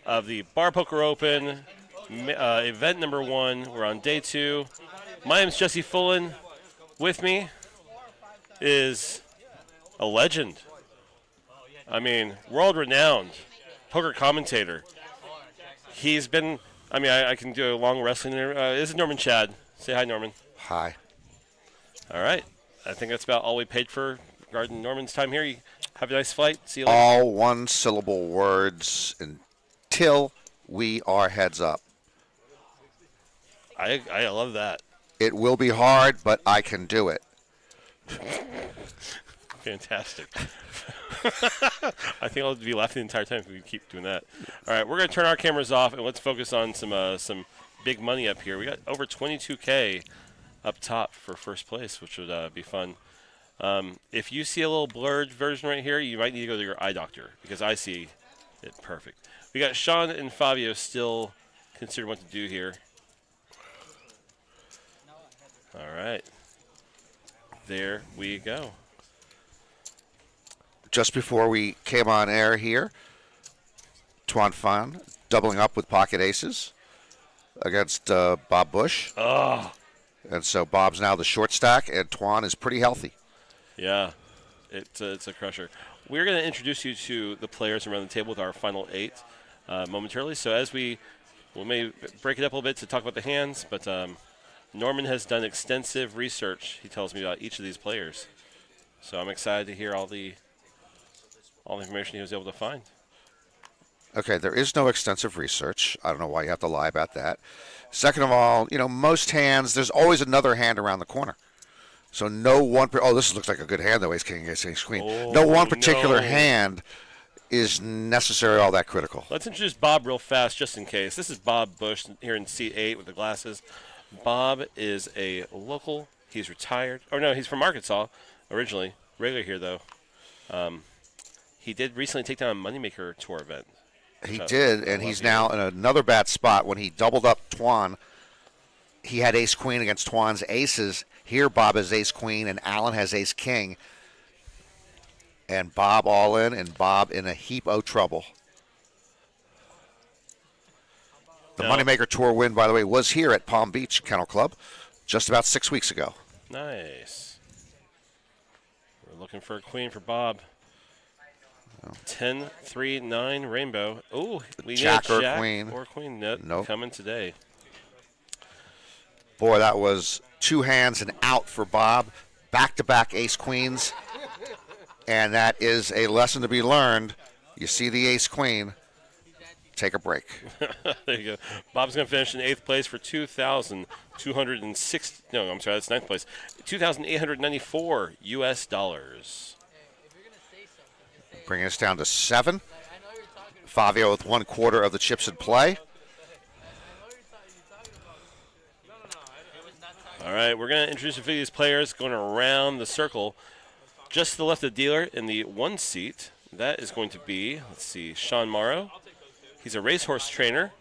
of the Bar Poker Open, event number 1. We're on day 2. My name is Jesse Fullen. With me is a legend. I mean, world-renowned poker commentator. He's been, I can do a long wrestling interview. This is Norman Chad. Say hi, Norman. Hi. All right. I think that's about all we paid for regarding Norman's time here. You have a nice flight. See you later. All one-syllable words until we are heads up. I love that. It will be hard, but I can do it. Fantastic. I think I'll be laughing the entire time if we keep doing that. All right, we're going to turn our cameras off, and let's focus on some big money up here. We got over $22K up top for first place, which would be fun. If you see a little blurred version right here, you might need to go to your eye doctor because I see it perfect. We got Sean and Fabio still considering what to do here. All right. There we go. Just before we came on air here, Tuan Fan doubling up with pocket aces against Bob Bush. Oh. And so Bob's now the short stack, and Tuan is pretty healthy. Yeah, it's a crusher. We're going to introduce you to the players around the table with our final 8 momentarily. So as we may break it up a little bit to talk about the hands, but Norman has done extensive research, he tells me, about each of these players. So I'm excited to hear all the information he was able to find. Okay, there is no extensive research. I don't know why you have to lie about that. Second of all, most hands, there's always another hand around the corner. So no one, this looks like a good hand though, ace king, ace queen. Oh, no one particular hand is necessarily all that critical. Let's introduce Bob real fast just in case. This is Bob Bush here in seat 8 with the glasses. Bob is a local. He's retired. Oh, no, he's from Arkansas originally. Regular here, though. He did recently take down a Moneymaker Tour event. He did, and he's now in another bad spot. When he doubled up Tuan, he had ace-queen against Tuan's aces. Here, Bob has ace-queen, and Alan has ace-king. And Bob all in, and Bob in a heap of trouble. The Moneymaker Tour win, by the way, was here at Palm Beach Kennel Club just about 6 weeks ago. Nice. We're looking for a queen for Bob. 10, 3, 9, rainbow. Oh, we need a jack queen. Or queen. Nope. Coming today. Boy, that was 2 hands and out for Bob. Back-to-back ace-queens. And that is a lesson to be learned. You see the ace-queen. Take a break. There you go. Bob's going to finish in 8th place for 2,206. No, I'm sorry, that's 9th place. 2,894 US dollars. Bringing us down to 7. Fabio with 1/4 of the chips in play. All right, we're going to introduce a few of these players going around the circle. Just to the left of the dealer in the 1 seat, that is going to be, let's see, Sean Morrow. He's a racehorse trainer.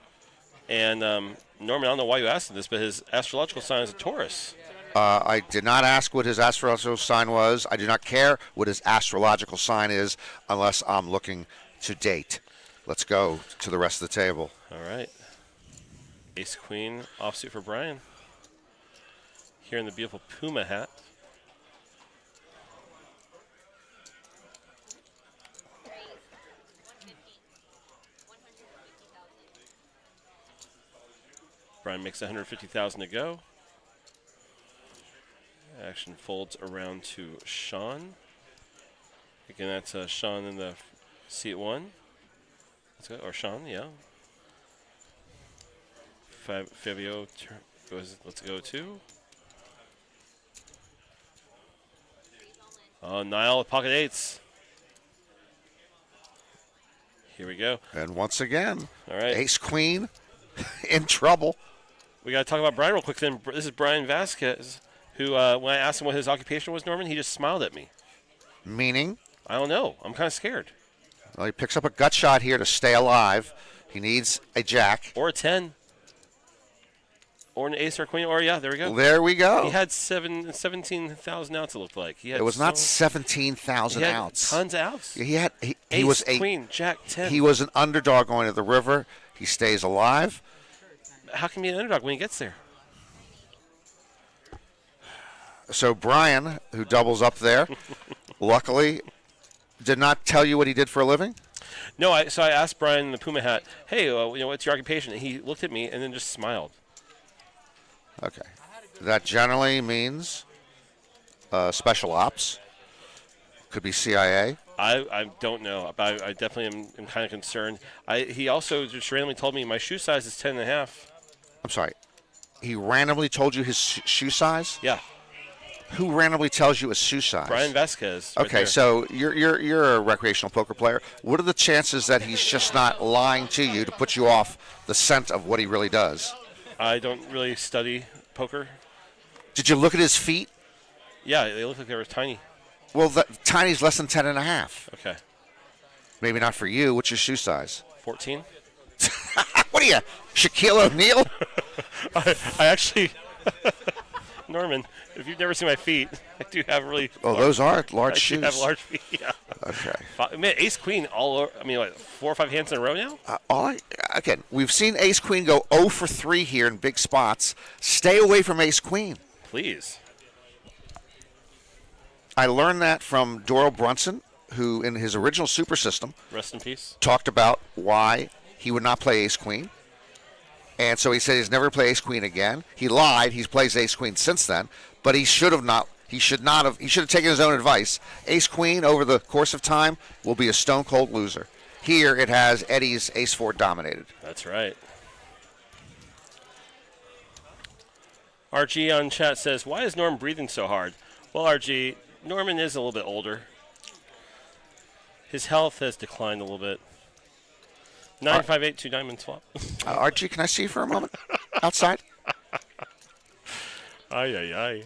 And Norman, I don't know why you asked him this, but his astrological sign is a Taurus. I did not ask what his astrological sign was. I do not care what his astrological sign is unless I'm looking to date. Let's go to the rest of the table. All right. Ace-queen offsuit for Brian. Here in the beautiful Puma hat. Brian makes 150,000 to go. Action folds around to Sean. Again, that's Sean in the seat 1. Let's go, or Sean, yeah. Fabio goes. Let's go 2. Oh, Niall with pocket 8s. Here we go. And once again, all right, ace-queen in trouble. We got to talk about Brian real quick then. This is Brian Vasquez, who, when I asked him what his occupation was, Norman, he just smiled at me. Meaning? I don't know. I'm kind of scared. Well, he picks up a gut shot here to stay alive. He needs a jack. Or a 10. Or an ace or queen, or yeah, there we go. There we go. He had 17,000 outs. It looked like he had. It was not 17,000 outs. Tons of outs. He had. He Ace, was queen, jack, 10. He was an underdog going to the river. He stays alive. How can he be an underdog when he gets there? So Brian, who doubles up there, luckily, did not tell you what he did for a living. No, so I asked Brian in the Puma hat, "Hey, what's your occupation?" And he looked at me and then just smiled. Okay. That generally means special ops. Could be CIA. I don't know. But I definitely am kind of concerned. He also just randomly told me my shoe size is 10.5. I'm sorry. He randomly told you his shoe size? Yeah. Who randomly tells you a shoe size? Brian Vasquez. Okay, so you're a recreational poker player. What are the chances that he's just not lying to you to put you off the scent of what he really does? I don't really study poker. Did you look at his feet? Yeah, they look like they were tiny. Well, tiny's less than 10.5. Okay. Maybe not for you. What's your shoe size? 14. What are you, Shaquille O'Neal? I actually, Norman, if you've never seen my feet, I do have really. Oh, those are large shoes. I do have large feet. Yeah. Okay. Man, ace queen all over. I mean, what, 4 or 5 hands in a row now? Again, we've seen ace queen go 0 for 3 here in big spots. Stay away from ace queen. Please. I learned that from Doral Brunson, who in his original Super System, Rest in peace, talked about why he would not play ace queen. And so he said he's never play ace queen again. He lied. He's played ace queen since then, but he should have not. He should not have. He should have taken his own advice. Ace queen over the course of time will be a stone cold loser. Here it has Eddie's ace 4 dominated. That's right. RG on chat says, "Why is Norm breathing so hard?" Well, RG, Norman is a little bit older. His health has declined a little bit. 958 diamond swap. Archie, can I see you for a moment outside? Aye.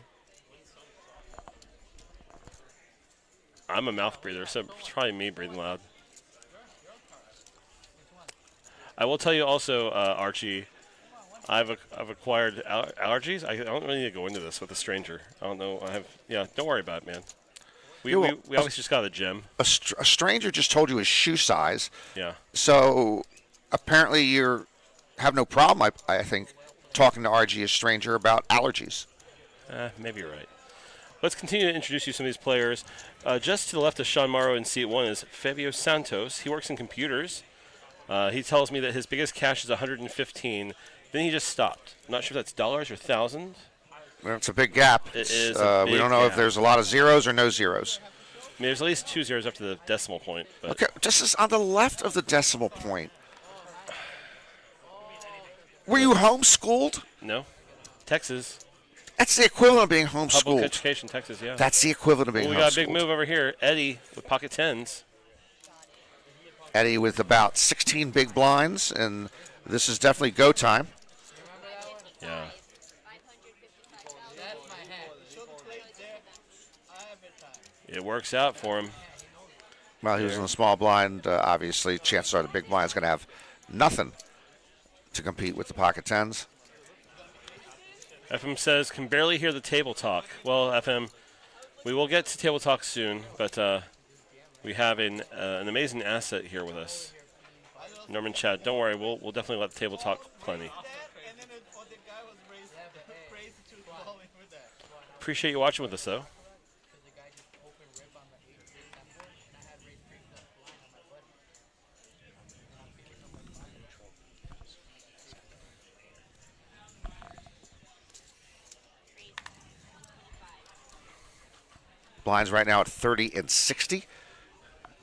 I'm a mouth breather, so it's probably me breathing loud. I will tell you also, Archie, I've acquired allergies. I don't really need to go into this with a stranger. I don't know. Don't worry about it, man. We always just got to the gym. A stranger just told you his shoe size. Yeah. So apparently you have no problem, I think, talking to RG, a stranger, about allergies. Maybe you're right. Let's continue to introduce you to some of these players. Just to the left of Sean Morrow in seat 1 is Fabio Santos. He works in computers. He tells me that his biggest cash is 115. Then he just stopped. I'm not sure if that's dollars or thousand. Well, it's a big gap. It is. We don't know if there's a lot of zeros or no zeros. I mean, there's at least 2 zeros after the decimal point. But Okay, just as on the left of the decimal point. Were you homeschooled? No. Texas. That's the equivalent of being Public homeschooled. education, Texas, yeah. That's the equivalent of being homeschooled. We got a big move over here. Eddie with pocket 10s. Eddie with about 16 big blinds, and this is definitely go time. Yeah. It works out for him. Well, he was in the small blind. Obviously, chances are the big blind is going to have nothing to compete with the pocket 10s. FM says, can barely hear the table talk. Well, FM, we will get to table talk soon, but we have an amazing asset here with us. Norman Chad, don't worry, we'll definitely let the table talk plenty. Appreciate you watching with us, though. Blinds right now at 30 and 60.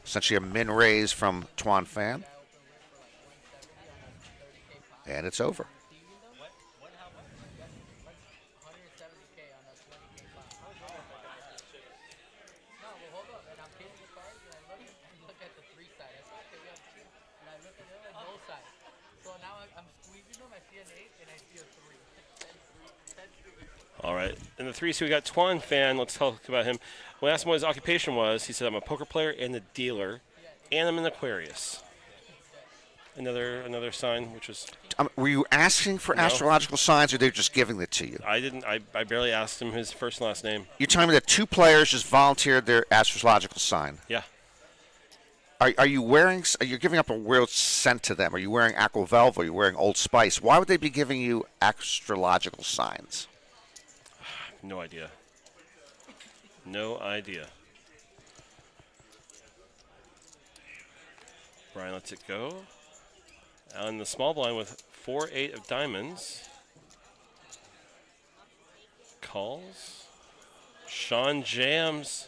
Essentially a min raise from Tuan Phan. And it's over. All right. In the 3, so we got Tuan Phan. Let's talk about him. When I asked him what his occupation was, he said, I'm a poker player and a dealer, and I'm an Aquarius. another sign, which was. Were you asking for No. astrological signs, or they're just giving it to you? I didn't. I barely asked him his first and last name. You're telling me that 2 players just volunteered their astrological sign. Yeah. Are you wearing? Are you giving up a real scent to them? Are you wearing Aquavelva? Are you wearing Old Spice? Why would they be giving you astrological signs? No idea. No idea. Brian lets it go. On the small blind with 4-8 of diamonds. Calls. Sean jams.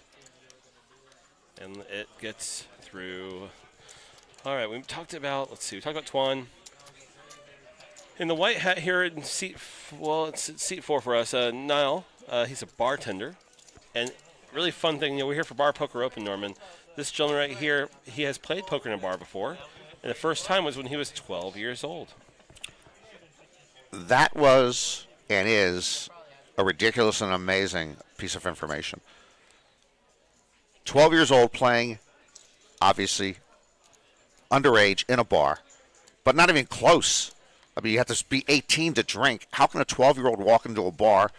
And it gets through. All right, we talked about, we talked about Twan. In the white hat here in seat, it's seat 4 for us. Niall, he's a bartender. And really fun thing, we're here for Bar Poker Open, Norman. This gentleman right here, he has played poker in a bar before. And the first time was when he was 12 years old. That was and is a ridiculous and amazing piece of information. 12 years old, playing, obviously, underage in a bar, but not even close. I mean, you have to be 18 to drink. How can a 12-year-old walk into a bar,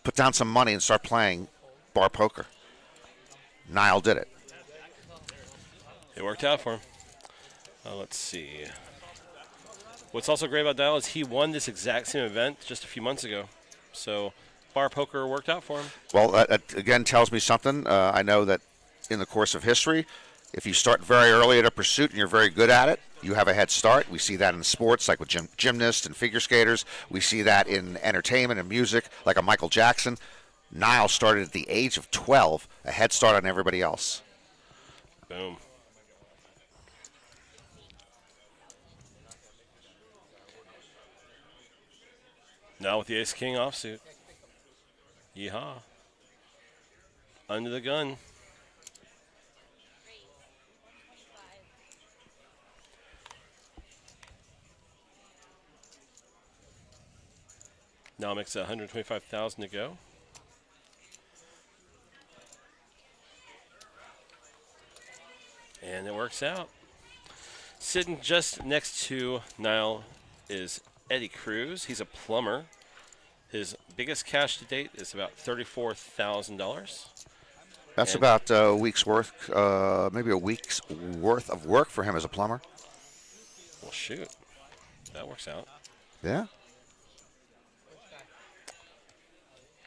put down some money, and start playing bar poker? Niall did it. It worked out for him. Let's see. What's also great about Niall is he won this exact same event just a few months ago. So bar poker worked out for him. Well, that again tells me something. I know that in the course of history, if you start very early at a pursuit and you're very good at it, you have a head start. We see that in sports, like with gymnasts and figure skaters. We see that in entertainment and music, like a Michael Jackson. Niall started at the age of 12, a head start on everybody else. Boom. Now with the ace-king offsuit. Yeehaw. Under the gun. Now makes $125,000 to go. And it works out. Sitting just next to Niall is Eddie Cruz. He's a plumber. His biggest cash to date is about $34,000. That's about a week's worth, maybe a week's worth of work for him as a plumber. Well, shoot. That works out. Yeah.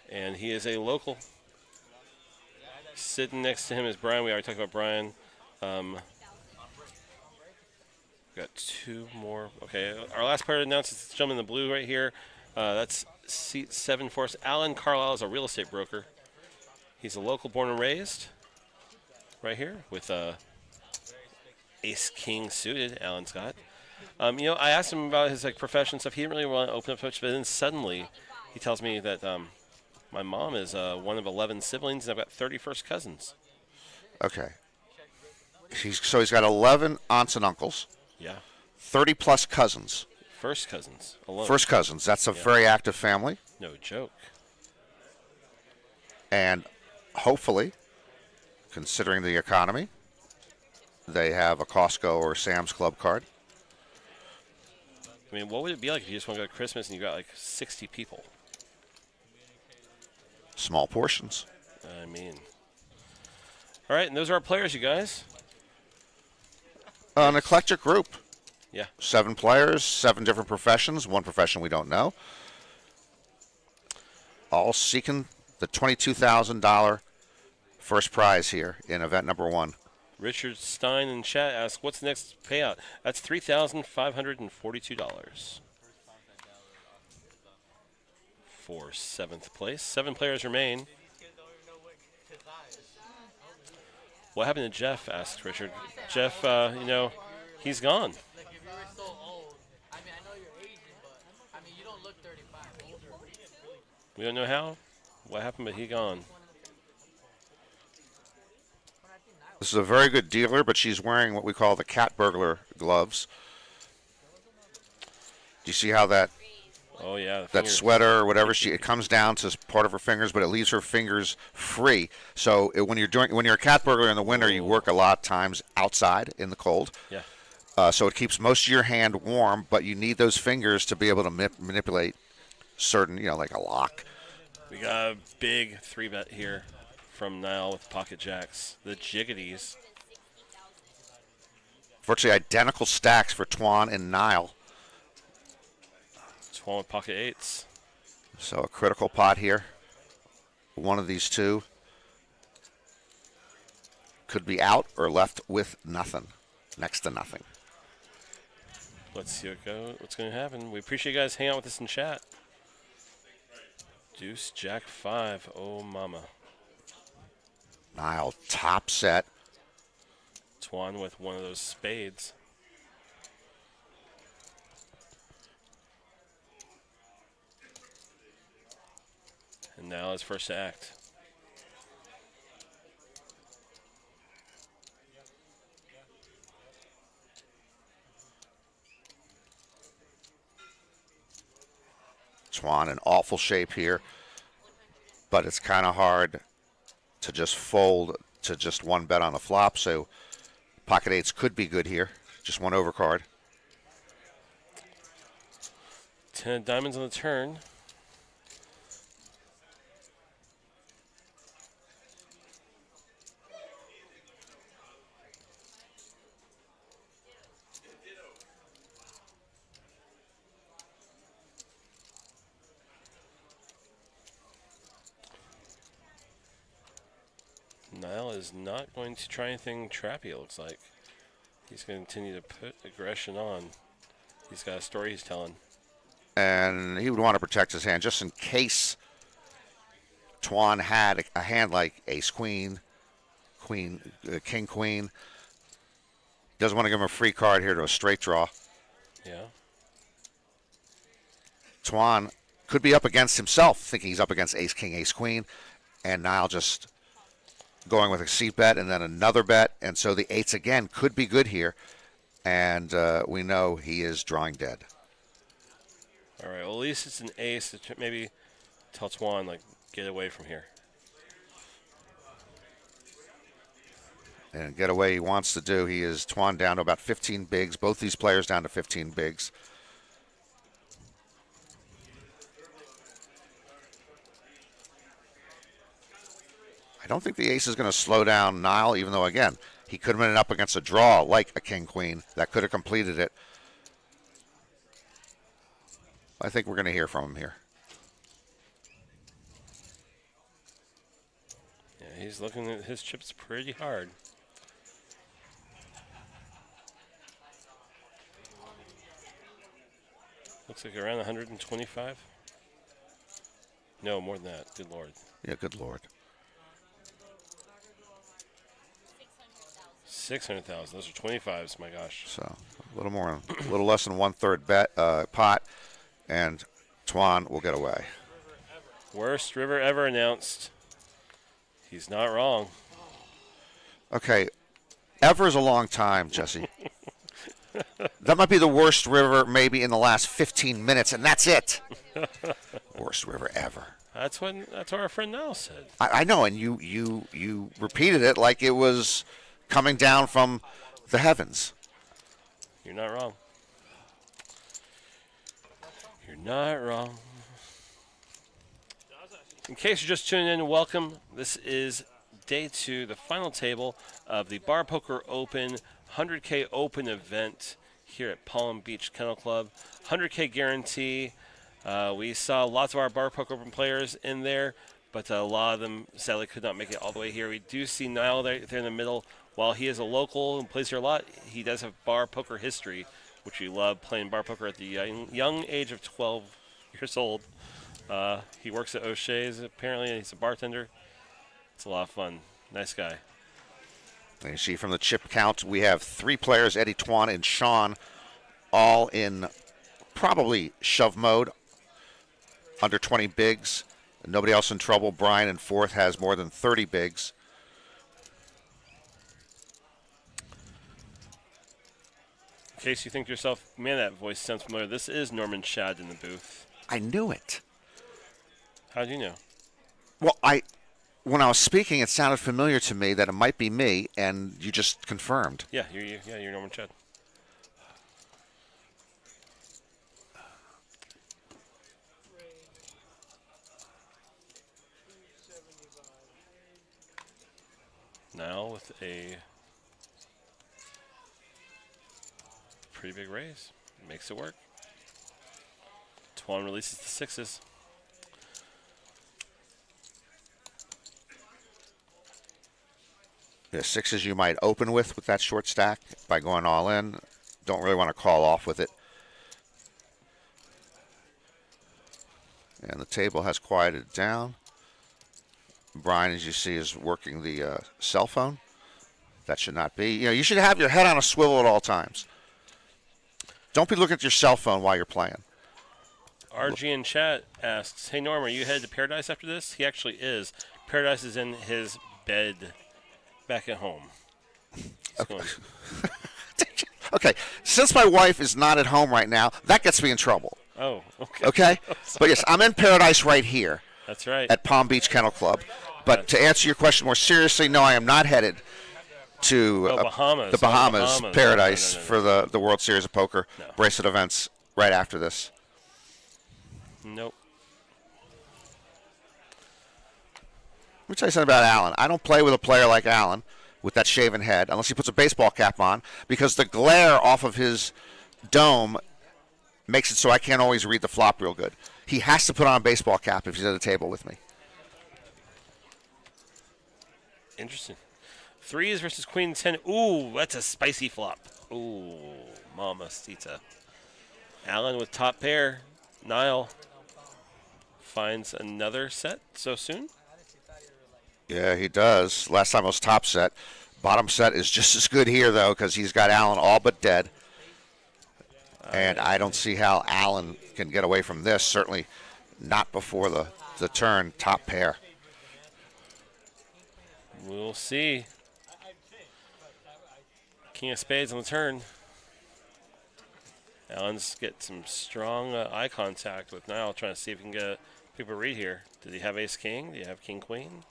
And he is a local. Sitting next to him is Brian. We already talked about Brian. Got 2 more. Okay, our last player to announce is this gentleman in the blue right here. That's seat 7 for us. Alan Carlisle is a real estate broker. He's a local, born and raised. Right here with ace-king suited. Alan's got. I asked him about his profession stuff. He didn't really want to open up much, but then suddenly he tells me that my mom is one of 11 siblings, and I've got 31st cousins. Okay. He's got 11 aunts and uncles. Yeah. 30-plus cousins. First cousins alone. First cousins. That's a very active family. No joke. And hopefully, considering the economy, they have a Costco or Sam's Club card. I mean, what would it be like if you just want to go to Christmas and you got 60 people? Small portions. I mean. All right, and those are our players, you guys. An eclectic group. Yeah. 7 players, 7 different professions, 1 profession we don't know. All seeking the $22,000 first prize here in event number 1. Richard Stein in chat asks, what's the next payout? That's $3,542 for 7th place. 7 players remain. What happened to Jeff, asks Richard. Jeff, he's gone. We don't know how. What happened, but he gone. This is a very good dealer, but she's wearing what we call the cat burglar gloves. Do you see how that Oh yeah, that sweater or whatever, it comes down to part of her fingers, but it leaves her fingers free. So when you're a cat burglar in the winter, you work a lot of times outside in the cold. Yeah. So it keeps most of your hand warm, but you need those fingers to be able to manipulate certain, like a lock. We got a big 3-bet here from Niall with pocket jacks. The Jiggities. Virtually identical stacks for Twan and Niall. Twan with pocket 8s. So a critical pot here. One of these two could be out or left with nothing, next to nothing. Let's see what's going to happen. We appreciate you guys hanging out with us in chat. Deuce, Jack 5. Oh, mama. Niall top set. Twan with one of those spades. And now his first act. Twan in awful shape here, but it's kind of hard to just fold to just one bet on the flop, so pocket 8s could be good here. Just one overcard. 10 of diamonds on the turn. Niall is not going to try anything trappy, it looks like. He's going to continue to put aggression on. He's got a story he's telling. And he would want to protect his hand just in case Twan had a hand like ace-queen, king-queen. Doesn't want to give him a free card here to a straight draw. Yeah. Twan could be up against himself, thinking he's up against ace-king, ace-queen, and Niall just going with a seat bet and then another bet, and so the 8s again could be good here, and we know he is drawing dead. All right, well, at least it's an ace to maybe tell Twan, like, get away from here. And get away he wants to do. He is Twan down to about 15 bigs. Both these players down to 15 bigs. I don't think the ace is going to slow down Niall, even though, again, he could have been up against a draw like a king-queen that could have completed it. I think we're going to hear from him here. Yeah, he's looking at his chips pretty hard. Looks like around 125. No, more than that. Good Lord. Yeah, good Lord. 600,000. Those are 25s. My gosh. So a little more, a little less than 1/3 bet pot, and Twan will get away. Worst river ever announced. He's not wrong. Okay, ever is a long time, Jesse. That might be the worst river maybe in the last 15 minutes, and that's it. Worst river ever. That's what our friend Niall said. I know, and you repeated it like it was coming down from the heavens. You're not wrong. You're not wrong. In case you're just tuning in, welcome. This is day 2, the final table of the Bar Poker Open 100K Open event here at Palm Beach Kennel Club. 100K guarantee. We saw lots of our Bar Poker Open players in there, but a lot of them sadly could not make it all the way here. We do see Niall there in the middle. While he is a local and plays here a lot, he does have bar poker history, which we love, playing bar poker at the young age of 12 years old. He works at O'Shea's, apparently, and he's a bartender. It's a lot of fun. Nice guy. And you see from the chip count, we have 3 players, Eddie, Twan, and Sean, all in probably shove mode, under 20 bigs. Nobody else in trouble. Brian in 4th has more than 30 bigs. In case you think to yourself, man, that voice sounds familiar, this is Norman Shad in the booth. I knew it. How do you know? Well, when I was speaking, it sounded familiar to me that it might be me, and you just confirmed. Yeah, you're Norman Shad. Now with a pretty big raise. Makes it work. Twan releases the sixes. The sixes you might open with that short stack by going all in. Don't really want to call off with it. And the table has quieted down. Brian, as you see, is working the cell phone. That should not be. You should have your head on a swivel at all times. Don't be looking at your cell phone while you're playing. RG in chat asks, "Hey Norm, are you headed to Paradise after this?" He actually is. Paradise is in his bed back at home. Okay, since my wife is not at home right now, that gets me in trouble. Oh, okay. Okay? But yes, I'm in Paradise right here. That's right. At Palm Beach Kennel Club. But to answer your question more seriously, no, I am not headed to Bahamas. the Bahamas, Paradise No. for the World Series of Poker bracelet events right after this. Nope. Let me tell you something about Alan. I don't play with a player like Alan with that shaven head unless he puts a baseball cap on, because the glare off of his dome makes it so I can't always read the flop real good. He has to put on a baseball cap if he's at the table with me. Interesting. Threes versus queen 10. Ooh, that's a spicy flop. Ooh, mamacita. Alan with top pair. Niall finds another set so soon. Yeah, he does. Last time it was top set. Bottom set is just as good here, though, because he's got Alan all but dead. And I don't see how Alan can get away from this. Certainly not before the turn, top pair. We'll see. King of spades on the turn. Alan's get some strong eye contact with Niall, trying to see if he can get a people read here. Did he have ace king? Did he have king queen?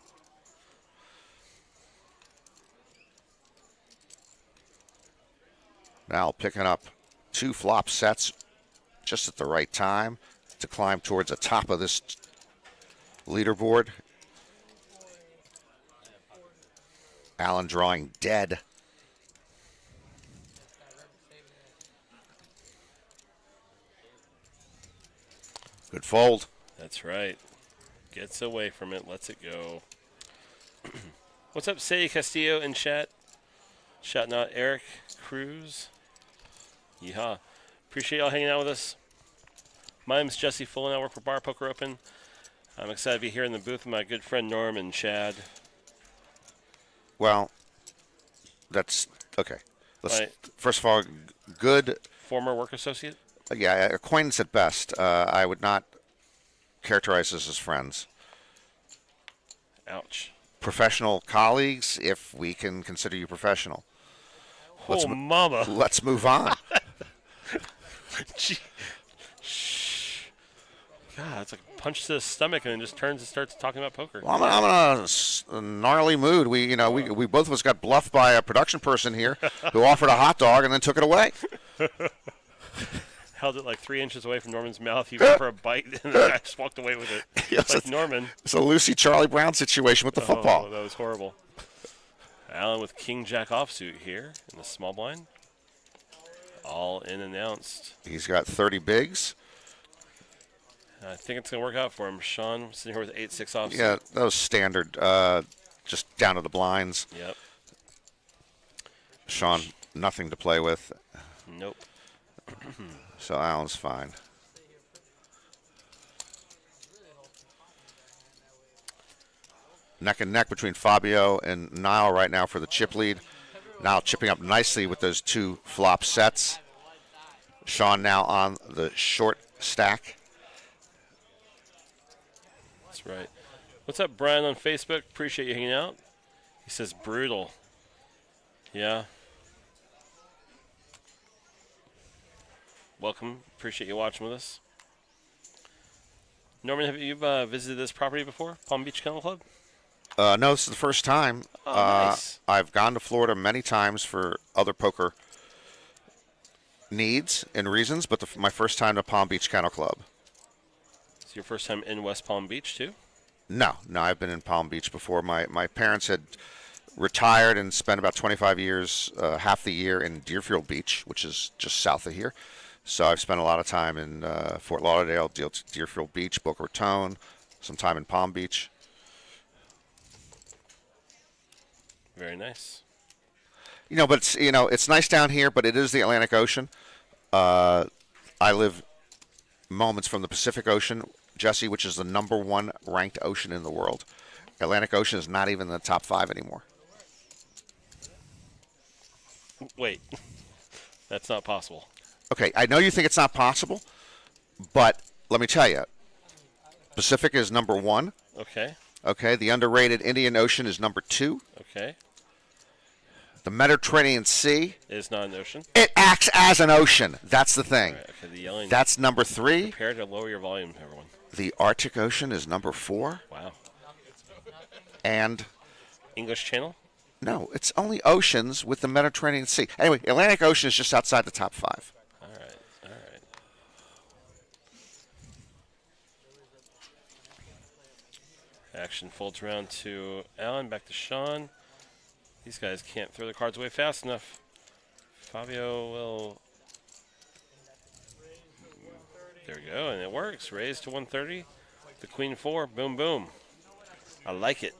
Now picking up two flop sets just at the right time to climb towards the top of this leaderboard. Alan drawing dead. Good fold. That's right. Gets away from it, lets it go. What's up, Sadie Castillo in chat? Shouting out Eric Cruz. Yeehaw. Appreciate y'all hanging out with us. My name's Jesse Full, and I work for Bar Poker Open. I'm excited to be here in the booth with my good friend Norm and Chad. Well, that's okay. Right. First of all, good. Former work associate? Yeah, acquaintance at best. I would not characterize us as friends. Ouch. Professional colleagues, if we can consider you professional. Mama. Let's move on. Gee. God, it's like a punch to the stomach, and then just turns and starts talking about poker. Well, I'm in a gnarly mood. We both of us got bluffed by a production person here who offered a hot dog and then took it away. Held it like 3 inches away from Norman's mouth. He went for a bite, and the guy just walked away with it. Yes, like Norman. It's a Lucy Charlie Brown situation with the football. That was horrible. Alan with King Jack offsuit here in the small blind. All in announced. He's got 30 bigs. I think it's going to work out for him. Sean sitting here with 8-6 offsuit. Yeah, that was standard. Just down to the blinds. Yep. Sean, nothing to play with. Nope. So Alan's fine. Neck and neck between Fabio and Niall right now for the chip lead. Niall chipping up nicely with those two flop sets. Sean now on the short stack. That's right. What's up, Brian, on Facebook? Appreciate you hanging out. He says brutal. Yeah. Welcome. Appreciate you watching with us. Norman, have you visited this property before? Palm Beach Kennel Club? No, this is the first time. Oh, nice. I've gone to Florida many times for other poker needs and reasons, but my first time to Palm Beach Kennel Club. It's your first time in West Palm Beach, too? No, I've been in Palm Beach before. My parents had retired and spent about 25 years, half the year in Deerfield Beach, which is just south of here. So I've spent a lot of time in Fort Lauderdale, Deerfield Beach, Boca Raton, some time in Palm Beach. Very nice. But it's nice down here, but it is the Atlantic Ocean. I live moments from the Pacific Ocean, Jesse, which is the #1 ranked ocean in the world. Atlantic Ocean is not even in the top 5 anymore. Wait, that's not possible. Okay, I know you think it's not possible, but let me tell you, Pacific is #1. Okay. Okay, the underrated Indian Ocean is #2. Okay. The Mediterranean Sea. It's not an ocean. It acts as an ocean. That's the thing. All right, okay, the yelling. That's #3. Prepare to lower your volume, everyone. The Arctic Ocean is #4. Wow. And English Channel? no, it's only oceans with the Mediterranean Sea. Anyway, Atlantic Ocean is just outside the top 5. All right. All right. Action folds around to Alan, back to Sean. These guys can't throw the cards away fast enough. Fabio will. There we go, and it works. Raise to 130. The Queen 4. Boom, boom. I like it.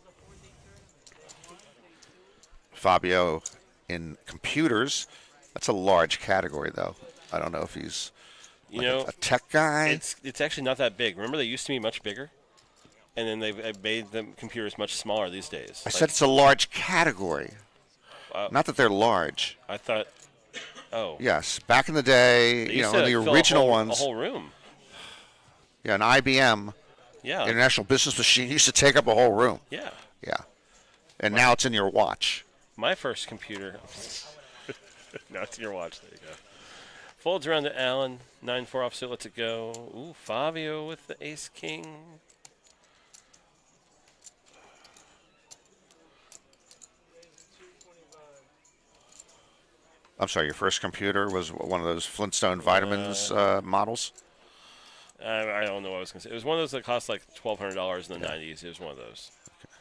Fabio in computers. That's a large category, though. I don't know if he's a tech guy. It's actually not that big. Remember, they used to be much bigger, and then they've made the computers much smaller these days. I said it's a large category. Not that they're large. I thought. Oh. Yes, back in the day, They in used to the fill original a ones. whole room. Yeah, an IBM, Yeah. International Business Machine, used to take up a whole room. Yeah. Yeah, and now it's in your watch. My first computer. Now it's in your watch. There you go. Folds around to Allen. 9-4 offsuit. Lets it go. Ooh, Fabio with the ace king. I'm sorry, your first computer was one of those Flintstone Vitamins models? I don't know what I was going to say. It was one of those that cost like $1,200 in the 90s. It was one of those. Okay.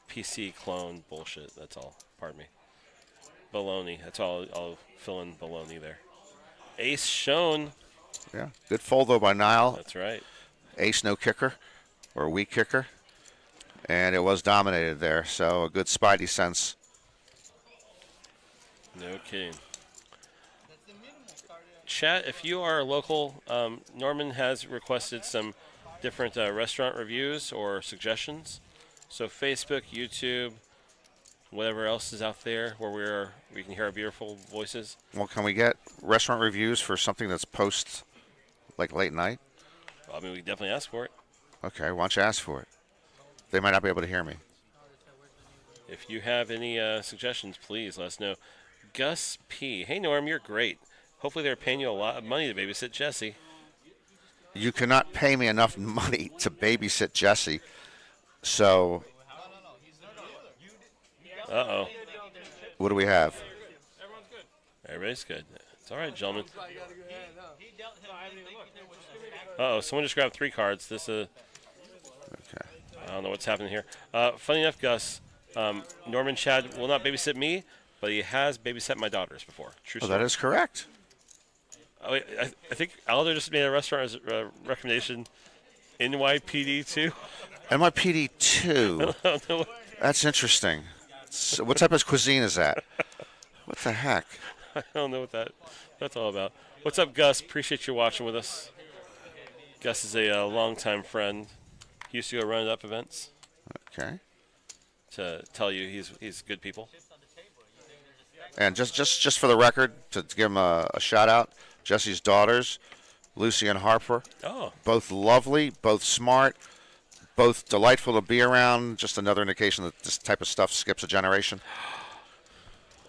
PC clone bullshit. That's all. Pardon me. Baloney. That's all. I'll fill in baloney there. Ace shown. Yeah, good fold, though, by Niall. That's right. Ace no kicker, or weak kicker. And it was dominated there, so a good spidey sense. No kidding. Chat, if you are local, Norman has requested some different restaurant reviews or suggestions. So Facebook, YouTube, whatever else is out there where we can hear our beautiful voices. Well, can we get restaurant reviews for something that's post, like late night? Well, I mean, we can definitely ask for it. Okay, why don't you ask for it? They might not be able to hear me. If you have any suggestions, please let us know. Gus P. Hey, Norm, you're great. Hopefully they're paying you a lot of money to babysit Jesse. You cannot pay me enough money to babysit Jesse. So, uh-oh. What do we have? Everybody's good. It's all right, gentlemen. Uh-oh, someone just grabbed 3 cards. This Okay. I don't know what's happening here. Funny enough, Gus, Norman Chad will not babysit me, but he has babysat my daughters before. True story. That is correct. Oh, wait, I think Aldo just made a restaurant as a recommendation. NYPD 2. NYPD 2. That's interesting. So what type of cuisine is that? What the heck? I don't know what that's all about. What's up, Gus? Appreciate you watching with us. Gus is a longtime friend. He used to go run up events. Okay. To tell you he's good people. And just for the record, to give him a shout out, Jesse's daughters, Lucy and Harper. Oh. Both lovely, both smart, both delightful to be around. Just another indication that this type of stuff skips a generation.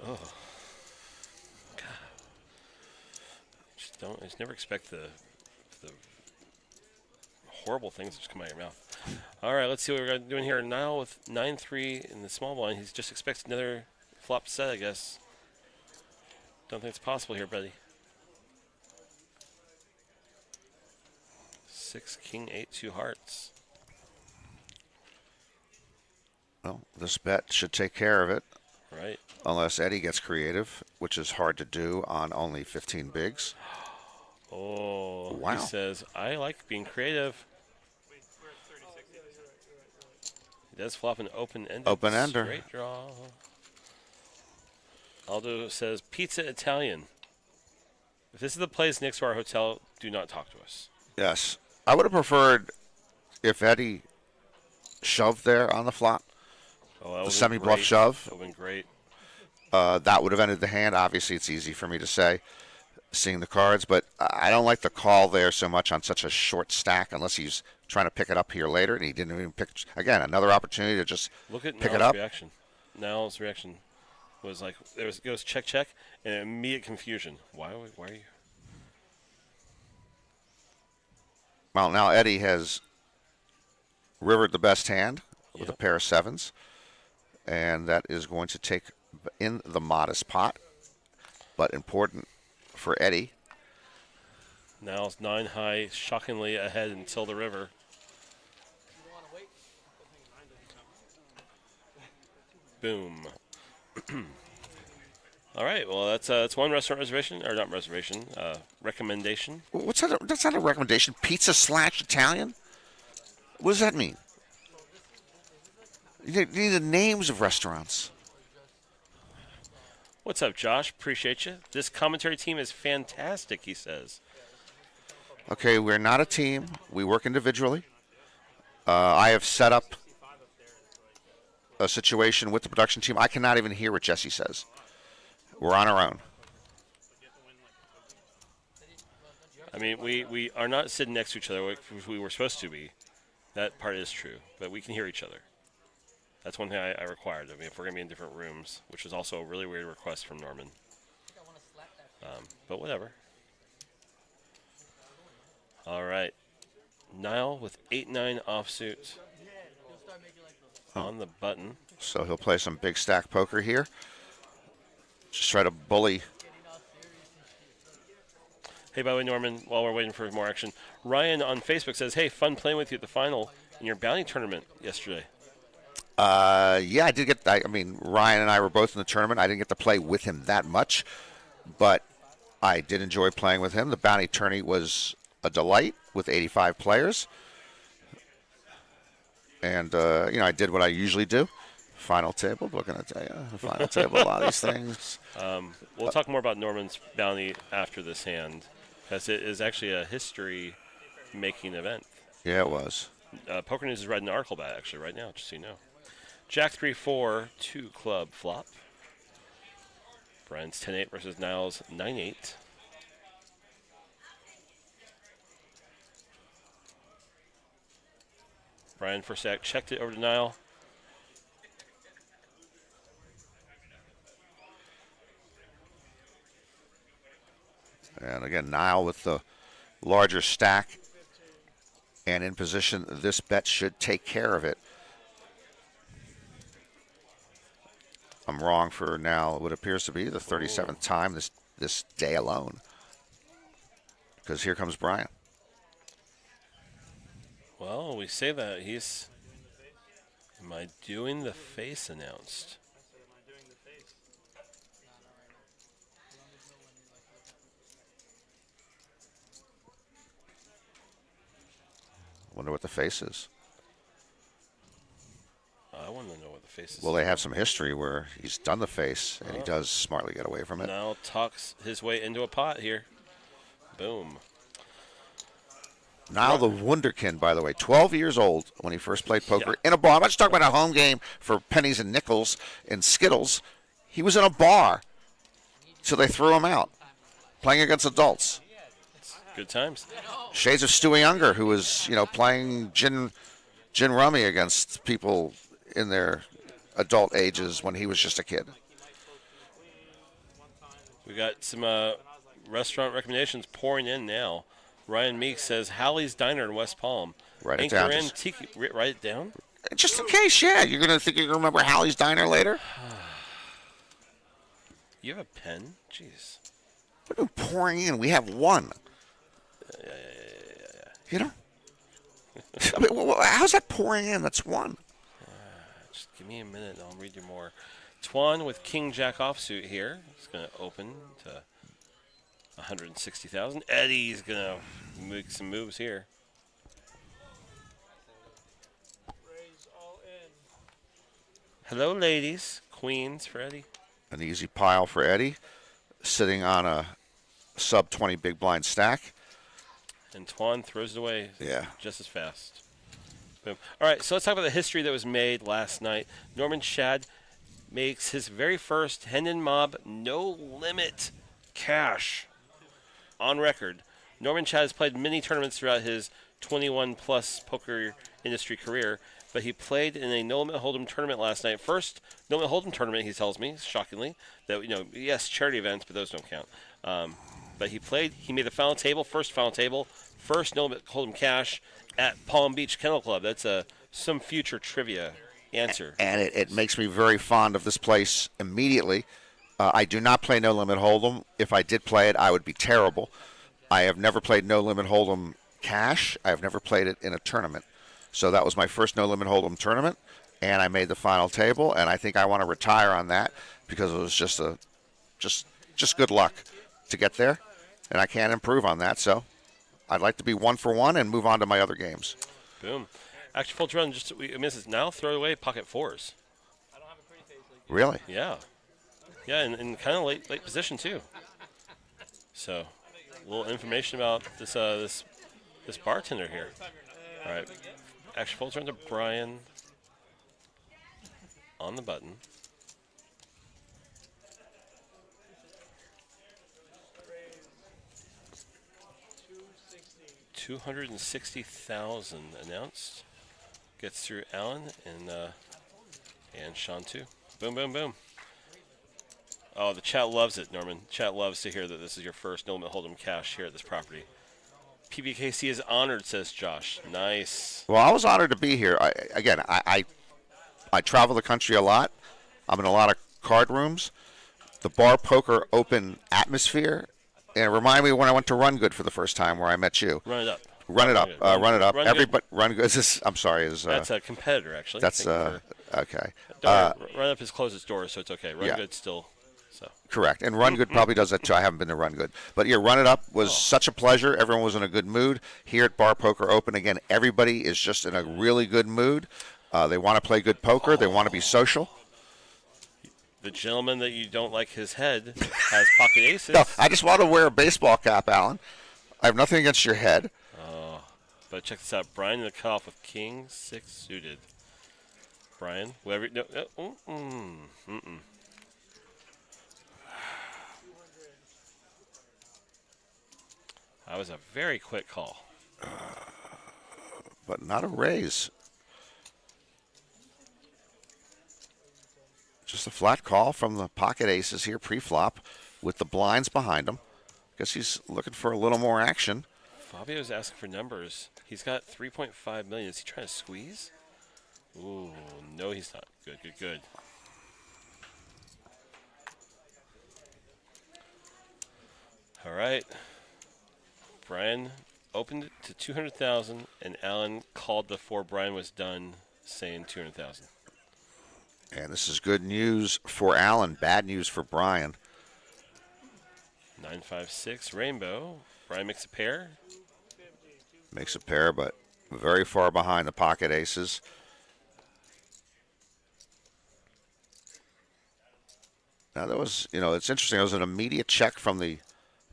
Oh. God. Just never expect the horrible things that just come out of your mouth. All right, let's see what we're doing here. Niall with 9-3 in the small blind. He just expects another flop set, I guess. Don't think it's possible here, buddy. 6, King, 8, 2 hearts. Well, this bet should take care of it, Right. unless Eddie gets creative, which is hard to do on only 15 bigs. Oh, he Wow. says, I like being creative. He does flop an open-ended Open-ender. straight draw. Aldo says, pizza Italian. If this is the place next to our hotel, do not talk to us. Yes. I would have preferred if Eddie shoved there on the flop, Oh, the semi-bluff shove. That would have been great. That would have ended the hand. Obviously, it's easy for me to say, seeing the cards, but I don't like the call there so much on such a short stack unless he's trying to pick it up here later, and he didn't even pick. Again, another opportunity to just Look at pick it Niall's up. reaction. Niall's reaction was like, it goes check, check, and immediate confusion. Why are you? Well, now Eddie has rivered the best hand with a pair of sevens, and that is going to take in the modest pot, but important for Eddie. Niall's 9 high, shockingly ahead until the river. Boom. All right. Well, that's one restaurant reservation, or not reservation, recommendation. What's that? That's not a recommendation. Pizza / Italian. What does that mean? You need the names of restaurants. What's up, Josh? Appreciate you. This commentary team is fantastic, he says. Okay, we're not a team. We work individually. I have set up a situation with the production team. I cannot even hear what Jesse says. We're on our own. I mean, we are not sitting next to each other, which we were supposed to be. That part is true, but we can hear each other. That's one thing I required. I mean, if we're going to be in different rooms, which was also a really weird request from Norman. But whatever. All right. Niall with 8-9 offsuit on the button. So he'll play some big stack poker here. Just try to bully. Hey, by the way, Norman, while we're waiting for more action, Ryan on Facebook says, hey, fun playing with you at the final in your bounty tournament yesterday. Yeah, I did get. I mean, Ryan and I were both in the tournament. I didn't get to play with him that much, but I did enjoy playing with him. The bounty tourney was a delight with 85 players, and I did what I usually do. Final table. What can I tell you? The final table. A lot of these things. We'll talk more about Norman's bounty after this hand, because it is actually a history-making event. Yeah, it was. Poker News is writing an article about it actually right now, just so you know. Jack 3-4, 2 club flop. Brian's 10-8 versus Niall's 9-8. Brian first act checked it over to Niall. And again, Niall with the larger stack and in position. This bet should take care of it. I'm wrong for now what appears to be the 37th time this day alone. Because here comes Brian. Well, we say that he's... Am I doing the face announced? Wonder what the face is. I want to know what the face is. Well, they have some history where he's done the face, and he does smartly get away from it. Now talks his way into a pot here. Boom. Niall the Wunderkind, by the way, 12 years old when he first played poker in a bar. I'm not just talking about a home game for pennies and nickels and Skittles. He was in a bar till they threw him out, playing against adults. Good times. Shades of Stewie Younger, who was, playing gin rummy against people in their adult ages when he was just a kid. We got some restaurant recommendations pouring in now. Ryan Meeks says Hallie's Diner in West Palm. Write it down. Anchor Inn Tiki. Write it down? Just in case, yeah. You're going to think you're going to remember Hallie's Diner later? You have a pen? Jeez. What are you pouring in? We have one. Yeah. I mean, how's that pouring in? That's one. Just give me a minute and I'll read you more. Twan with King Jack offsuit here. He's going to open to 160,000. Eddie's going to make some moves here. Hello, ladies. Queens for Eddie. An easy pile for Eddie, sitting on a sub 20 big blind stack. And Twan throws it away just as fast. Boom. All right, so let's talk about the history that was made last night. Norman Shad makes his very first Hendon Mob no-limit cash on record. Norman Shad has played many tournaments throughout his 21-plus poker industry career, but he played in a no-limit hold'em tournament last night. First no-limit hold'em tournament, he tells me, shockingly, that, yes, charity events, but those don't count. But he made the final table, first no-limit hold'em cash at Palm Beach Kennel Club. That's some future trivia answer. And it makes me very fond of this place immediately. I do not play No Limit Hold'em. If I did play it, I would be terrible. I have never played No Limit Hold'em cash. I have never played it in a tournament. So that was my first No Limit Hold'em tournament, and I made the final table, and I think I want to retire on that because it was just good luck to get there, and I can't improve on that. So I'd like to be 1 for 1 and move on to my other games. Boom. Actually, full run, we misses. Now throw away pocket fours. Really? Yeah. Yeah, in kind of late position, too. So, a little information about this bartender here. All right. Actually, full turn to Brian on the button. $260,000 announced. Gets through Alan and Sean too. Boom, boom, boom. Oh, the chat loves it, Norman. Chat loves to hear that this is your first No Limit Hold'em cash here at this property. PBKC is honored, says Josh. Nice. Well, I was honored to be here. I travel the country a lot. I'm in a lot of card rooms. The bar poker open atmosphere. And it reminded me when I went to Run Good for the first time where I met you. Run it up. Run it up. Run it up. Run Everybody, Run Good. I'm sorry. That's a competitor, actually. That's okay. Run Up has closed its doors, so it's okay. Run Good still. So. Correct. And Run Good probably does that too. I haven't been to Run Good. But yeah, Run It Up was such a pleasure. Everyone was in a good mood. Here at Bar Poker Open, again, everybody is just in a really good mood. They want to play good poker. They want to be social. The gentleman that you don't like his head has pocket aces. No, I just want to wear a baseball cap, Alan. I have nothing against your head. But check this out. Brian in the cutoff with King 6 suited. Brian, whatever. No, That was a very quick call. But not a raise. Just a flat call from the pocket aces here pre-flop with the blinds behind him. Guess he's looking for a little more action. Fabio's asking for numbers. He's got 3.5 million. Is he trying to squeeze? Ooh, no, he's not. Good, good, good. All right. Brian opened it to 200,000, and Alan called before Brian was done, saying 200,000. And this is good news for Alan, bad news for Brian. 956 Rainbow. Brian makes a pair. Makes a pair, but very far behind the pocket aces. Now that was, it's interesting. It was an immediate check from the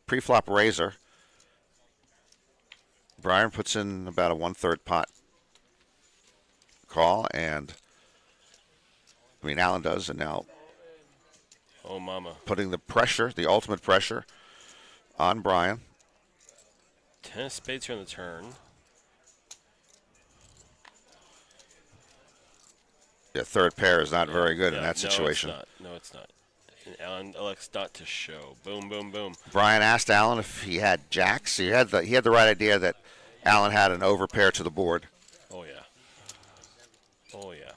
pre-flop raiser. Brian puts in about a 1/3 pot call, and Alan does, and now oh mama, putting the pressure, the ultimate pressure, on Brian. 10 of spades here on the turn. The third pair is not very good in that situation. No, it's not. And Alan elects not to show. Boom, boom, boom. Brian asked Alan if he had jacks. He had the right idea that Alan had an overpair to the board. Oh yeah. Oh yeah.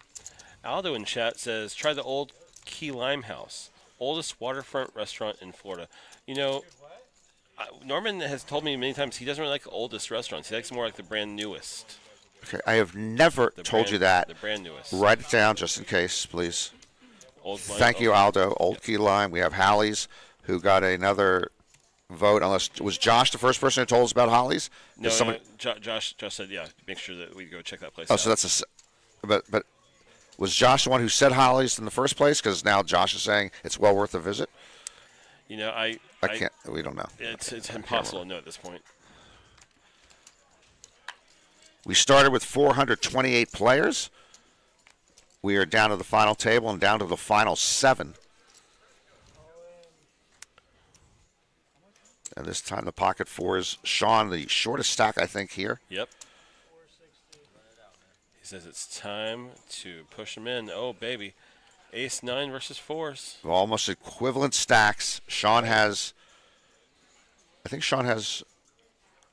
Aldo in chat says, try the old Key Lime House, oldest waterfront restaurant in Florida. Norman has told me many times he doesn't really like the oldest restaurants. He likes more like the brand newest. Okay, I have never told you that. The brand newest. Write it down just in case, please. Old Thank you, Aldo. Old Key Lime. We have Hollies, who got another vote. Unless was Josh the first person who told us about Hollies? No, somebody... Josh said, yeah, make sure that we go check that place out. out. So that's but was Josh the one who said Hollies in the first place? Because now Josh is saying it's well worth a visit. You know, I can't. We don't know. It's impossible to know at this point. We started with 428 players. We are down to the final table and down to the final 7. And this time the pocket 4 is Sean, the shortest stack, I think, here. Yep. He says it's time to push him in. Oh, baby. Ace 9 versus 4s. Almost equivalent stacks. Sean has, I think Sean has,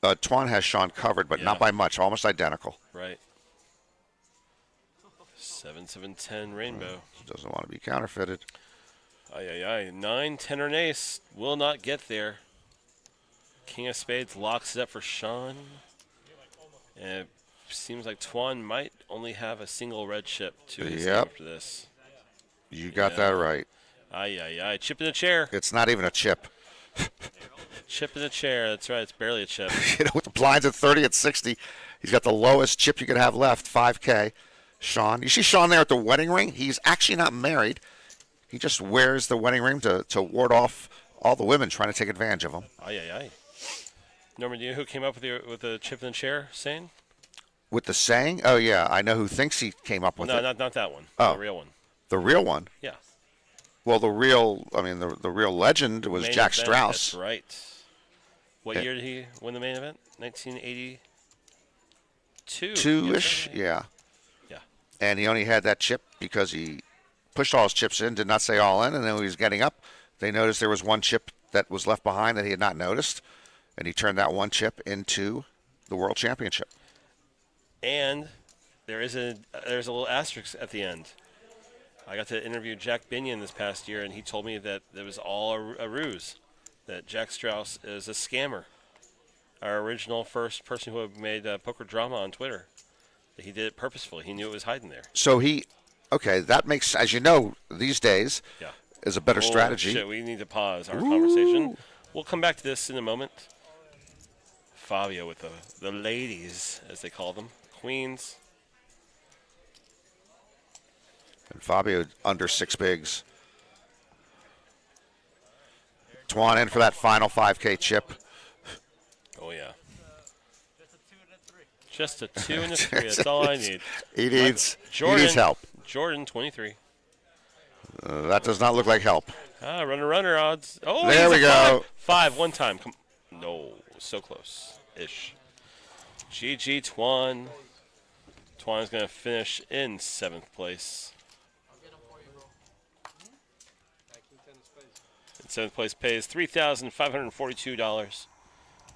Twan has Sean covered, but not by much. Almost identical. Right. 7, 7, 10 rainbow. Doesn't want to be counterfeited. Aye. 9, 10, or an ace. Will not get there. King of spades locks it up for Sean. And it seems like Twan might only have a single red chip to his name after this. You got that right. Aye. Chip in the chair. It's not even a chip. Chip in the chair. That's right. It's barely a chip. You know, with the blinds at 30 at 60, he's got the lowest chip you could have left, 5K. Sean. You see Sean there at the wedding ring? He's actually not married. He just wears the wedding ring to ward off all the women trying to take advantage of him. Aye. Norman, do you know who came up with the chip in the chair saying? With the saying? Oh, yeah. I know who thinks he came up with it. No, not that one. Oh. The real one. The real one? Yeah. Well, the real legend was main Jack event, Strauss. That's right. What year did he win the main event? 1982. Two-ish, yeah. And he only had that chip because he pushed all his chips in, did not say all in, and then when he was getting up, they noticed there was one chip that was left behind that he had not noticed, and he turned that one chip into the World Championship. And there's a little asterisk at the end. I got to interview Jack Binion this past year, and he told me that it was all a ruse, that Jack Strauss is a scammer. Our original first person who had made poker drama on Twitter. He did it purposefully. He knew it was hiding there. So that makes, as you know, these days, is a better strategy. Shit, we need to pause our conversation. We'll come back to this in a moment. Fabio with the ladies, as they call them, queens. And Fabio under 6 bigs. Twan in for that final 5K chip. Oh, yeah. Just a 2 and a 3. That's all I need. He needs help. Jordan, 23. That does not look like help. Runner odds. Oh, there we go. 5 one time. No, so close-ish. GG Twan. Twan is going to finish in 7th place. And 7th place pays $3,542.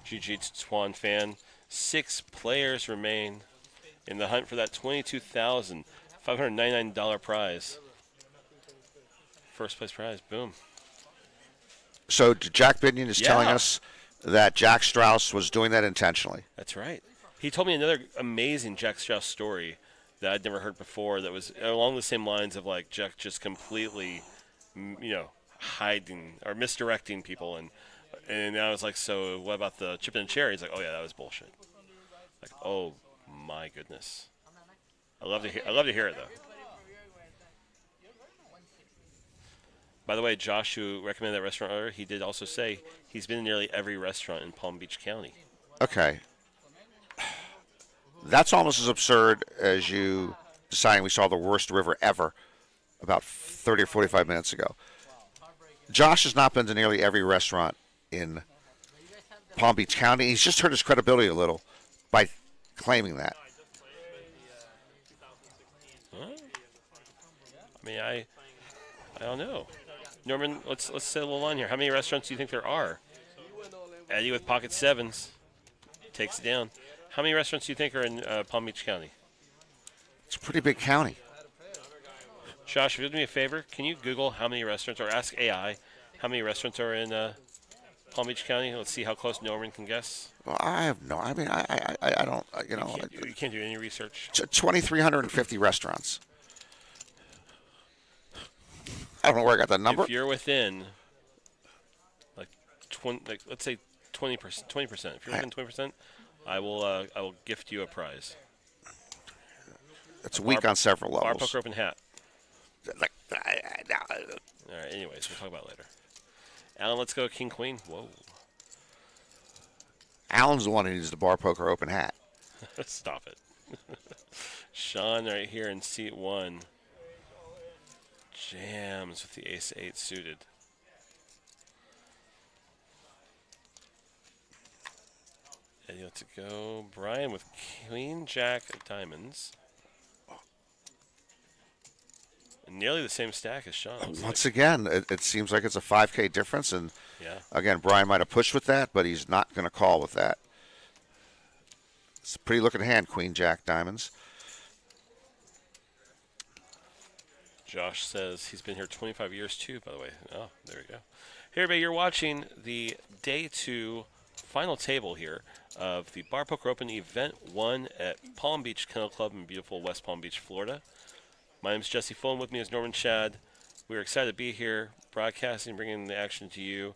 GG Twan fan. 6 players remain in the hunt for that $22,599 prize. First place prize, boom. So Jack Binion is telling us that Jack Strauss was doing that intentionally. That's right. He told me another amazing Jack Strauss story that I'd never heard before that was along the same lines of like Jack just completely, hiding or misdirecting people. And I was like, so what about the chip in the chair? He's like, oh, yeah, that was bullshit. Like, oh, my goodness. I love to hear it, though. By the way, Josh, who recommended that restaurant earlier, he did also say he's been in nearly every restaurant in Palm Beach County. Okay. That's almost as absurd as you deciding we saw the worst river ever about 30 or 45 minutes ago. Josh has not been to nearly every restaurant in Palm Beach County. He's just hurt his credibility a little by claiming that. Huh? I mean, I don't know. Norman, let's say a little line here. How many restaurants do you think there are? Eddie with pocket 7s takes it down. How many restaurants do you think are in Palm Beach County? It's a pretty big county. Josh, if you do me a favor, can you Google how many restaurants, or ask AI how many restaurants are in Palm Beach County? Let's see how close Norman can guess. Well, I have no. I mean, I don't. You can't do any research. 2,350 restaurants. I don't know where I got that number. If you're within, like, let's say 20%. 20%. If you're within 20%, I will gift you a prize. It's weak on several Bar levels. poker open hat. Like, All right. Anyways, we'll talk about it later. Alan, let's go king queen. Whoa. Alan's the one who needs the bar poker open hat. Stop it. Sean right here in seat 1. Jams with the ace-8 suited. Eddie, let's go. Brian with queen-jack of diamonds. Nearly the same stack as Sean. Once again, it seems like it's a 5K difference, and yeah. Again, Brian might have pushed with that, but he's not going to call with that. It's a pretty looking hand, Queen Jack diamonds. Josh says he's been here 25 years too, by the way. Oh, there we go. Hey, everybody, you're watching the Day 2 final table here of the Bar Poker Open Event 1 at Palm Beach Kennel Club in beautiful West Palm Beach, Florida. My name is Jesse Fulham. With me is Norman Shad. We're excited to be here, broadcasting, bringing the action to you.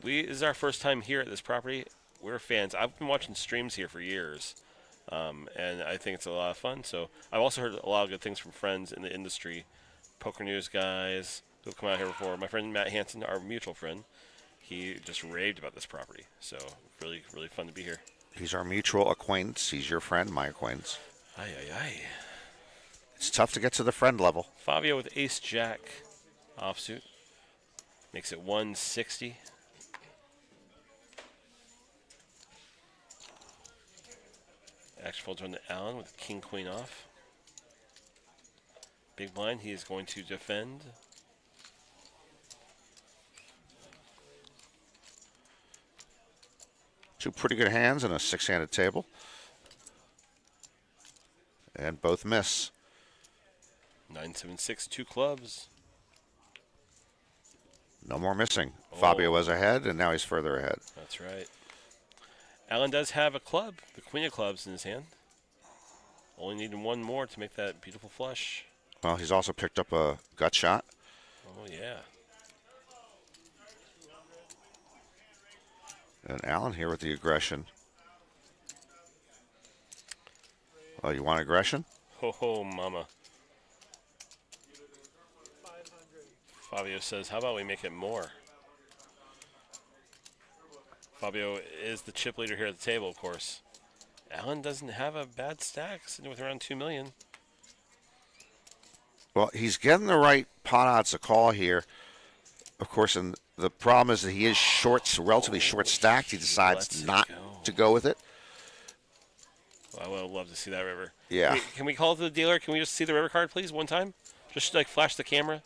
This is our first time here at this property. We're fans. I've been watching streams here for years, and I think it's a lot of fun. So I've also heard a lot of good things from friends in the industry, poker news guys who've come out here before. My friend Matt Hansen, our mutual friend, he just raved about this property. So really, really fun to be here. He's our mutual acquaintance. He's your friend, my acquaintance. Aye, aye, aye. It's tough to get to the friend level. Fabio with ace-jack offsuit. Makes it 160. Action folds on to Allen with king-queen off. Big blind, he is going to defend. Two pretty good hands and a six-handed table. And both miss. 9-7-6, 2 clubs. No more missing. Oh. Fabio was ahead, and now he's further ahead. That's right. Allen does have a club, the queen of clubs in his hand. Only needing one more to make that beautiful flush. Well, he's also picked up a gut shot. Oh, yeah. And Allen here with the aggression. Oh, you want aggression? Ho ho, mama. Fabio says, how about we make it more? Fabio is the chip leader here at the table, of course. Allen doesn't have a bad stack, sitting with around 2 million. Well, he's getting the right pot odds to call here. Of course, and the problem is that he is short, relatively short stacked. He decides not to go with it. Well, I would love to see that river. Yeah. Wait, can we call to the dealer? Can we just see the river card, please, one time? Just like flash the camera?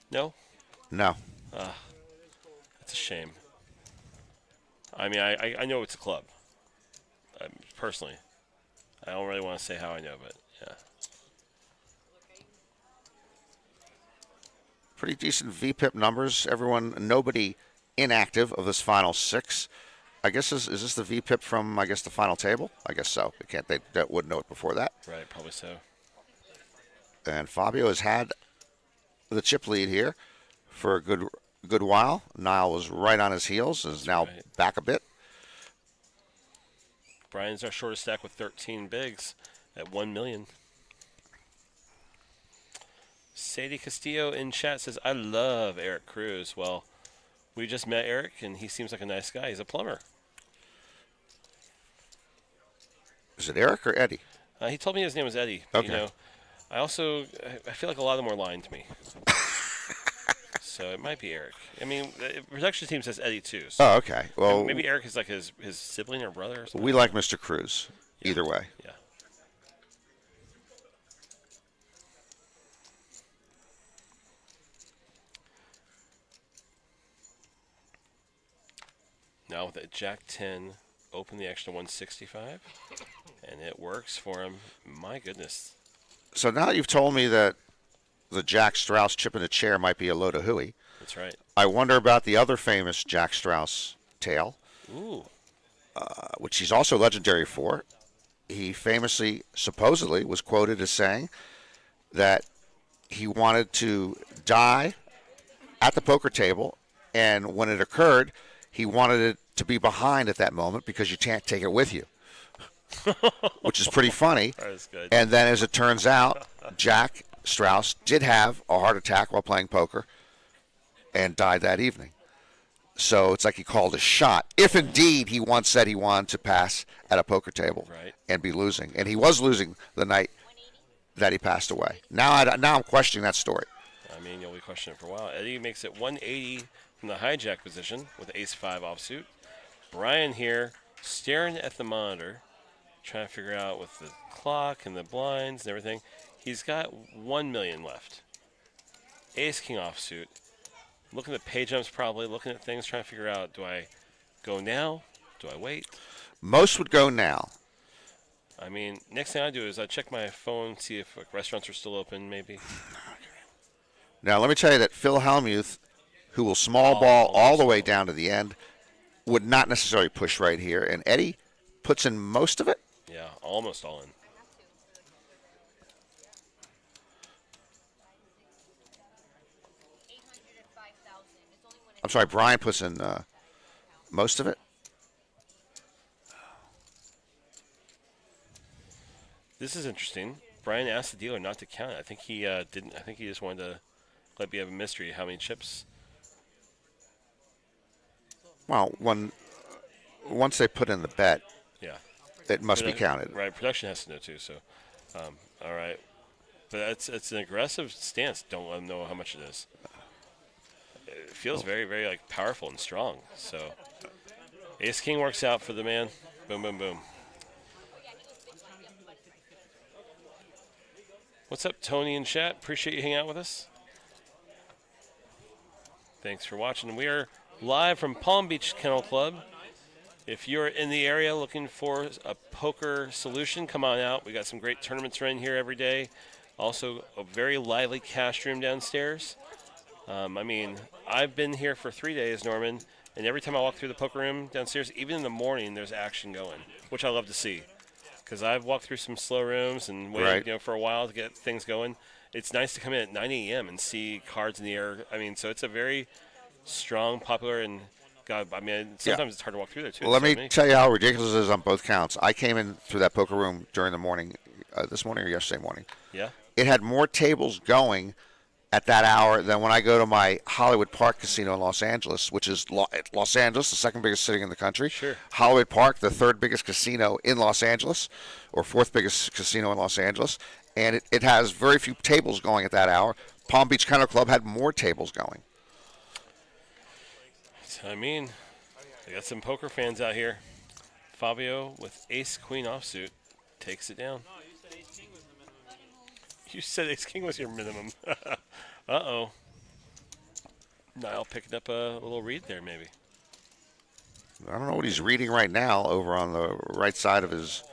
No? No. That's a shame. I mean, I know it's a club. Personally. I don't really want to say how I know, but yeah. Pretty decent VPIP numbers. Nobody inactive of this final 6. I guess is this the VPIP from, I guess, the final table? I guess so. They wouldn't know it before that. Right, probably so. And Fabio has had the chip lead here for a good while. Niall was right on his heels, is now back a bit. Brian's our shortest stack with 13 bigs at 1 million. Sadie Castillo in chat says, I love Eric Cruz. Well, we just met Eric, and he seems like a nice guy. He's a plumber. Is it Eric or Eddie? He told me his name was Eddie. Okay. You know, I feel like a lot of them are lying to me. So it might be Eric. I mean, the production team says Eddie too. So Oh, okay. Well, maybe Eric is like his sibling or brother or something. we like Mr. Cruz. Yeah. Either way. Yeah. Now with a Jack 10, open the extra 165, and it works for him. My goodness. So now you've told me that the Jack Strauss chip in a chair might be a load of hooey. That's right. I wonder about the other famous Jack Strauss tale. Ooh. which he's also legendary for. He famously, supposedly, was quoted as saying that he wanted to die at the poker table, and when it occurred, he wanted it to be behind at that moment because you can't take it with you, which is pretty funny. That's good. And then, as it turns out, Jack Strauss did have a heart attack while playing poker and died that evening. So it's like he called a shot. If indeed he once said he wanted to pass at a poker table and be losing, and he was losing the night that he passed away. Now I'm questioning that story. I mean, you'll be questioning it for a while. Eddie makes it 180 from the hijack position with ace-5 offsuit. Brian here staring at the monitor, trying to figure out with the clock and the blinds and everything. He's got 1 million left. Ace-king offsuit. Looking at pay jumps probably, looking at things, trying to figure out, do I go now? Do I wait? Most would go now. I mean, next thing I do is I check my phone, see if restaurants are still open, maybe. Now, let me tell you that Phil Hellmuth, who will small ball all the way down to the end, would not necessarily push right here. And Eddie puts in most of it? Yeah, almost all in. I'm sorry, Brian puts in most of it? This is interesting. Brian asked the dealer not to count it. I think he didn't. I think he just wanted to let me have a mystery how many chips. Well, once they put in the bet, it must be counted. Right, production has to know too. So, all right, but it's an aggressive stance. Don't let them know how much it is. It feels very, very like powerful and strong. So, ace king works out for the man. Boom, boom, boom. What's up, Tony in chat? Appreciate you hanging out with us. Thanks for watching. We are live from Palm Beach Kennel Club. If you're in the area looking for a poker solution, come on out. We got some great tournaments running here every day. Also, a very lively cash room downstairs. I mean, I've been here for 3 days, Norman, and every time I walk through the poker room downstairs, even in the morning, there's action going, which I love to see. Because I've walked through some slow rooms and waited, for a while to get things going. It's nice to come in at 9 a.m. and see cards in the air. I mean, so it's a very strong, popular, and God, I mean, sometimes it's hard to walk through there too. Well, let me tell you how ridiculous it is on both counts. I came in through that poker room during the morning, this morning or yesterday morning. Yeah. It had more tables going at that hour than when I go to my Hollywood Park casino in Los Angeles, which is Los Angeles, the second biggest city in the country. Sure. Hollywood Park, the third biggest casino in Los Angeles, or fourth biggest casino in Los Angeles. And it has very few tables going at that hour. Palm Beach Kennel Club had more tables going. I mean, they got some poker fans out here. Fabio with ace-queen offsuit takes it down. You said ace-king was your minimum. Uh-oh. Niall picking up a little read there, maybe. I don't know what he's reading right now over on the right side of his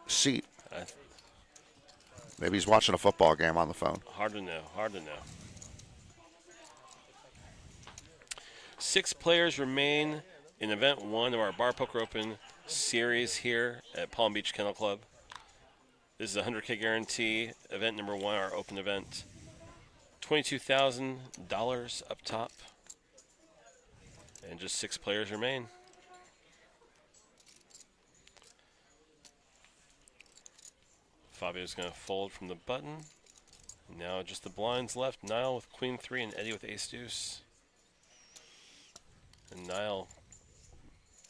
seat. Maybe he's watching a football game on the phone. Hard to know. Hard to know. 6 players remain in event 1 of our Bar Poker Open series here at Palm Beach Kennel Club. This is a 100K guarantee, event number 1, our open event. $22,000 up top. And just 6 players remain. Fabio's going to fold from the button. Now just the blinds left. Niall with queen 3 and Eddie with ace deuce. And Niall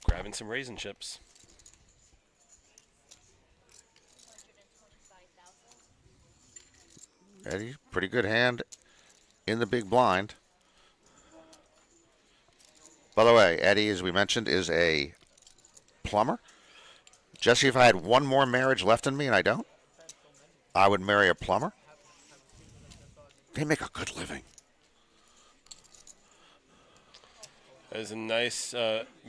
grabbing some raisin chips. Eddie, pretty good hand in the big blind. By the way, Eddie, as we mentioned, is a plumber. Jesse, if I had one more marriage left in me, and I don't, I would marry a plumber. They make a good living. That is a nice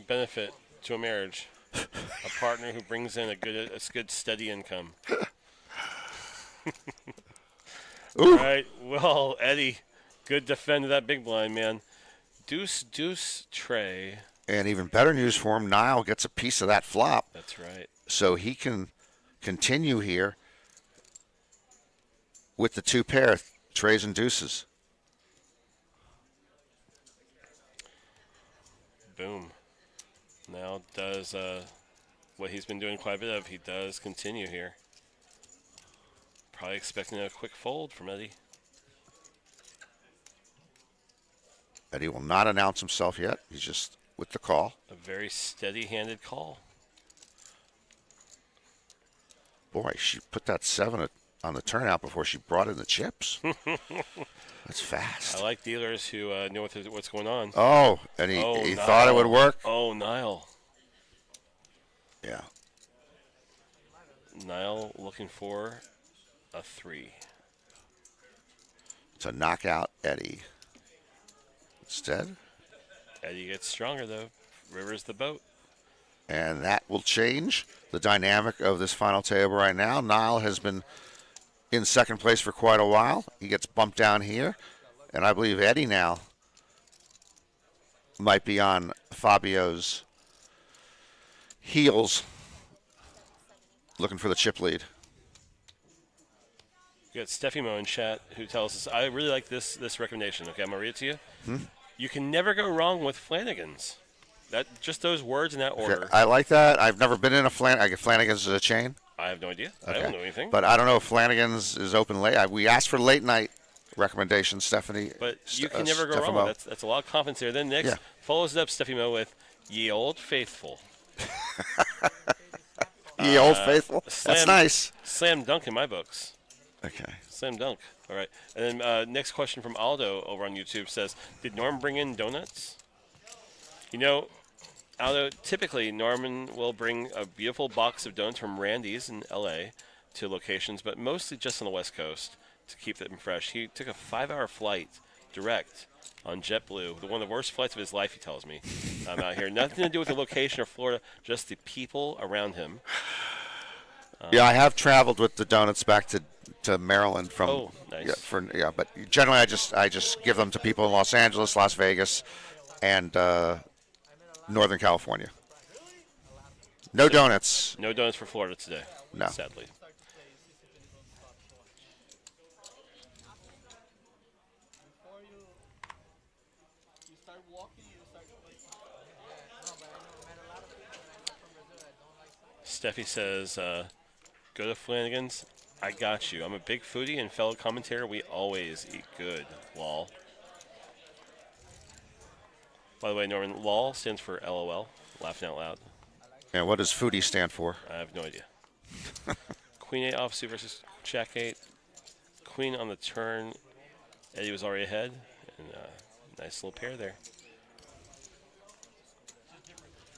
benefit to a marriage. A partner who brings in a good steady income. All right, well, Eddie, good defend of that big blind, man. Deuce, deuce, tray. And even better news for him, Niall gets a piece of that flop. That's right. So he can continue here with the 2 pair, trays and deuces. Boom. Now does what he's been doing quite a bit of. He does continue here. Probably expecting a quick fold from Eddie. Eddie will not announce himself yet. He's just with the call. A very steady-handed call. Boy, she put that 7 on the turnout before she brought in the chips. That's fast. I like dealers who know what's going on. Oh, and he thought it would work? Oh, Niall. Yeah. Niall looking for a 3. To knock out Eddie. Instead. Eddie gets stronger, though. River's the boat. And that will change the dynamic of this final table right now. Niall has been in second place for quite a while. He gets bumped down here. And I believe Eddie now might be on Fabio's heels looking for the chip lead. We got Steffi Mo in chat who tells us, I really like this recommendation. Okay, I'm going to read it to you. You can never go wrong with Flanagan's. Just those words in that order. Okay, I like that. I've never been in a Flanagan's is a chain. I have no idea. Okay. I don't know anything. But I don't know if Flanagan's is open late. We asked for late night recommendations, Stephanie. But you can never go wrong. That's a lot of confidence there. Then next follows it up, Steffi Mo, with Ye Old Faithful. Ye Old Faithful? That's nice. Slam dunk in my books. Okay. Slam dunk. All right. And then next question from Aldo over on YouTube says, did Norm bring in donuts? You know, Aldo, typically Norman will bring a beautiful box of donuts from Randy's in L.A. to locations, but mostly just on the West Coast to keep them fresh. He took a 5-hour flight direct on JetBlue, one of the worst flights of his life, he tells me. I'm out here. Nothing to do with the location of Florida, just the people around him. Yeah, I have traveled with the donuts back to Maryland from. Oh, nice. But generally I just give them to people in Los Angeles, Las Vegas, and Northern California. No donuts. No donuts for Florida today. No. Sadly. Steffi says, go to Flanagan's. I got you. I'm a big foodie and fellow commentator. We always eat good. Lol. By the way, Norman, LOL stands for LOL, laughing out loud. And what does foodie stand for? I have no idea. Queen 8 offsuit versus Jack 8. Queen on the turn. Eddie was already ahead. And nice little pair there.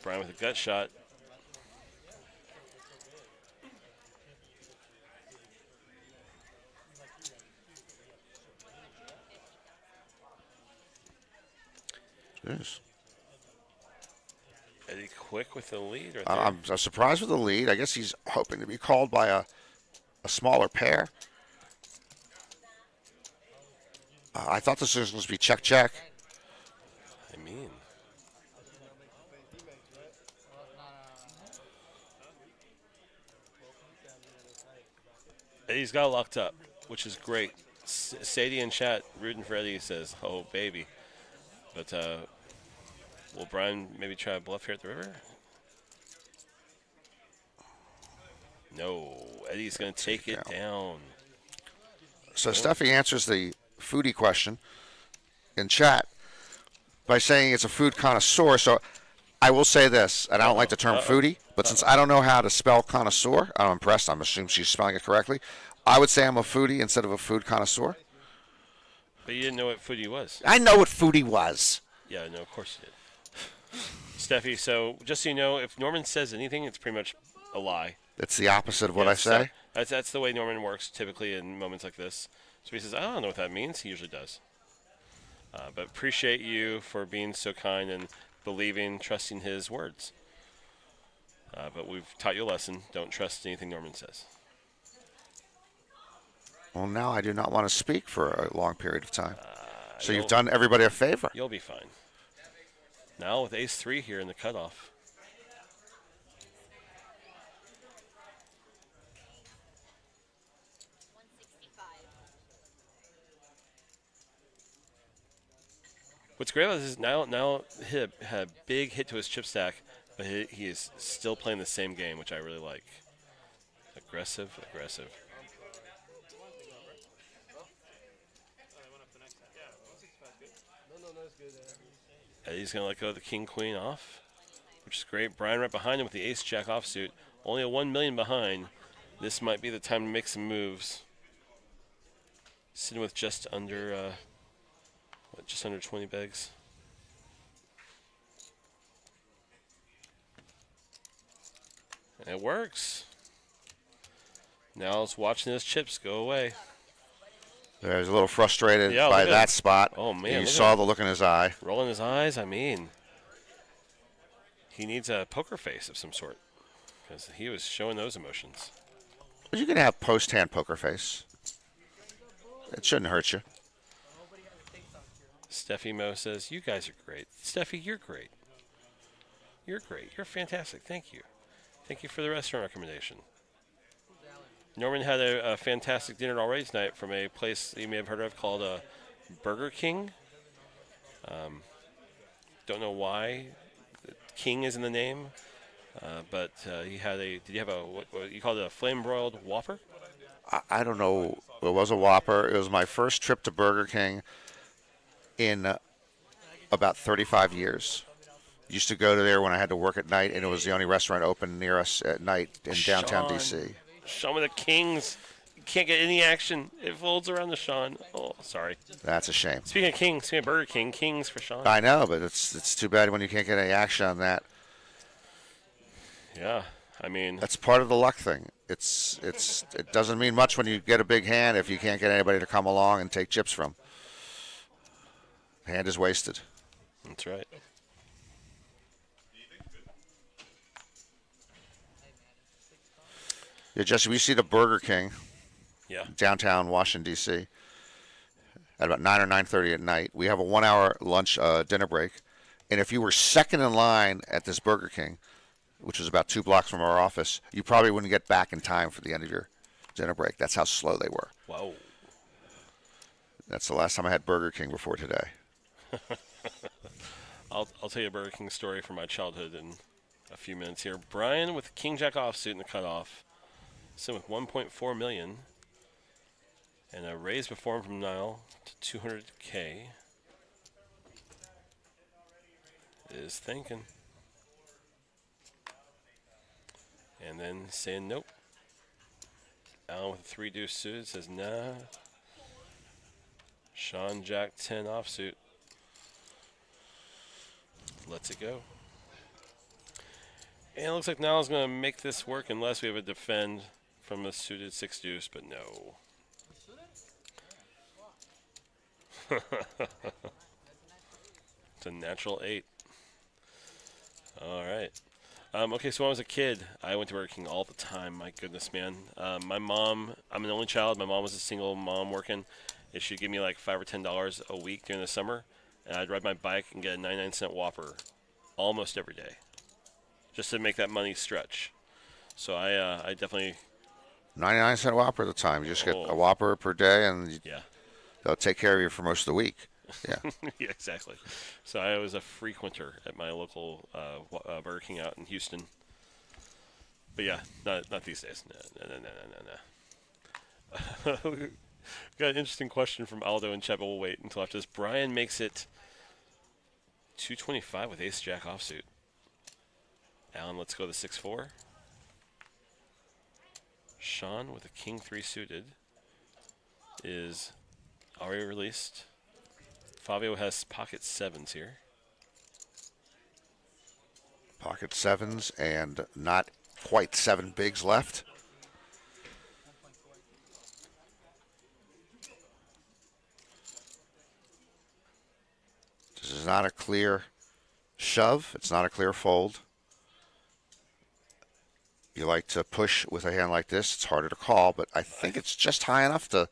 Brian with a gut shot. Yes. Eddie quick with the lead. Right I'm surprised with the lead. I guess he's hoping to be called by a smaller pair. I thought this was supposed to be check. I mean. Eddie's got locked up, which is great. Sadie in chat rooting for Eddie says, oh, baby. But will Brian maybe try a bluff here at the river? No. Eddie's going to take it down. So Steffi answers the foodie question in chat by saying it's a food connoisseur. So I will say this, and I don't like the term foodie, but since I don't know how to spell connoisseur, I'm impressed. I'm assuming she's spelling it correctly. I would say I'm a foodie instead of a food connoisseur. But you didn't know what foodie was. I know what foodie was. Yeah, no, of course you did. Steffi, so just so you know, if Norman says anything, it's pretty much a lie. It's the opposite of what I say? That's the way Norman works typically in moments like this. So he says, I don't know what that means. He usually does. But appreciate you for being so kind and believing, trusting his words. But we've taught you a lesson. Don't trust anything Norman says. Well, now I do not want to speak for a long period of time. So you've done everybody a favor. You'll be fine. Now with ace-3 here in the cutoff. What's great about this is now hit had a big hit to his chip stack, but he is still playing the same game, which I really like. Aggressive. Eddie's going to let go of the king-queen off, which is great. Brian right behind him with the ace-jack offsuit. Only a 1 million behind. This might be the time to make some moves. Sitting with just under 20 begs. And it works. Niall's watching his chips go away. There's a little frustrated by that spot. Oh, man. You saw the look in his eye. Rolling his eyes. I mean, he needs a poker face of some sort because he was showing those emotions. But you can have post-hand poker face. It shouldn't hurt you. Steffi Mo says, you guys are great. Steffi, you're great. You're great. You're fantastic. Thank you. Thank you for the restaurant recommendation. Norman had a fantastic dinner already tonight from a place you may have heard of called Burger King. Don't know why King is in the name, but he had a. Did you have what you called it, a flame broiled Whopper? I don't know. It was a Whopper. It was my first trip to Burger King in about 35 years. Used to go to there when I had to work at night, and it was the only restaurant open near us at night in downtown D.C. Sean with the Kings. You can't get any action. It folds around the Sean. Oh, sorry. That's a shame. Speaking of Kings, speaking of Burger King, Kings for Sean. I know, but it's too bad when you can't get any action on that. Yeah, I mean. That's part of the luck thing. It doesn't mean much when you get a big hand if you can't get anybody to come along and take chips from. Hand is wasted. That's right. Yeah, Jesse, we see the Burger King, downtown Washington, D.C., at about 9 or 9:30 at night. We have a 1-hour lunch dinner break. And if you were second in line at this Burger King, which was about 2 blocks from our office, you probably wouldn't get back in time for the end of your dinner break. That's how slow they were. Wow. That's the last time I had Burger King before today. I'll tell you a Burger King story from my childhood in a few minutes here. Brian with King Jack offsuit in the cutoff. Sitting with 1.4 million. And a raise before him from Niall to 200K. Is thinking. And then saying nope. Alan with a 3 deuce suited says nah. Sean Jack 10 offsuit. Lets it go. And it looks like Niall's going to make this work unless we have a defend from a suited 6 deuce, but no. It's a natural 8. All right. Okay, so when I was a kid, I went to Burger King all the time. My goodness, man. My mom, I'm an only child. My mom was a single mom working. And she'd give me like $5 or $10 a week during the summer. And I'd ride my bike and get a 99-cent Whopper almost every day, just to make that money stretch. So I definitely 99-cent Whopper at the time. You just get a Whopper per day, and they'll take care of you for most of the week. Yeah. Yeah, exactly. So I was a frequenter at my local Burger King out in Houston. But yeah, not these days. No. Got an interesting question from Aldo and Cheba. We'll wait until after this. Brian makes it 225 with ace jack offsuit. Alan, let's go to 6-4. Sean with a king 3 suited is already released. Fabio has pocket 7s here. Pocket 7s and not quite 7 bigs left. This is not a clear shove. It's not a clear fold. You like to push with a hand like this. It's harder to call, but I think it's just high enough to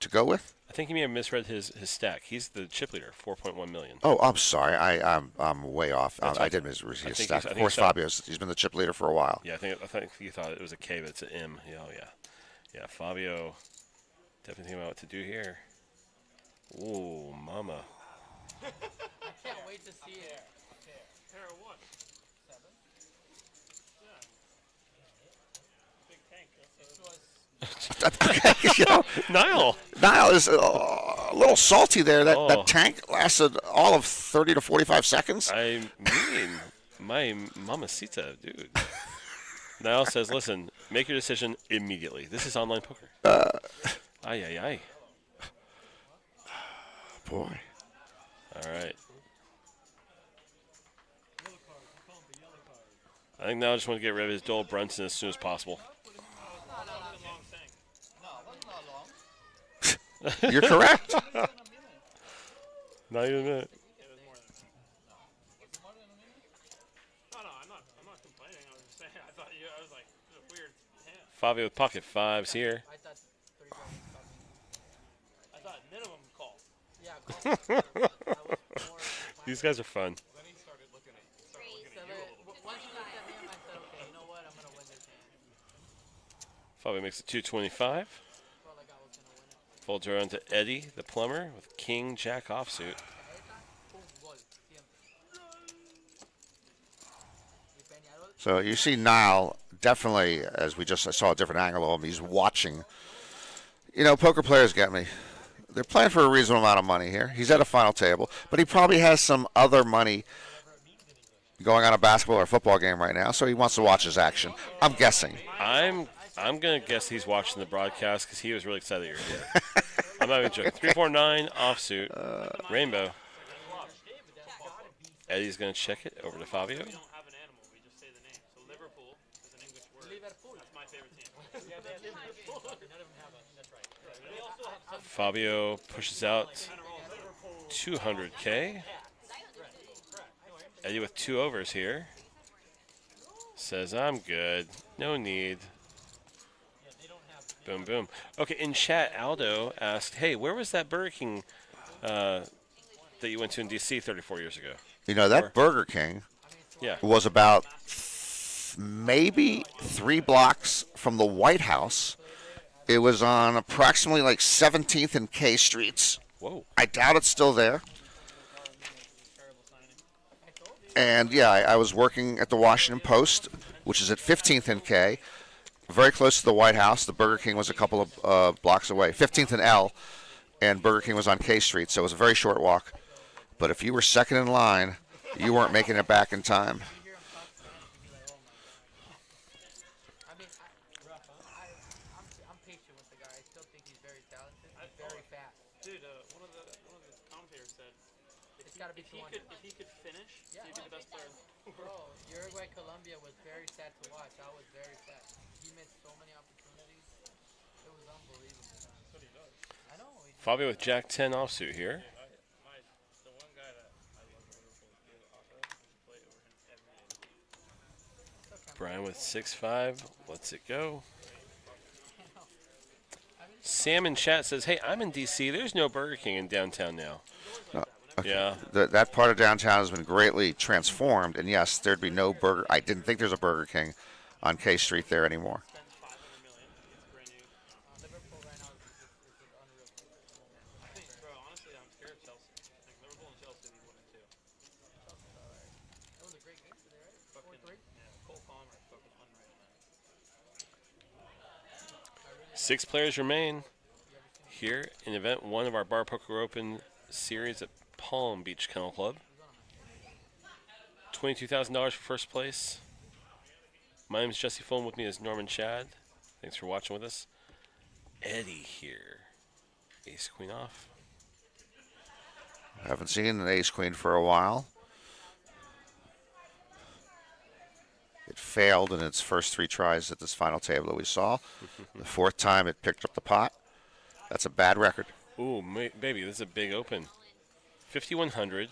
go with. I think he may have misread his stack. He's the chip leader, 4.1 million. Oh, I'm sorry. I'm way off. That's I right. did misread his think stack. he's- I Of think course, so. Fabio's. He's been the chip leader for a while. Yeah, I think you thought it was a K, but it's an M. Yeah, oh, yeah. Yeah, Fabio definitely thinking about what to do here. Ooh, mama. I can't wait to see it. Pair of what? 7. Yeah. Big tank. It was You know, Niall! Niall is a little salty there. That Oh. that tank lasted all of 30 to 45 seconds. I mean, my mamacita, dude. Niall says, listen, make your decision immediately. This is online poker. Ay, ay, ay. Boy. All right. I think now I just want to get rid of his Dole Brunson as soon as possible. You're correct. Not even a minute. It was more than. No, I'm not complaining. I was just saying. I was like, this is a weird hand. Fabio with pocket fives here. I thought 3 dragons coming. I thought minimum call. Yeah, call. These guys are fun. Then he started looking at you a Once little you looked at him, I said, okay, you know what? I'm gonna win this hand. Fabio makes it 225. Felt like I was gonna win it. Folds around to Eddie, the plumber, with King Jack offsuit. So you see Niall definitely, as we just saw a different angle of him, he's watching. You know, poker players get me. They're playing for a reasonable amount of money here. He's at a final table, but he probably has some other money going on a basketball or football game right now, so he wants to watch his action. I'm guessing. I'm gonna guess he's watching the broadcast because he was really excited that you're here. I'm not even joking. 349 offsuit, rainbow. Eddie's gonna check it over to Fabio. We don't have an animal. We just say the name. So Liverpool is an English word. That's my favorite team. Fabio pushes out 200K. Eddie with 2 overs here. Says, I'm good. No need. Boom, boom. Okay, in chat, Aldo asked, hey, where was that Burger King that you went to in D.C. 34 years ago? You know, that Burger King Yeah. was about maybe 3 blocks from the White House. It was on approximately like 17th and K Streets. Whoa. I doubt it's still there. And yeah, I was working at the Washington Post, which is at 15th and K, very close to the White House. The Burger King was a couple of blocks away, 15th and L, and Burger King was on K Street, so it was a very short walk. But if you were second in line, you weren't making it back in time. I'm patient with the guy. I still think he's very talented. He's very fast. Dude, one of the commentators said It's got to be if he 200. could finish, Yeah. he'd be the best player. Bro, Uruguay, Colombia was very sad to watch. I was very sad. He missed so many opportunities. It was unbelievable. I know. Fabio with Jack 10 offsuit here. The one guy that I love in Liverpool is Oscar. I play over him every day. Brian with 6-5. Lets it go. Sam in chat says, hey, I'm in D.C. There's no Burger King in downtown now. Okay. Yeah. That part of downtown has been greatly transformed, and yes, there'd be no burger. I didn't think there's a Burger King on K Street there anymore. Spends $500 million. It's brand new. Liverpool right now is unreal. I think, bro, honestly, I'm scared of Chelsea. Like Liverpool and Chelsea will be 1 and 2. It was a great game today, right? Fucking, yeah, Cole Palmer, fucking unreal, man. 6 players remain here in event 1 of our Bar Poker Open series at Palm Beach Kennel Club. $22,000 for first place. My name is Jesse Fulham. With me is Norman Shad. Thanks for watching with us. Eddie here. Ace Queen off. I haven't seen an Ace Queen for a while. It failed in its first 3 tries at this final table that we saw. The 4th time it picked up the pot. That's a bad record. Ooh, baby, this is a big open. 5,100.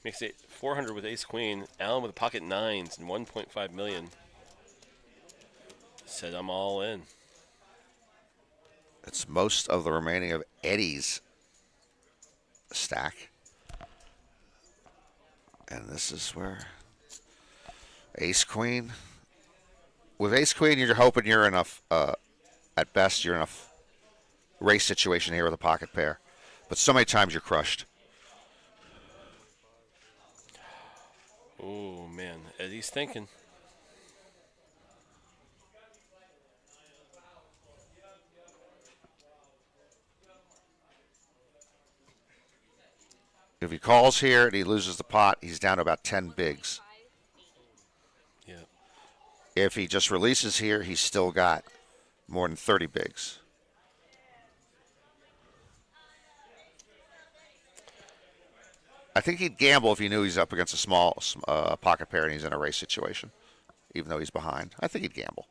Makes it 400 with Ace Queen. Allen with pocket 9s and 1.5 million. Said I'm all in. It's most of the remaining of Eddie's stack. And this is where ace queen. With ace queen, you're hoping you're in at best, you're in a race situation here with a pocket pair. But so many times you're crushed. Oh, man. Eddie's thinking. If he calls here and he loses the pot, he's down to about 10 bigs. Yeah. If he just releases here, he's still got more than 30 bigs. I think he'd gamble if he knew he's up against a small pocket pair and he's in a race situation, even though he's behind. I think he'd gamble.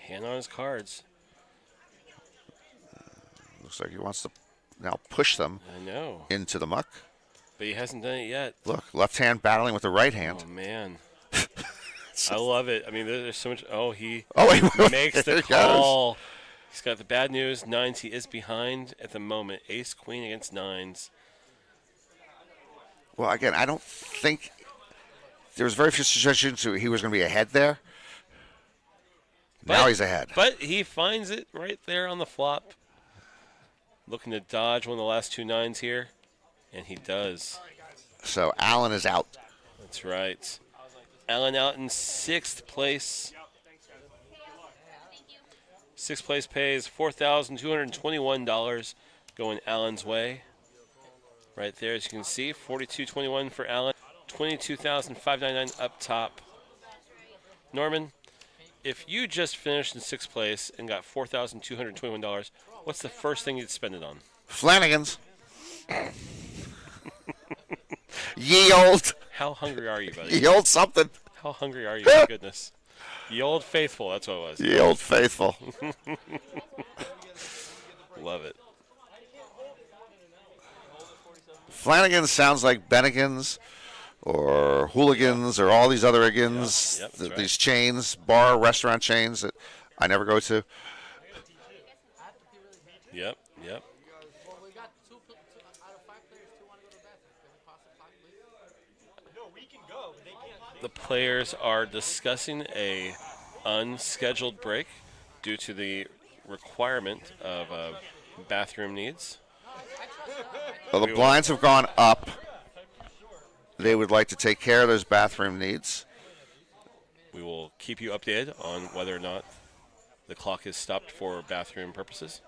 Hand on his cards. Looks like he wants to now push them I know. into the muck. But he hasn't done it yet. Look, left hand battling with the right hand. Oh, man. I love it. I mean, there's so much. Oh, he he makes the call. He's got the bad news. Nines. He is behind at the moment. Ace, queen against nines. Well, again, I don't think there was very few suggestions he was going to be ahead there. Now he's ahead. But he finds it right there on the flop. Looking to dodge one of the last two nines here. And he does. So Allen is out. That's right. Allen out in sixth place. Sixth place pays $4,221 going Allen's way. Right there, as you can see, $42.21 for Allen, $22,599 up top. Norman, if you just finished in sixth place and got $4,221, what's the first thing you'd spend it on? Flanagan's. Ye old. How hungry are you, buddy? Ye old something. How hungry are you? My goodness. Ye old faithful, that's what it was. Ye old faithful. Love it. Flanagan sounds like Bennigan's or Hooligans or all these other Iggins, Yep, that's right. these chains, restaurant chains that I never go to. Yep. Well, we got two out of 5 players. 2 want to go to the bathroom. Can we pass the clock, please? No, we can go, but they can't. The players are discussing a unscheduled break due to the requirement of bathroom needs. Well, the blinds have gone up. They would like to take care of those bathroom needs. We will keep you updated on whether or not the clock is stopped for bathroom purposes.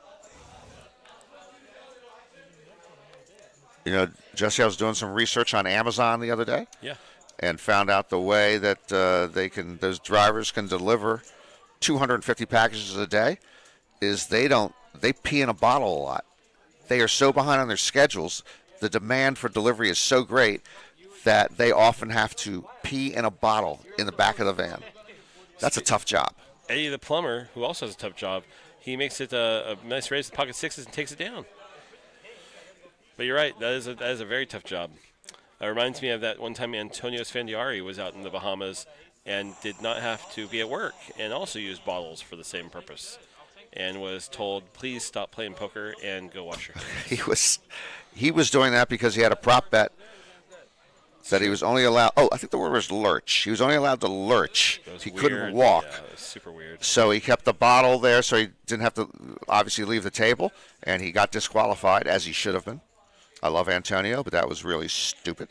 You know, Jesse, I was doing some research on Amazon the other day. Yeah. And found out the way that those drivers can deliver 250 packages a day is they pee in a bottle a lot. They are so behind on their schedules. The demand for delivery is so great that they often have to pee in a bottle in the back of the van. That's a tough job. Eddie the plumber, who also has a tough job, he makes it a nice raise to pocket sixes and takes it down. But you're right, that is a very tough job. It reminds me of that one time Antonio Sfandiari was out in the Bahamas and did not have to be at work and also used bottles for the same purpose and was told, please stop playing poker and go wash your hands. He was doing that because he had a prop bet that he was only allowed. Oh, I think the word was lurch. He was only allowed to lurch. He couldn't walk. Yeah, it was super weird. So he kept the bottle there so he didn't have to obviously leave the table, and he got disqualified, as he should have been. I love Antonio, but that was really stupid.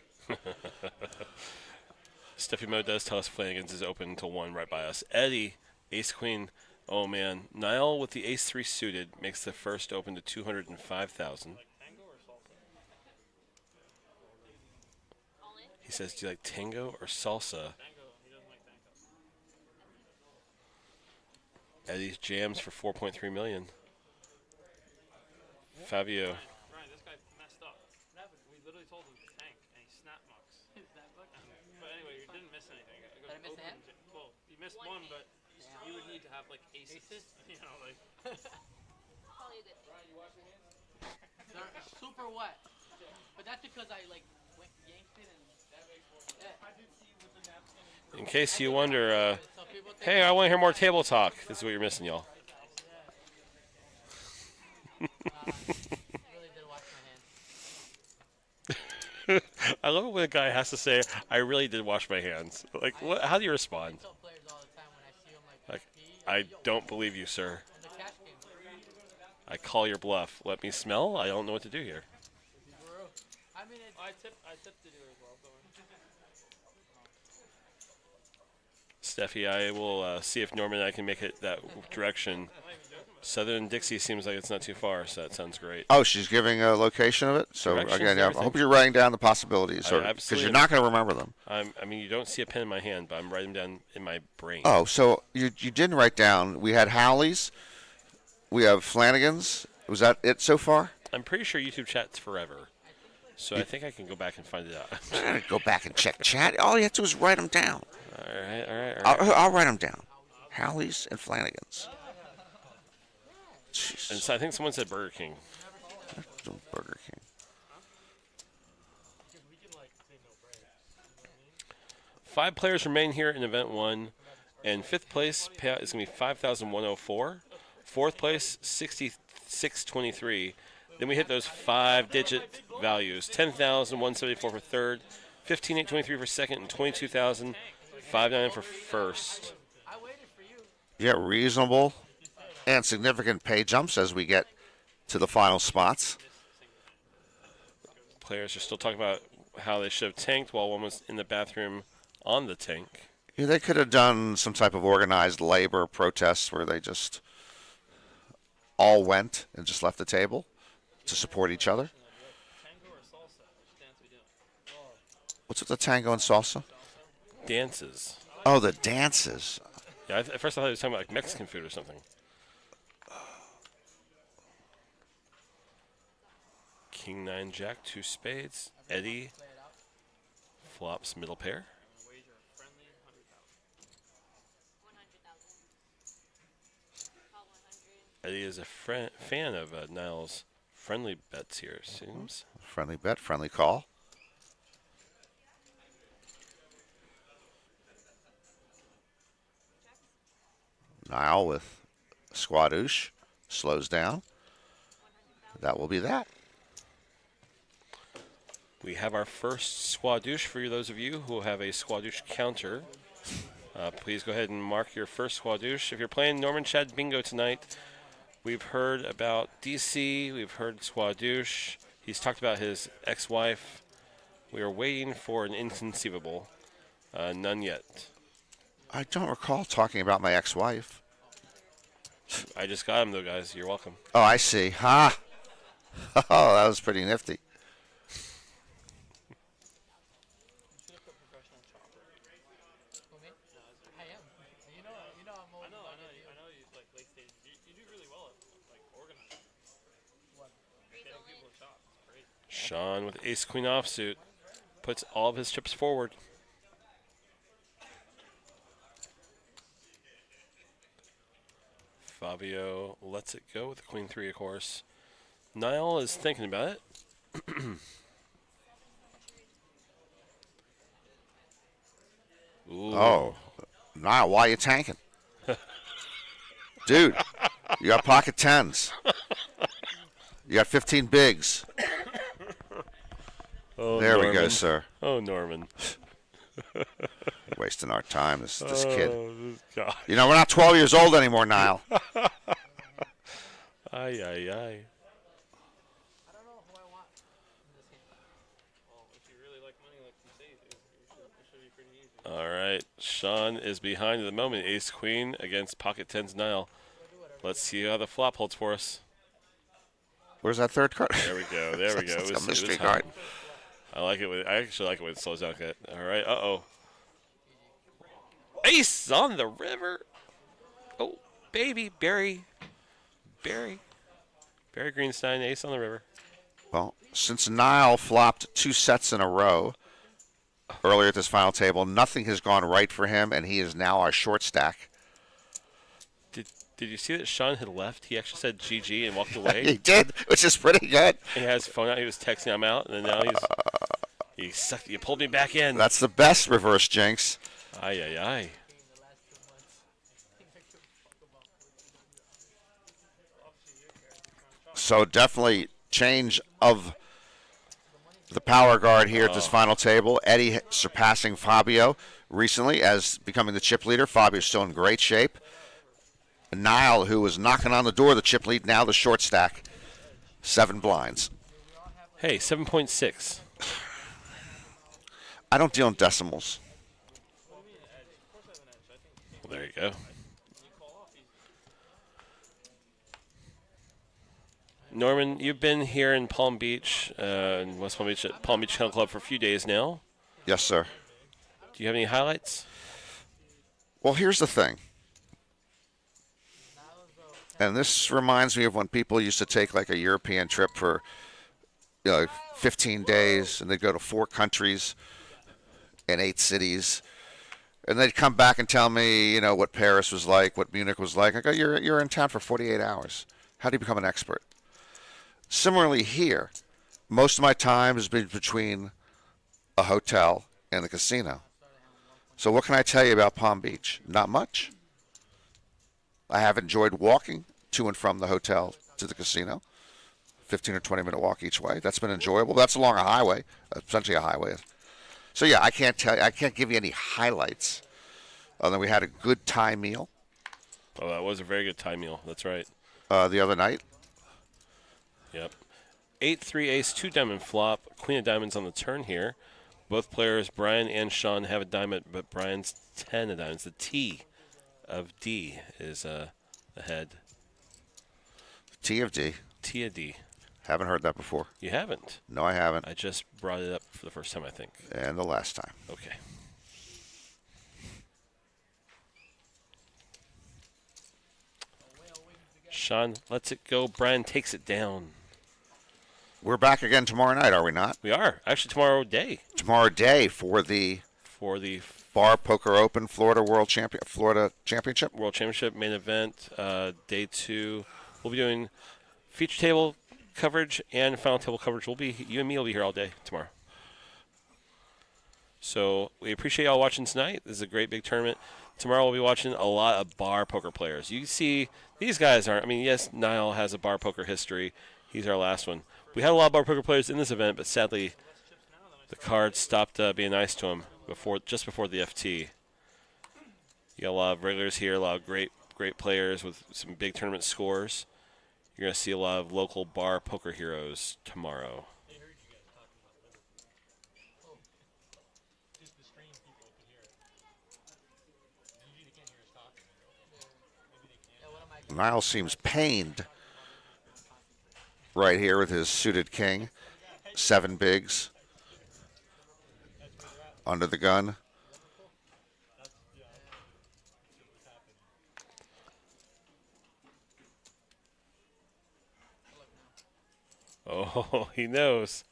Steffi Mo does tell us Flanagan's is open to 1 right by us. Eddie, ace queen. Oh, man. Niall with the ace 3 suited makes the first open to 205,000. He says, do you like tango or salsa? Eddie's jams for $4.3 million. Fabio. Ryan, this guy messed up. We literally told him to tank, and he snap mucks. But anyway, you didn't miss anything. It goes Did I miss open hand? Well, you missed one, but you would need to have like aces. You know, like. They're super wet. But that's because I like went yanked it and. Yeah. In case you wonder, Some people think hey, I want to hear more table talk. This is what you're missing, y'all. really did wash my hands. I love it when a guy has to say, "I really did wash my hands." Like, what? How do you respond? I tell players all the time when I see them Like, pee, I don't believe you, sir. in the cash game. I call your bluff. Let me smell. I don't know what to do here. Bro. I mean, it's, I tip to do as well. So. Steffi, I will see if Norman and I can make it that direction. Southern Dixie seems like it's not too far, so that sounds great. Oh, she's giving a location of it. So Directions again, and I everything. hope you're writing down the possibilities, I because absolutely you're am. not going to remember them. I mean, you don't see a pen in my hand, but I'm writing them down in my brain. Oh, so you didn't write down. We had Howley's. We have Flanagan's. Was that it so far? I'm pretty sure YouTube chat's forever, so I think I can go back and find it out. I'm going to go back and check chat. All you have to do is write them down. all right. I'll write them down. Howley's and Flanagan's. Jeez. And so I think someone said Burger King. Burger King. Because we can like say no break. You know what I mean? 5 players remain here in event 1, and 5th place payout is going to be $5,104. 4th place, $66.23. Then we hit those 5-digit values: $10,174 for 3rd, $15,823 for 2nd, and $22,599 for 1st. I waited for you. You get reasonable and significant pay jumps as we get to the final spots. Players are still talking about how they should have tanked while one was in the bathroom on the tank. Yeah, they could have done some type of organized labor protests where they just all went and just left the table to support each other. Tango or salsa? Which dance we doing? What's with the tango and salsa? Dances. Oh, the dances. Yeah, at first I thought he was talking about like Mexican food or something. King 9 Jack 2 spades. Eddie flops middle pair. Wager friendly 100,000. Eddie is a fan of Niall's friendly bets here, it seems. Friendly bet, friendly call. Niall with squadouche slows down. That will be that. We have our first squadouche for those of you who have a squadouche counter. Please go ahead and mark your first squadouche. If you're playing Norman Chad Bingo tonight, we've heard about DC, we've heard squadouche. He's talked about his ex-wife. We are waiting for an inconceivable. None yet. I don't recall talking about my ex-wife. I just got him though, guys. You're welcome. Oh, I see. Ha! Oh, that was pretty nifty. You should have put professional chopper. Who, me? I am. You know I'm I always know bugging you. you like late stage. You do really well at like organizing. What? Getting people to chop. It's great. Sean with ace queen offsuit puts all of his chips forward. Fabio lets it go with the queen 3, of course. Niall is thinking about it. Ooh. Oh, Niall, why are you tanking? Dude, you got pocket tens. You got 15 bigs. Oh, There we go, Norman. sir. Oh, Norman. Wasting our time, this kid. Oh, this guy. You know, we're not 12 years old anymore, Niall. Ay, ay, ay. I don't know who I want in this game. Well, if you really like money like you say you do, it should be pretty easy. All right. Sean is behind at the moment. Ace queen against pocket tens Niall. Let's see how the flop holds for us. Where's that third card? There we go. There we go. It's It was a mystery hot. card. I like it. I actually like it when it slows down. All right. Uh-oh. Ace on the river. Oh, baby. Barry Greenstein, ace on the river. Well, since Niall flopped 2 sets in a row earlier at this final table, nothing has gone right for him, and he is now our short stack. Did you see that Sean had left? He actually said GG and walked He away. did, which is pretty good. He had his phone out. He was texting him out, and then now he sucked. You pulled me back in. That's the best reverse jinx. Aye, aye, aye. In the last 2 months. I think I give a fuck about So definitely change of the power guard here at this final table. Eddie surpassing Fabio recently as becoming the chip leader. Fabio's still in great shape. Niall, who was knocking on the door of the chip lead, now the short stack. 7 blinds. Hey, 7.6. I don't deal in decimals. Well, there you go. Norman, you've been here in Palm Beach, in West Palm Beach, at Palm Beach Kennel Club for a few days now. Yes, sir. Do you have any highlights? Well, here's the thing. And this reminds me of when people used to take like a European trip for 15 days, and they'd go to 4 countries and 8 cities. And they'd come back and tell me, what Paris was like, what Munich was like. I go, you're in town for 48 hours. How do you become an expert? Similarly here, most of my time has been between a hotel and the casino. So what can I tell you about Palm Beach? Not much. I have enjoyed walking to and from the hotel to the casino. 15 or 20 minute walk each way. That's been enjoyable. That's along a highway, essentially a highway. So yeah, I can't give you any highlights. Other we had a good Thai meal. Oh, that was a very good Thai meal. That's right. The other night. Yep. 8-3 ace, 2 diamond flop. Queen of diamonds on the turn here. Both players, Brian and Sean, have a diamond, but Brian's 10 of diamonds. The T of D is ahead. T of D. T of D. Haven't heard that before. You haven't? No, I haven't. I just brought it up for the first time, I think. And the last time. Okay. Sean lets it go. Brian takes it down. We're back again tomorrow night, are we not? We are. Actually, tomorrow day. Tomorrow day for the Bar Poker Open Florida Championship. World Championship main event, day 2. We'll be doing feature table coverage and final table coverage. You and me will be here all day tomorrow. So we appreciate y'all watching tonight. This is a great big tournament. Tomorrow we'll be watching a lot of bar poker players. You see, these guys aren't. Yes, Niall has a bar poker history. He's our last one. We had a lot of bar poker players in this event, but sadly, the cards stopped being nice to him just before the FT. You got a lot of regulars here, a lot of great players with some big tournament scores. You're going to see a lot of local bar poker heroes tomorrow. Niall seems pained right here with his suited king. 7 bigs under the gun. Oh, he knows.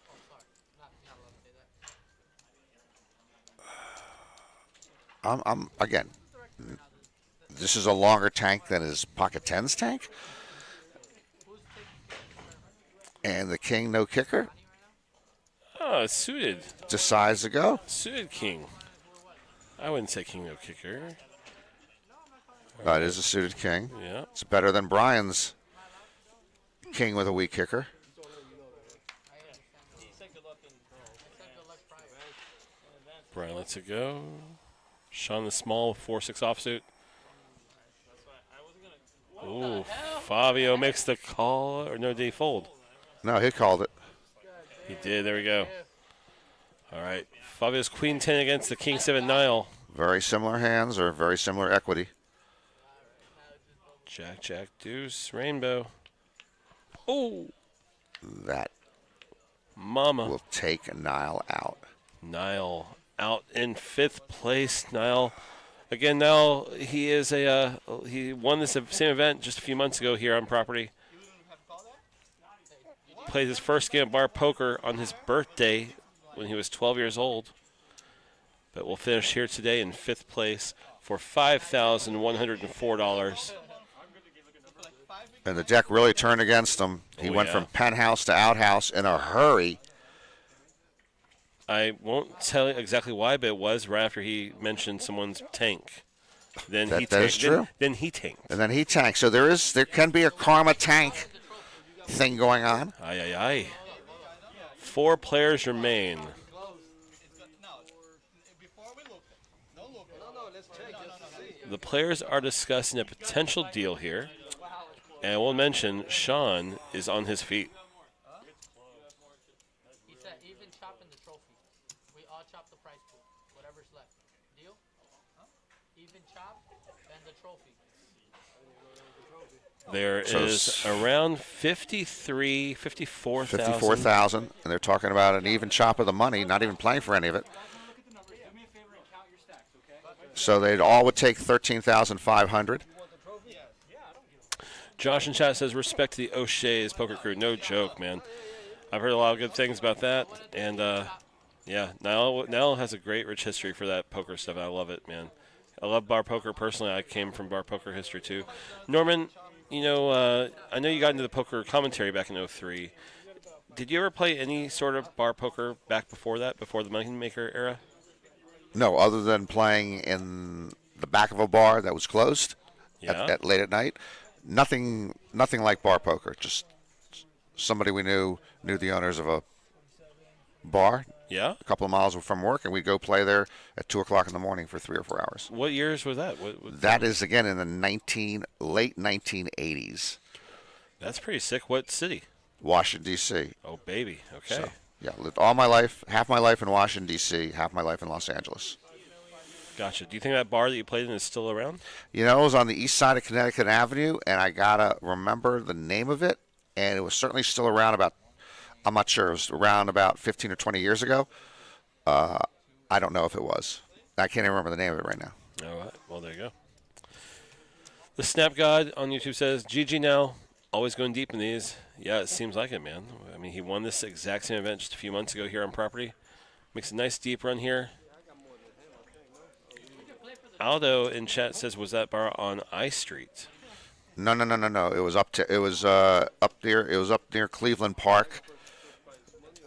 I'm again. This is a longer tank than his pocket 10s tank. And the king, no kicker. Oh, suited. Decides to go. Suited king. I wouldn't say king, no kicker. It is a suited king. Yeah. It's better than Brian's king with a weak kicker. Brian lets it go. Sean the small 4-6 offsuit. Ooh, Fabio makes the call. Or no, did he fold? No, he called it. He did. There we go. All right. Fabio's queen 10 against the king 7 Niall. Very similar hands or very similar equity. Jack, jack, deuce, rainbow. Oh. That Mama. will take Niall out. Niall out in 5th place. Niall. Again, Niall, he is he won this same event just a few months ago here on property. Played his first game of bar poker on his birthday when he was 12 years old. But we'll finish here today in 5th place for $5,104. And the deck really turned against him. He went from penthouse to outhouse in a hurry. I won't tell you exactly why, but it was right after he mentioned someone's tank. Then That he is tanked. true. Then he tanked. And then he tanked. So there can be a karma tank thing going on. Aye, aye, aye. 4 players remain. The players are discussing a potential deal here. And I will mention Sean is on his feet. He said even chopping the trophy. We all chop the prize pool. Whatever's left. Deal? Even chop and the trophy. There is around 54,000. 54,000. And they're talking about an even chop of the money, not even playing for any of it. So they all would take 13,500. Josh in chat says, respect to the O'Shea's poker crew. No joke, man. I've heard a lot of good things about that. And, yeah, Niall has a great, rich history for that poker stuff. I love it, man. I love bar poker. Personally, I came from bar poker history, too. Norman, I know you got into the poker commentary back in 03. Did you ever play any sort of bar poker back before that, before the Moneymaker era? No, other than playing in the back of a bar that was closed at late at night. Nothing like bar poker. Just somebody we knew the owners of a bar. Yeah. A couple of miles from work, and we'd go play there at 2 o'clock in the morning for 3 or 4 hours. What years was that? That is again in the late 1980s. That's pretty sick. What city? Washington D.C. Oh, baby. Okay. So, yeah, lived all my life, half my life in Washington D.C., half my life in Los Angeles. Gotcha. Do you think that bar that you played in is still around? You know, it was on the east side of Connecticut Avenue, and I gotta remember the name of it, and it was certainly still around about, I'm not sure, it was around about 15 or 20 years ago. I don't know if it was. I can't even remember the name of it right now. All right. Well, there you go. The Snap God on YouTube says, GG now. Always going deep in these. Yeah, it seems like it, man. I mean, he won this exact same event just a few months ago here on property. Makes a nice deep run here. Aldo in chat says, was that bar on I Street? No. It was up there. It was up near Cleveland Park.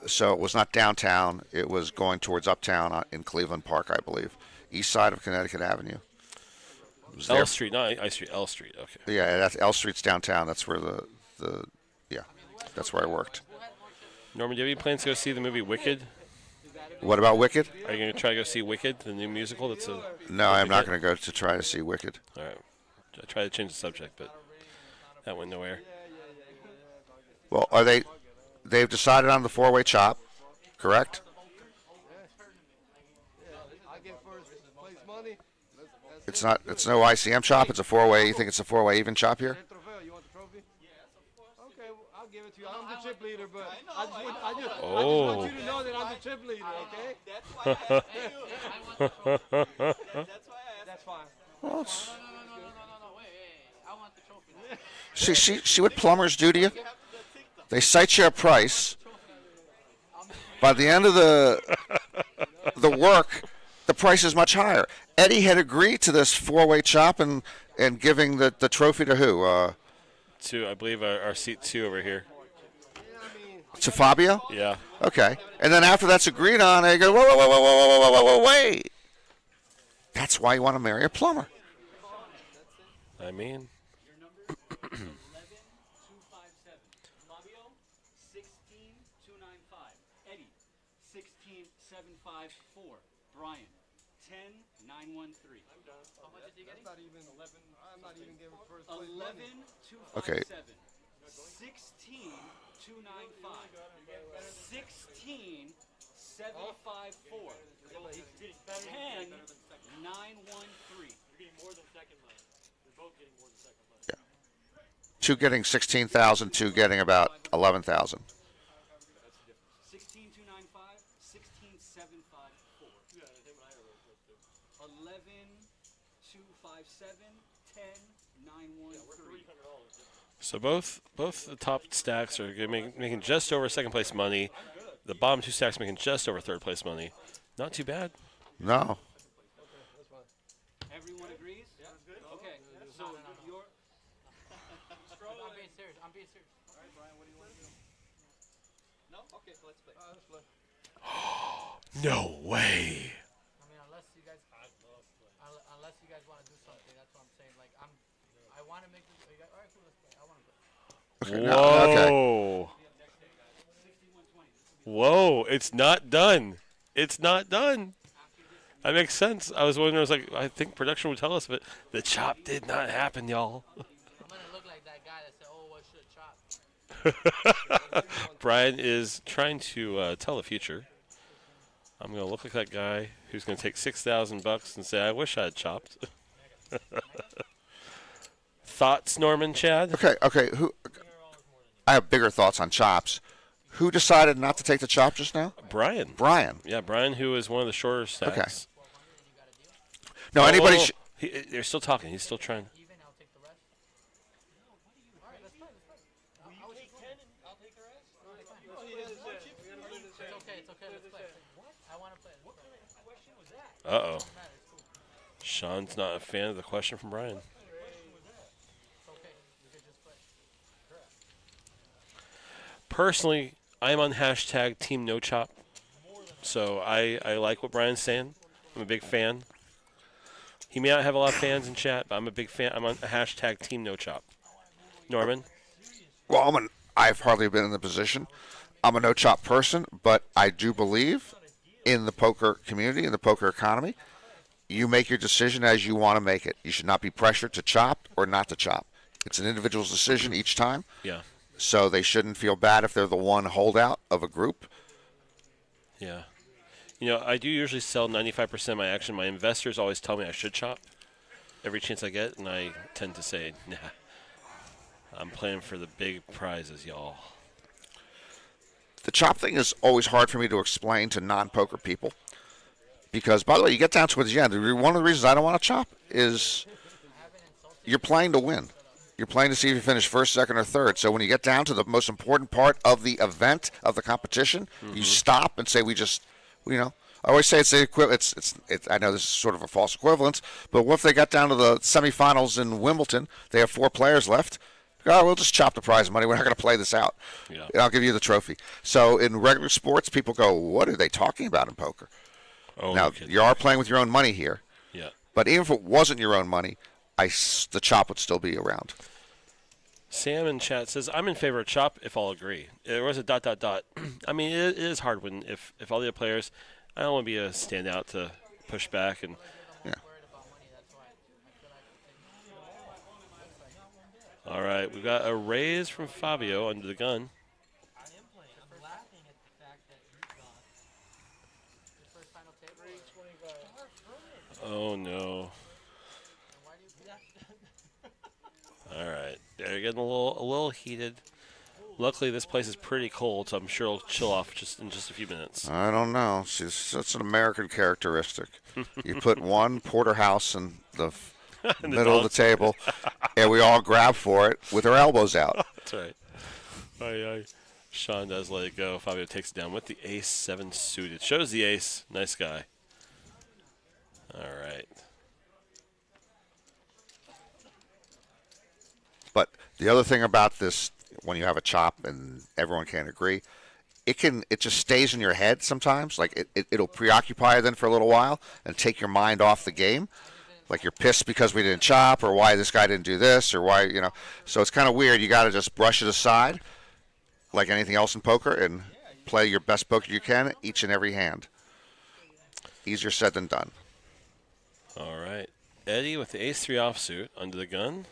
So it was not downtown. It was going towards uptown in Cleveland Park, I believe. East side of Connecticut Avenue. L Street, not I Street, L Street. Okay. Yeah, that's L Street's downtown. That's where that's where I worked. Norman, do you have any plans to go see the movie Wicked? What about Wicked? Are you going to try to go see Wicked, the new musical? No, I'm not going to go to try to see Wicked. All right. I tried to change the subject, but that went nowhere. Well, they've decided on the 4-way chop, correct? It's no ICM chop. It's a 4-way. You think it's a 4-way even chop here? Give it to you. I'm the chip leader, but I just Oh. want you to know that I'm the chip leader, okay? That's fine. No, wait. I want the trophy now. See what plumbers do to you? They cite you a price. By the end of the work, the price is much higher. Eddie had agreed to this 4-way chop and giving the trophy to who? I believe our seat 2 over here. To Fabio? Yeah. Okay. And then after that's agreed on, they go, whoa, wait. That's why you want to marry a plumber. I mean. Your numbers 11,257. Fabio 16,295. Eddie 16,754. Brian 10,913. How much did you get? Not even 11. I'm not even giving first place. 11,257. Okay. 16,295. 16,754. 10,913. Yeah. 2 getting 16,000, 2 getting about 11,000. 16,295. 16,754. 11,257. 10,913. So both the top stacks are making just over second place money. The bottom 2 stacks making just over third place money. Not too bad. No. Everyone agrees? Yeah. Okay. So your serious. I'm being serious. All right, Brian, what do you want to do? No? Okay, so let's play. Let's play. No way. I mean, unless you guys want to do something, that's what I'm saying. Like I want to make this. All right, cool. Let's play. I want to play. Okay, okay. Whoa. Whoa, it's not done. It's not done. That makes sense. I was wondering, I think production would tell us, but the chop did not happen, y'all. I'm gonna look like that guy that said, "Oh, what should chop?" Brian is trying to tell the future. I'm going to look like that guy who's going to take $6,000 and say, I wish I had chopped. Thoughts, Norman, Chad? Okay. I have bigger thoughts on chops. Who decided not to take the chop just now? Brian. Brian. Yeah, Brian, who is one of the shorter stacks. No, anybody. They're still talking. He's still trying. Even I'll take the rest. All right, let's play. Will you take 10 and I'll take the rest? It's okay. Let's play. I want to play. What kind of question was that? Uh-oh. Doesn't matter. It's cool. Sean's not a fan of the question from Brian. It's okay. We could just play. Personally, I'm on hashtag Team No Chop. So I like what Brian's saying. I'm a big fan. He may not have a lot of fans in chat, but I'm a big fan. I'm on hashtag Team No Chop. Norman? Well, I've hardly been in the position. I'm a no chop person, but I do believe in the poker community, in the poker economy. You make your decision as you want to make it. You should not be pressured to chop or not to chop. It's an individual's decision each time. Yeah. So they shouldn't feel bad if they're the one holdout of a group. Yeah. I do usually sell 95% of my action. My investors always tell me I should chop every chance I get, and I tend to say, nah, I'm playing for the big prizes, y'all. The chop thing is always hard for me to explain to non-poker people because, by the way, you get down towards the end. One of the reasons I don't want to chop is you're playing to win. You're playing to see if you finish first, second, or third. So when you get down to the most important part of the event, of the competition, you stop and say, I always say it's the equivalent. I know this is sort of a false equivalence, but what if they got down to the semifinals in Wimbledon? They have 4 players left. Oh, we'll just chop the prize money. We're not going to play this out. Yeah. And I'll give you the trophy. So in regular sports, people go, what are they talking about in poker? Oh, Now, you are playing with your own money here. Yeah. But even if it wasn't your own money, the chop would still be around. Sam in chat says, I'm in favor of chop if all agree. There was a ... I mean, it is hard when if all the other players, I don't want to be a standout to push back. And Yeah. all right, we've got a raise from Fabio under the gun. Oh, no. All right, they're getting a little heated. Luckily, this place is pretty cold, so I'm sure it'll chill off in just a few minutes. I don't know. That's an American characteristic. You put one porterhouse in the middle of the table, and we all grab for it with our elbows out. That's right. Aye. Sean does let it go. Fabio takes it down with the ace-7 suited. Shows the ace. Nice guy. All right. But the other thing about this, when you have a chop and everyone can't agree, it just stays in your head sometimes. Like it'll preoccupy you then for a little while and take your mind off the game. Like you're pissed because we didn't chop, or why this guy didn't do this, or why, So it's kind of weird. You got to just brush it aside, like anything else in poker, and play your best poker you can each and every hand. Easier said than done. All right. Eddie with the ace-3 offsuit under the gun.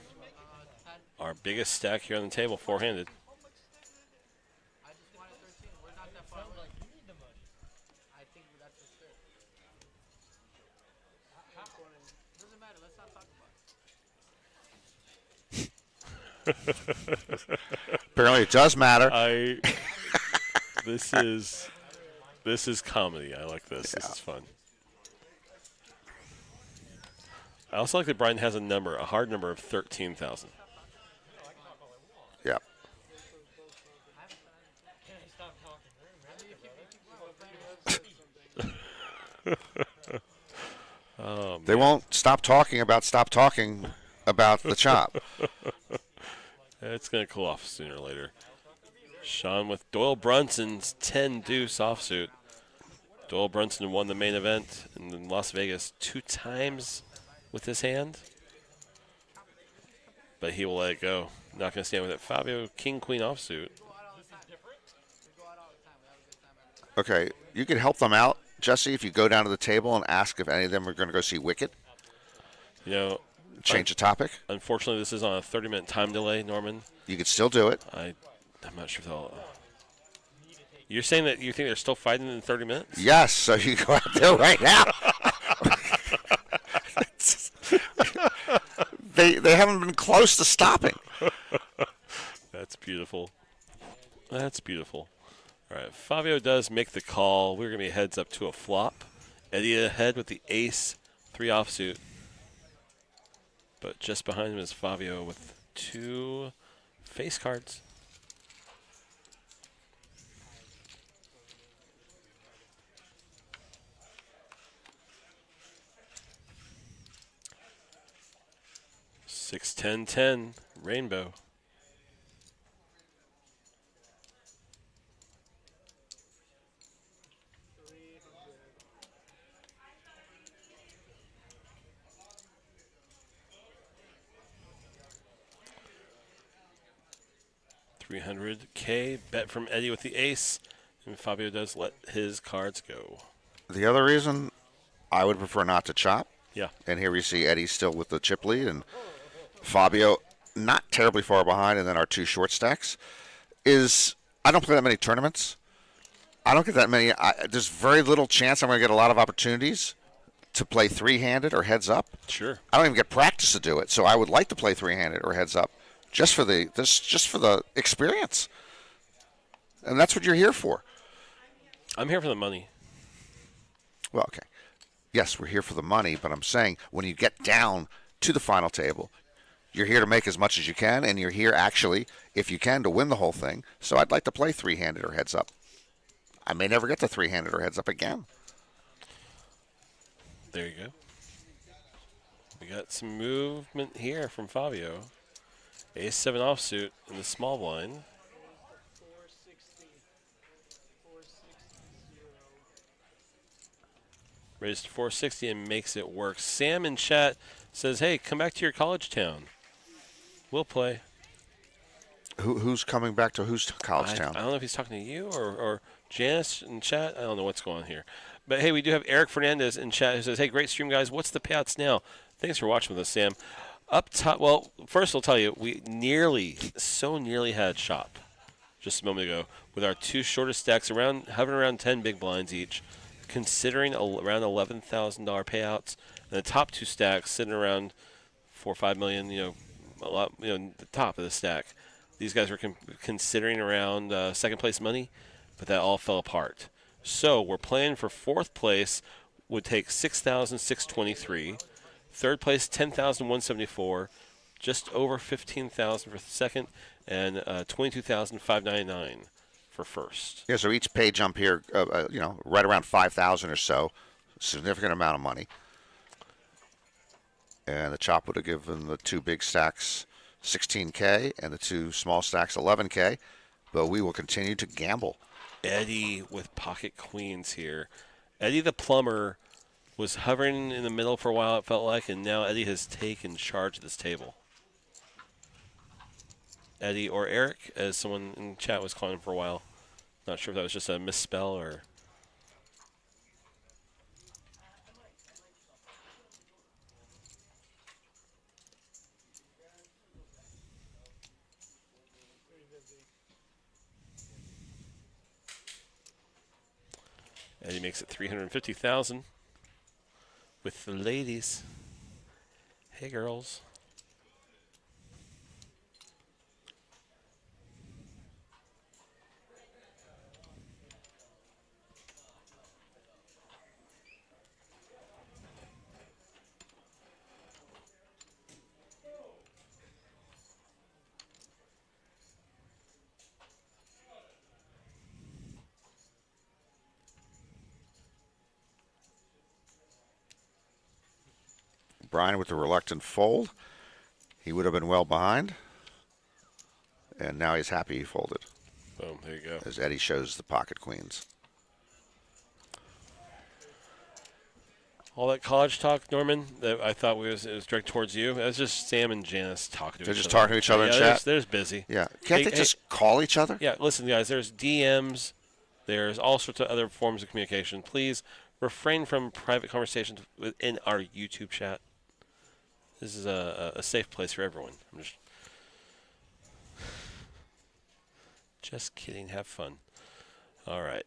Our biggest stack here on the table, four-handed. I just wanted 13. We're not that far away. I think that's for sure. Doesn't matter. Let's not talk about it. Apparently it does matter. This is comedy. I like this. This is fun. I also like that Brian has a hard number of 13,000. Yeah. Oh, They won't stop talking about the chop. It's going to cool off sooner or later. Sean with Doyle Brunson's 10 deuce offsuit. Doyle Brunson won the main event in Las Vegas 2 times with his hand. But he will let it go. Not going to stand with it. Fabio, King, Queen offsuit. Okay, you can help them out, Jesse, if you go down to the table and ask if any of them are going to go see Wicked. You know, Change the topic. unfortunately, this is on a 30-minute time delay, Norman. You could still do it. I'm not sure if they'll. You're saying that you think they're still fighting in 30 minutes? Yes, so you go out there right now. They haven't been close to stopping. That's beautiful. That's beautiful. All right, Fabio does make the call. We're going to be heads up to a flop. Eddie ahead with the ace, 3 offsuit. But just behind him is Fabio with 2 face cards. Six, 10, 10, rainbow. $300K bet from Eddie with the ace, and Fabio does let his cards go. The other reason I would prefer not to chop, Yeah. and here we see Eddie still with the chip lead, and Fabio not terribly far behind, and then our 2 short stacks, is I don't play that many tournaments. I don't get that many. There's very little chance I'm going to get a lot of opportunities to play 3-handed or heads up. Sure. I don't even get practice to do it, so I would like to play 3-handed or heads up just for the experience. And that's what you're here for. I'm here for the money. Well, okay. Yes, we're here for the money, but I'm saying when you get down to the final table, you're here to make as much as you can, and you're here actually, if you can, to win the whole thing. So I'd like to play 3-handed or heads up. I may never get to 3-handed or heads up again. There you go. We got some movement here from Fabio. Ace-7 offsuit in the small blind. 460. 460. Raised to 460 and makes it work. Sam in chat says, hey, come back to your college town. We'll play. Who's coming back to whose college I town? don't know if he's talking to you or Janice in chat. I don't know what's going on here. But, hey, we do have Eric Fernandez in chat who says, hey, great stream, guys. What's the payouts now? Thanks for watching with us, Sam. Up top, well, first I'll tell you, we nearly had shop just a moment ago with our 2 shortest stacks hovering around 10 big blinds each, considering around $11,000 payouts, and the top 2 stacks sitting around 4 or 5 million, a lot, the top of the stack. These guys were considering around second place money, but that all fell apart. So we're playing for 4th place would take 6,623. Third place, 10,174, just over 15,000 for second, and 22,599 for first. Yeah, so each pay jump here, right around 5,000 or so, significant amount of money. And the chop would have given the 2 big stacks $16K and the 2 small stacks $11K, but we will continue to gamble. Eddie with pocket queens here. Eddie the plumber was hovering in the middle for a while, it felt like, and now Eddie has taken charge of this table. Eddie, or Eric, as someone in chat was calling him for a while. Not sure if that was just a misspell or... Eddie makes it 350,000 with the ladies. Hey, girls. Brian with the reluctant fold. He would have been well behind. And now he's happy he folded, Boom. There you go. as Eddie shows the pocket queens. All that college talk, Norman, that I thought it was directed towards you. It was just Sam and Janice talking to They're each just other. talking to each other in yeah, chat? There's busy. Yeah. Can't Hey, they just call each other? Yeah, listen, guys, there's DMs. There's all sorts of other forms of communication. Please refrain from private conversations within our YouTube chat. This is a safe place for everyone. I'm just kidding. Have fun. All right.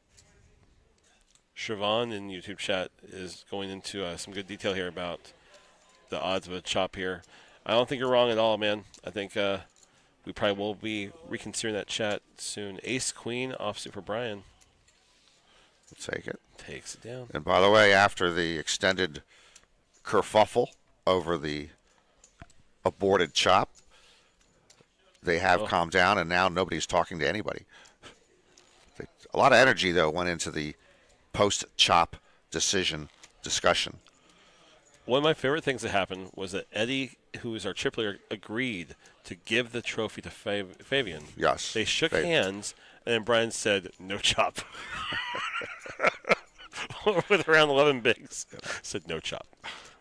Siobhan in YouTube chat is going into some good detail here about the odds of a chop here. I don't think you're wrong at all, man. I think we probably will be reconsidering that chat soon. Ace Queen offsuit for Brian. We'll take it. Takes it down. And by the way, after the extended kerfuffle over the aborted chop, they have calmed down, and now nobody's talking to anybody. A lot of energy, though, went into the post-chop decision discussion. One of my favorite things that happened was that Eddie, who is our chip leader, agreed to give the trophy to Fabian. Yes. They shook hands, and then Brian said, "No chop." With around 11 bigs, said no chop.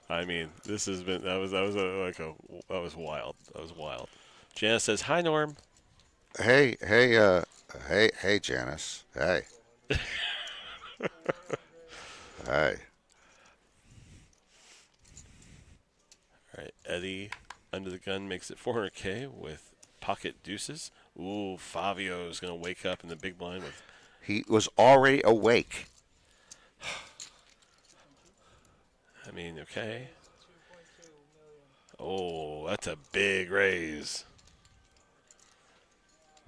I mean, this has been that was wild. That was wild. Janice says, "Hi, Norm." Hey, Janice. Hey. Hey. All right, Eddie under the gun makes it 400K with pocket deuces. Ooh, Fabio's gonna wake up in the big blind with. He was already awake. I mean, okay. Oh, that's a big raise.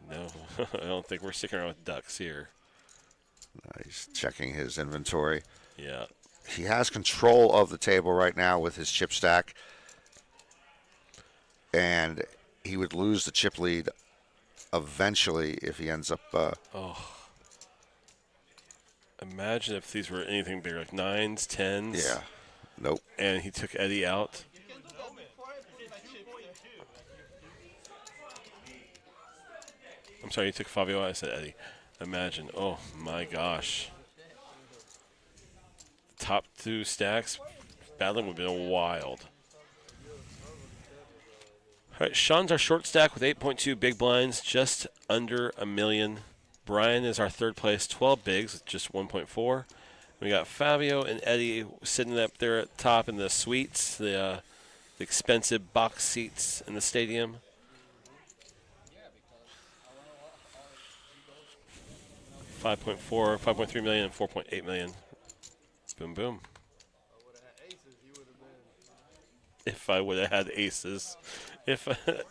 No, I don't think we're sticking around with ducks here. He's checking his inventory. Yeah. He has control of the table right now with his chip stack, and he would lose the chip lead eventually if he ends up. Imagine if these were anything bigger, like 9s, 10s. Yeah. Nope. And he took Eddie out. I'm sorry, he took Fabio out. I said Eddie. Imagine. Oh, my gosh. Top two stacks battling would have been wild. All right, Sean's our short stack with 8.2 big blinds, just under $1 million. Brian is our third place, 12 bigs with just 1.4. We got Fabio and Eddie sitting up there at the top in the suites, the expensive box seats in the stadium. $5.3 million, and $4.8 million. Boom, boom. If I would have had aces.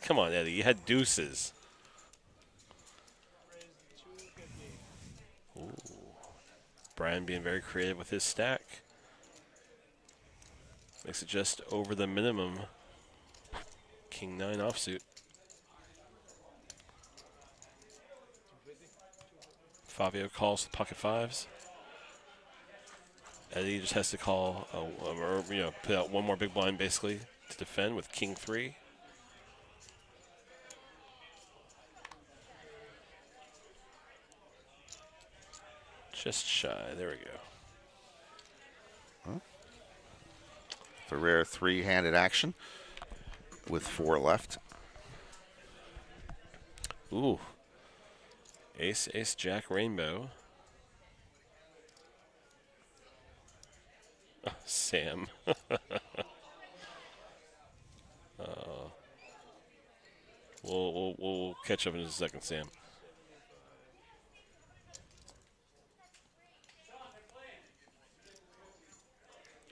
Come on, Eddie, you had deuces. Ooh. Brian being very creative with his stack. Makes it just over the minimum. King 9 offsuit. Fabio calls the pocket fives. Eddie just has to call, put out one more big blind basically to defend with King 3. Just shy. There we go. The rare three-handed action with 4 left. Ooh. Ace, ace, jack, rainbow. Oh, Sam. We'll catch up in just a second, Sam.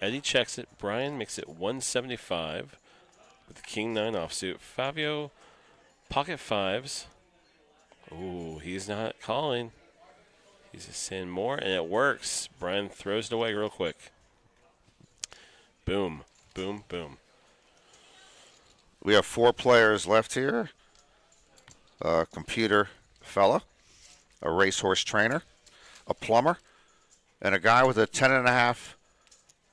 Eddie checks it. Brian makes it 175 with the King 9 offsuit. Fabio, pocket fives. Ooh, he's not calling. He's just saying more, and it works. Brian throws it away real quick. Boom, boom, boom. We have 4 players left here. A computer fella, a racehorse trainer, a plumber, and a guy with a 10.5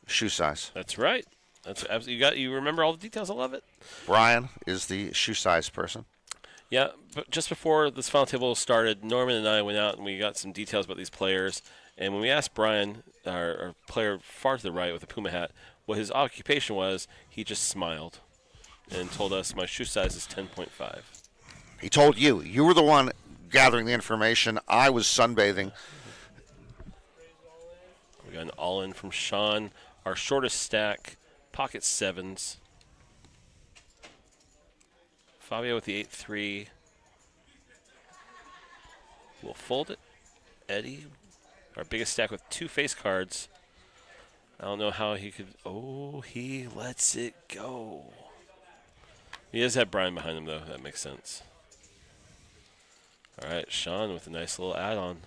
shoe size. That's right. That's absolutely, you remember all the details. I love it. Brian is the shoe size person. Yeah, but just before this final table started, Norman and I went out and we got some details about these players. And when we asked Brian, our player far to the right with the Puma hat, what his occupation was, he just smiled and told us my shoe size is 10.5. He told you. You were the one gathering the information. I was sunbathing. We got an all-in from Sean. Our shortest stack, pocket sevens. Fabio with the 8-3. We'll fold it. Eddie, our biggest stack with 2 face cards. I don't know how he could. Oh, he lets it go. He does have Brian behind him, though. That makes sense. All right, Sean with a nice little add-on.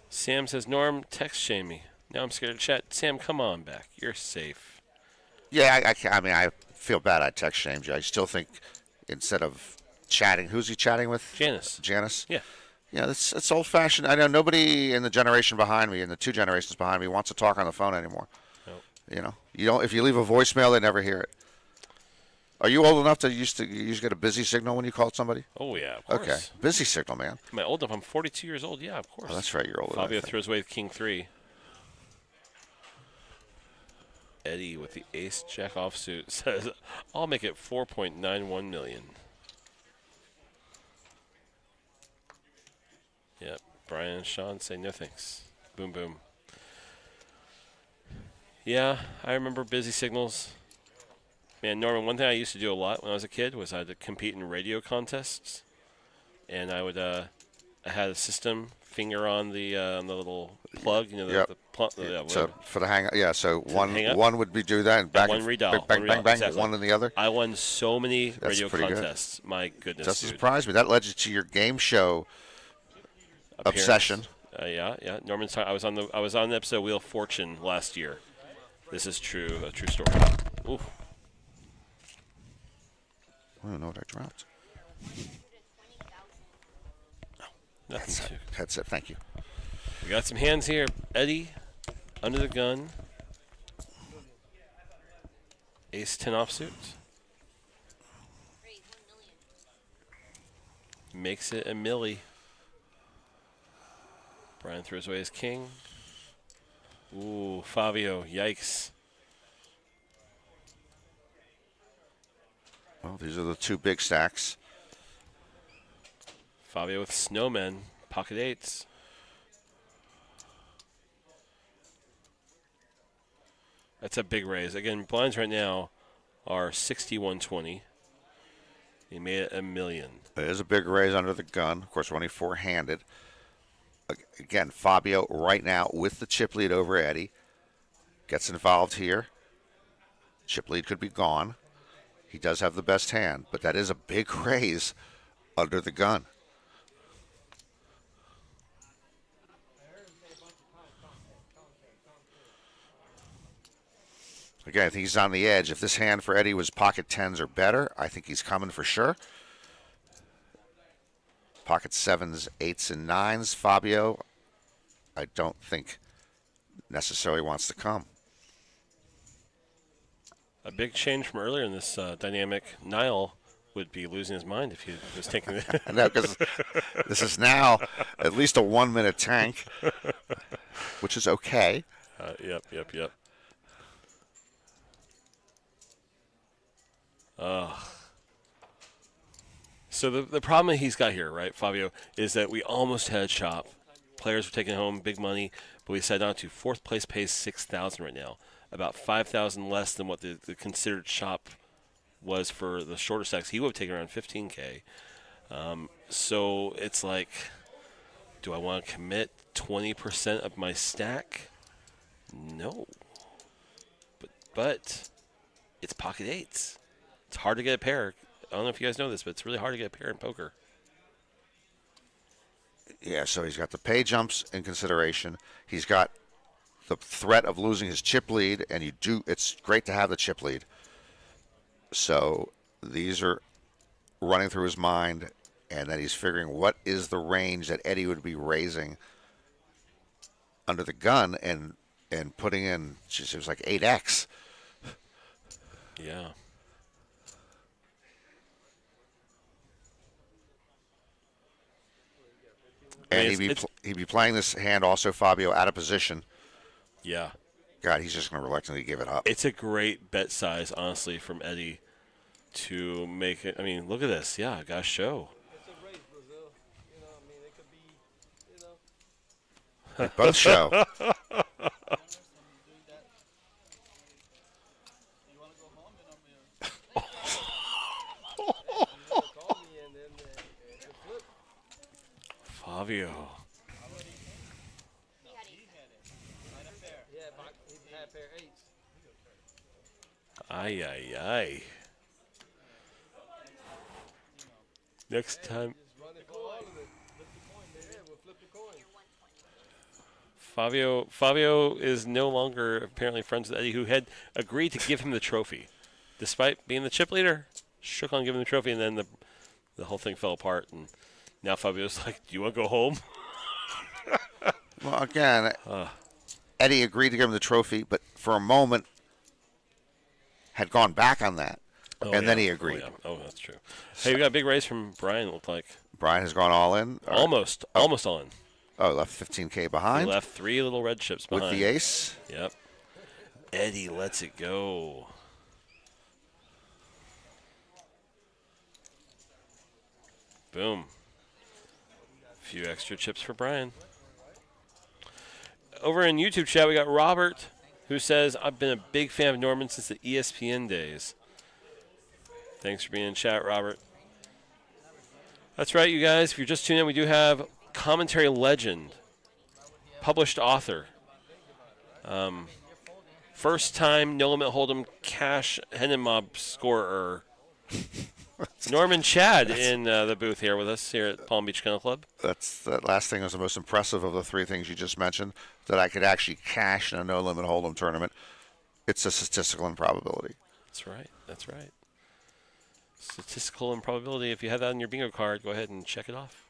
Sam says, Norm, text shame me. Now I'm scared to chat. Sam, come on back. You're safe. Yeah, I mean, I feel bad I text shamed you. I still think instead of chatting, who's he chatting with? Janice. Janice? Yeah. Yeah, it's old-fashioned. I know nobody in the generation behind me, in the 2 generations behind me, wants to talk on the phone anymore. Nope. You don't. If you leave a voicemail, they never hear it. Are you old enough to used to get a busy signal when you called somebody? Oh, yeah, of course. Okay, busy signal, man. Am I old enough? I'm 42 years old. Yeah, of course. Oh, that's right. You're old enough. Fabio throws away with King 3. Eddie with the ace jack offsuit says, I'll make it 4.91 million. Yep. Brian and Sean say no thanks. Boom, boom. Yeah, I remember busy signals. Man, Norman, one thing I used to do a lot when I was a kid was I had to compete in radio contests. And I would, I had a system, finger on the little plug, Yep. the plug. Yeah, So for the hang, yeah. So hang up. one would be do that and back one and redial, bang, one bang, redial, bang, exactly. one in the other. I won so many That's radio pretty good. contests. My goodness, Doesn't dude. surprise me. That led you to your game show Appearance. obsession. Yeah. Norman's. I was on the episode Wheel of Fortune last year. This is true, a true story. Oof. I don't know what I dropped. Nothing too. That's it. Thank you. We got some hands here. Eddie, under the gun. Ace 10 offsuit. Makes it a milli. Brian throws away his king. Ooh, Fabio, yikes. Well, these are the 2 big stacks. Fabio with snowmen, pocket 8s. That's a big raise. Again, blinds right now are 61.20. He made it a million. It is a big raise under the gun. Of course, we're only 4-handed. Again, Fabio right now with the chip lead over Eddie. Gets involved here. Chip lead could be gone. He does have the best hand, but that is a big raise under the gun. Again, I think he's on the edge. If this hand for Eddie was pocket 10s or better, I think he's coming for sure. Pocket 7s, 8s, and 9s. Fabio, I don't think necessarily wants to come. A big change from earlier in this dynamic. Niall would be losing his mind if he was taking it. No, because this is now at least a 1-minute tank, which is okay. Yep. So the problem he's got here, right, Fabio, is that we almost had shop. Players were taking home big money, but we decided not to. 4th place pays $6,000 right now, about $5,000 less than what the considered shop was for the shorter stacks. He would have taken around $15K. So it's like, do I want to commit 20% of my stack? No. But it's pocket 8s. It's hard to get a pair. I don't know if you guys know this, but it's really hard to get a pair in poker. Yeah, so he's got the pay jumps in consideration. He's got the threat of losing his chip lead, and it's great to have the chip lead. So these are running through his mind, and then he's figuring what is the range that Eddie would be raising under the gun, and and putting in, geez, it was like 8x. Yeah. And I mean, he'd be playing this hand also, Fabio, out of position. Yeah. God, he's just going to reluctantly give it up. It's a great bet size, honestly, from Eddie to make it. I mean, look at this. Yeah, gotta show. It's a race, Brazil. You know, I mean, it could be, you know. They both show. You want to go home? You call me and then the flip. Fabio. Yeah, but he had a pair of eights. Ay, ay, ay. Next time, Just run it for all of it. Flip the coin, man. Yeah, we'll flip the coin. Fabio is no longer apparently friends with Eddie, who had agreed to give him the trophy. Despite being the chip leader, shook on giving the trophy, and then the whole thing fell apart. And now Fabio's like, do you want to go home? Well, again, Eddie agreed to give him the trophy, but for a moment had gone back on that. And then he agreed. Oh, that's true. Hey, we got a big raise from Brian, it looked like. Brian has gone all in. Almost all in. Oh, left 15K He behind left 3 little red chips behind. with the ace. Yep. Eddie lets it go. Boom. A few extra chips for Brian. Over in YouTube chat, we got Robert, who says, I've been a big fan of Norman since the ESPN days. Thanks for being in chat, Robert. That's right, you guys. If you're just tuning in, we do have commentary legend, published author, first time No Limit Hold'em cash Hendon Mob scorer, Norman Chad in the booth here with us here at Palm Beach Kennel Club. That last thing was the most impressive of the 3 things you just mentioned, that I could actually cash in a no-limit hold'em tournament. It's a statistical improbability. That's right. That's right. Statistical improbability. If you have that on your bingo card, go ahead and check it off.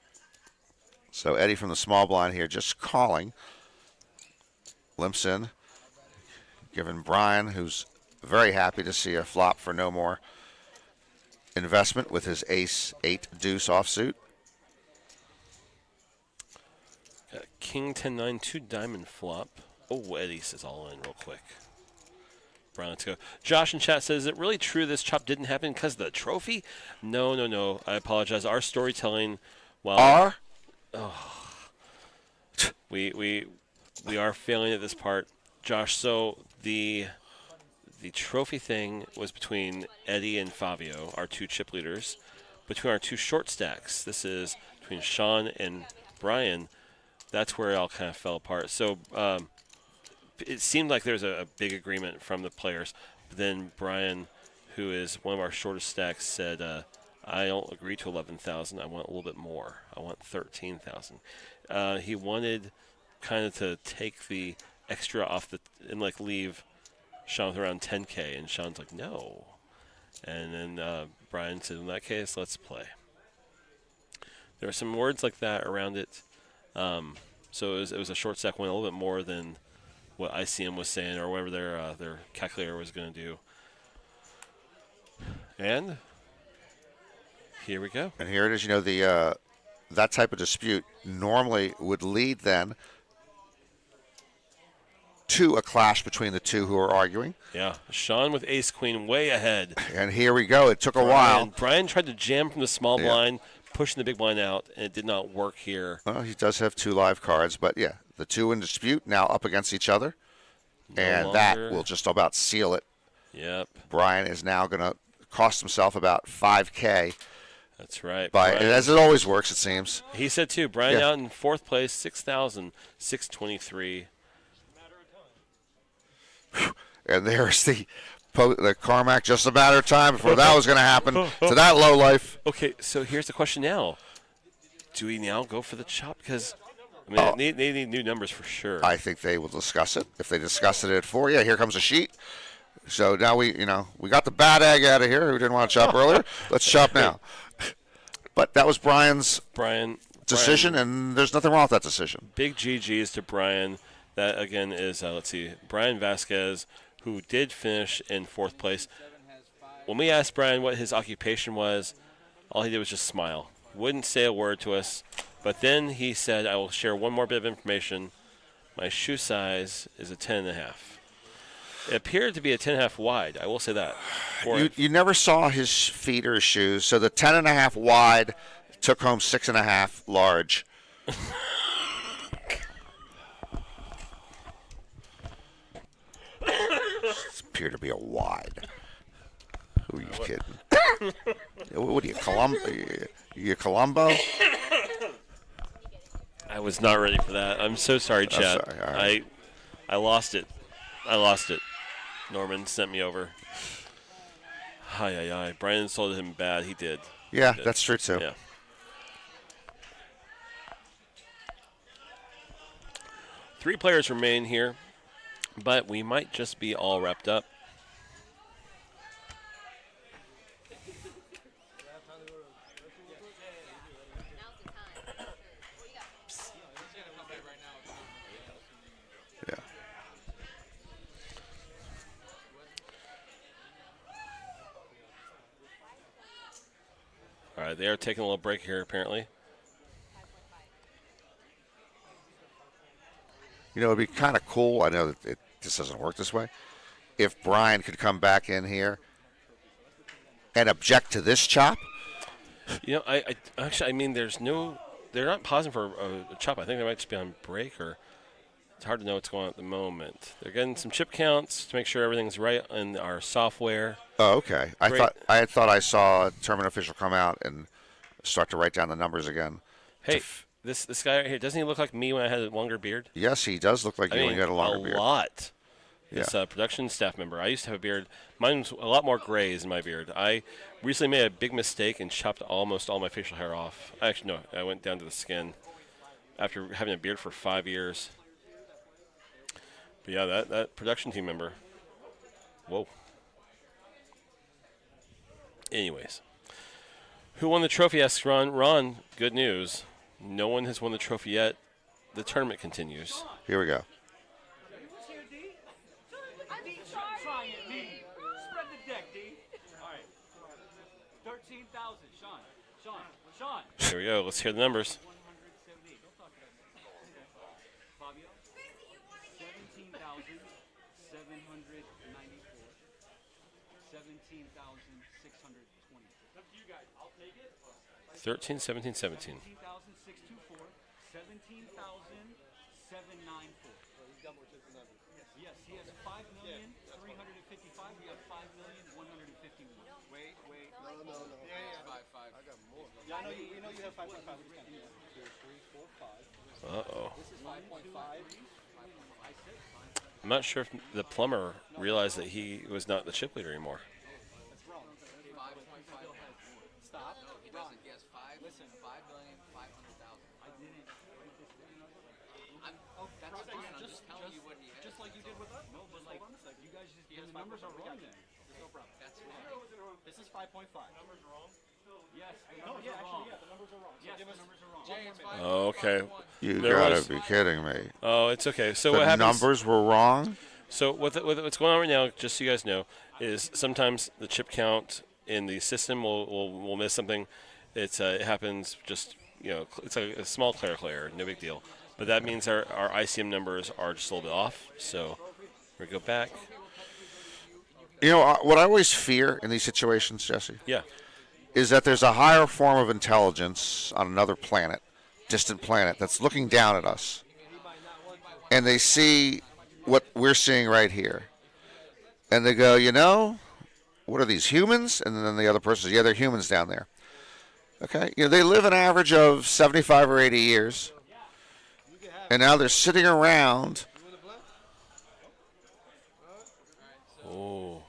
So Eddie from the small blind here just calling. Limps in. Giving Brian, who's very happy to see a flop for no more investment with his ace-8 deuce offsuit. Got King 10-9, 2 diamond flop. Oh, Eddie says all in real quick. Brian, let's go. Josh in chat says, is it really true this chop didn't happen because of the trophy? No, no, no. I apologize. Our storytelling, while we are failing at this part, Josh. So the trophy thing was between Eddie and Fabio, our 2 chip leaders, between our 2 short stacks. This is between Sean and Brian. That's where it all kind of fell apart. So it seemed like there's a big agreement from the players. But then Brian, who is one of our shortest stacks, said, I don't agree to 11,000. I want a little bit more. I want 13,000. He wanted kind of to take the extra off and like leave Sean with around 10K, and Sean's like, no. And then Brian said, in that case, let's play. There were some words like that around it. So it was a short stack win, a little bit more than what ICM was saying or whatever their calculator was going to do. And here we go. And here it is. You know, the that type of dispute normally would lead then to a clash between the 2 who are arguing. Yeah, Sean with ace queen way ahead. And here we go. It took a while. Brian tried to jam from the small blind, pushing the big blind out, and it did not work here. Well, he does have 2 live cards, but yeah, the 2 in dispute now up against each other. And that will just about seal it. Yep. Brian is now going to cost himself about 5K. That's right. As it always works, it seems. He said, too, Brian out in 4th place, 6,623. And there's the Carmack, just a matter of time before that was going to happen to that low life. Okay, so here's the question now. Do we now go for the chop? Because, I mean, they need new numbers for sure. I think they will discuss it. If they discuss it at 4, here comes a sheet. So now we got the bad egg out of here who didn't want to chop earlier. Let's chop now. But that was Brian's decision, and there's nothing wrong with that decision. Big GGs to Brian. That, again, is, let's see, Brian Vasquez, who did finish in 4th place. When we asked Brian what his occupation was, all he did was just smile. Wouldn't say a word to us. But then he said, I will share one more bit of information. My shoe size is a 10.5. It appeared to be a 10.5 wide. I will say that. You never saw his feet or his shoes, so the 10.5 wide took home 6.5 large. Appear to be a wide. Who are you kidding? What are you, Columbo? You Columbo? I was not ready for that. I'm so sorry, chat. Sorry. All right. I lost it. Norman sent me over. Hi. Brian insulted him bad. He did. Yeah, He did. that's true too. Yeah. 3 players remain here, but we might just be all wrapped up. Yeah. All right, they are taking a little break here, apparently. You know, it'd be kind of cool. I know that this doesn't work this way. If Brian could come back in here and object to this chop. You know, I actually, I mean, they're not pausing for a chop. I think they might just be on break, or it's hard to know what's going on at the moment. They're getting some chip counts to make sure everything's right in our software. Oh, okay. Great. I thought I saw a tournament official come out and start to write down the numbers again. Hey, this guy right here, doesn't he look like me when I had a longer beard? Yes, he does look like you when you got a longer beard. A lot. Yeah. This production staff member. I used to have a beard. Mine's a lot more grays in my beard. I recently made a big mistake and chopped almost all my facial hair off. Actually, no, I went down to the skin after having a beard for 5 years. But yeah, that production team member. Whoa. Anyways. Who won the trophy? Asks Ron. Ron, good news. No one has won the trophy yet. The tournament continues. Here we go. Try it, D. Spread the deck, D. All right. 13,000. Sean. Here we go. Let's hear the numbers. 178. Don't talk about that. Fabio. 17,794. 17,620. Up to you guys. I'll take it. 13, 17, 17. 17,624. 17,794. Yes, he has 5,355,000. We have 5,151,000. Wait. No. Yeah. 5. I got more. Yeah, I know you have 5.5. 2, 3, 4, 5. Uh-oh. This is 5.5. I'm not sure if the plumber realized that he was not the chip leader anymore. That's wrong. 5.5. Stop. No, he doesn't. He has 5. Listen, 5,500,000. I didn't write this down. That's fine. I'm just telling you what he has. Just like you did with us. No, but like you guys just the numbers are wrong then. There's no problem. That's wrong. This is 5.5. Numbers are wrong. Yes. The numbers are wrong. Yes, the numbers are wrong. Jay, it's 5. Okay. You There gotta was- be kidding me. Oh, it's okay. So what The happens? numbers were wrong? So what's going on right now, just so you guys know, is sometimes the chip count in the system will miss something. It happens just, it's a small clerical error, no big deal. But that means our ICM numbers are just a little bit off. So we go back. You know, what I always fear in these situations, Jesse, Yeah. is that there's a higher form of intelligence on another planet, distant planet, that's looking down at us. And they see what we're seeing right here. And they go, what are these, humans? And then the other person says, yeah, they're humans down there. Okay? They live an average of 75 or 80 years. And now they're sitting around. Oh.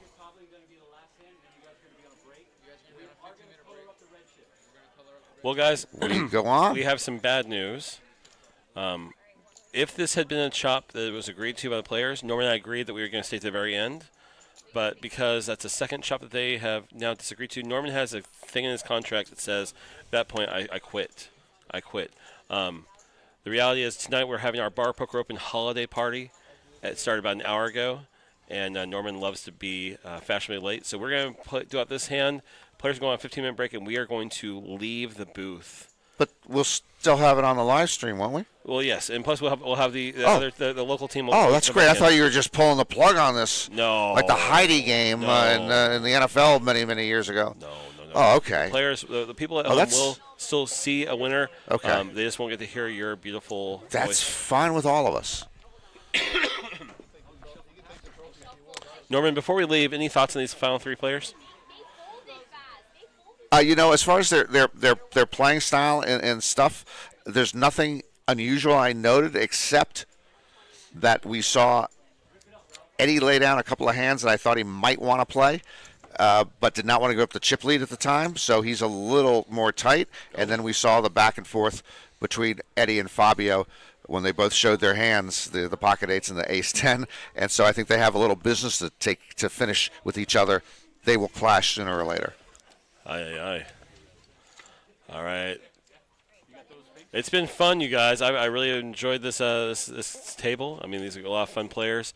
Well, guys, Go on. we have some bad news. If this had been a chop that was agreed to by the players, Norman and I agreed that we were going to stay to the very end. But because that's a second chop that they have now disagreed to, Norman has a thing in his contract that says, at that point, I quit. The reality is tonight we're having our Bar Poker Open holiday party. It started about an hour ago, and Norman loves to be fashionably late. So we're going to do out this hand. Players are going on a 15-minute break, and we are going to leave the booth. But we'll still have it on the live stream, won't we? Well, yes, and plus we'll have the Oh. other the local team. Will Oh, that's come great. back I in. thought you were just pulling the plug on this. No. Like the Heidi game in the NFL many years ago. No. Oh, okay. The players, the people at Oh, home that's- will still see a winner. Okay. They just won't get to hear your beautiful That's voice. fine with all of us. Norman, before we leave, any thoughts on these final three players? As far as their playing style and stuff, there's nothing unusual I noted except that we saw Eddie lay down a couple of hands that I thought he might want to play, but did not want to go up the chip lead at the time, so he's a little more tight. And then we saw the back and forth between Eddie and Fabio when they both showed their hands, the pocket eights and the ace 10. And so I think they have a little business to finish with each other. They will clash sooner or later. Aye. All right. It's been fun, you guys. I really enjoyed this table. I mean, these are a lot of fun players.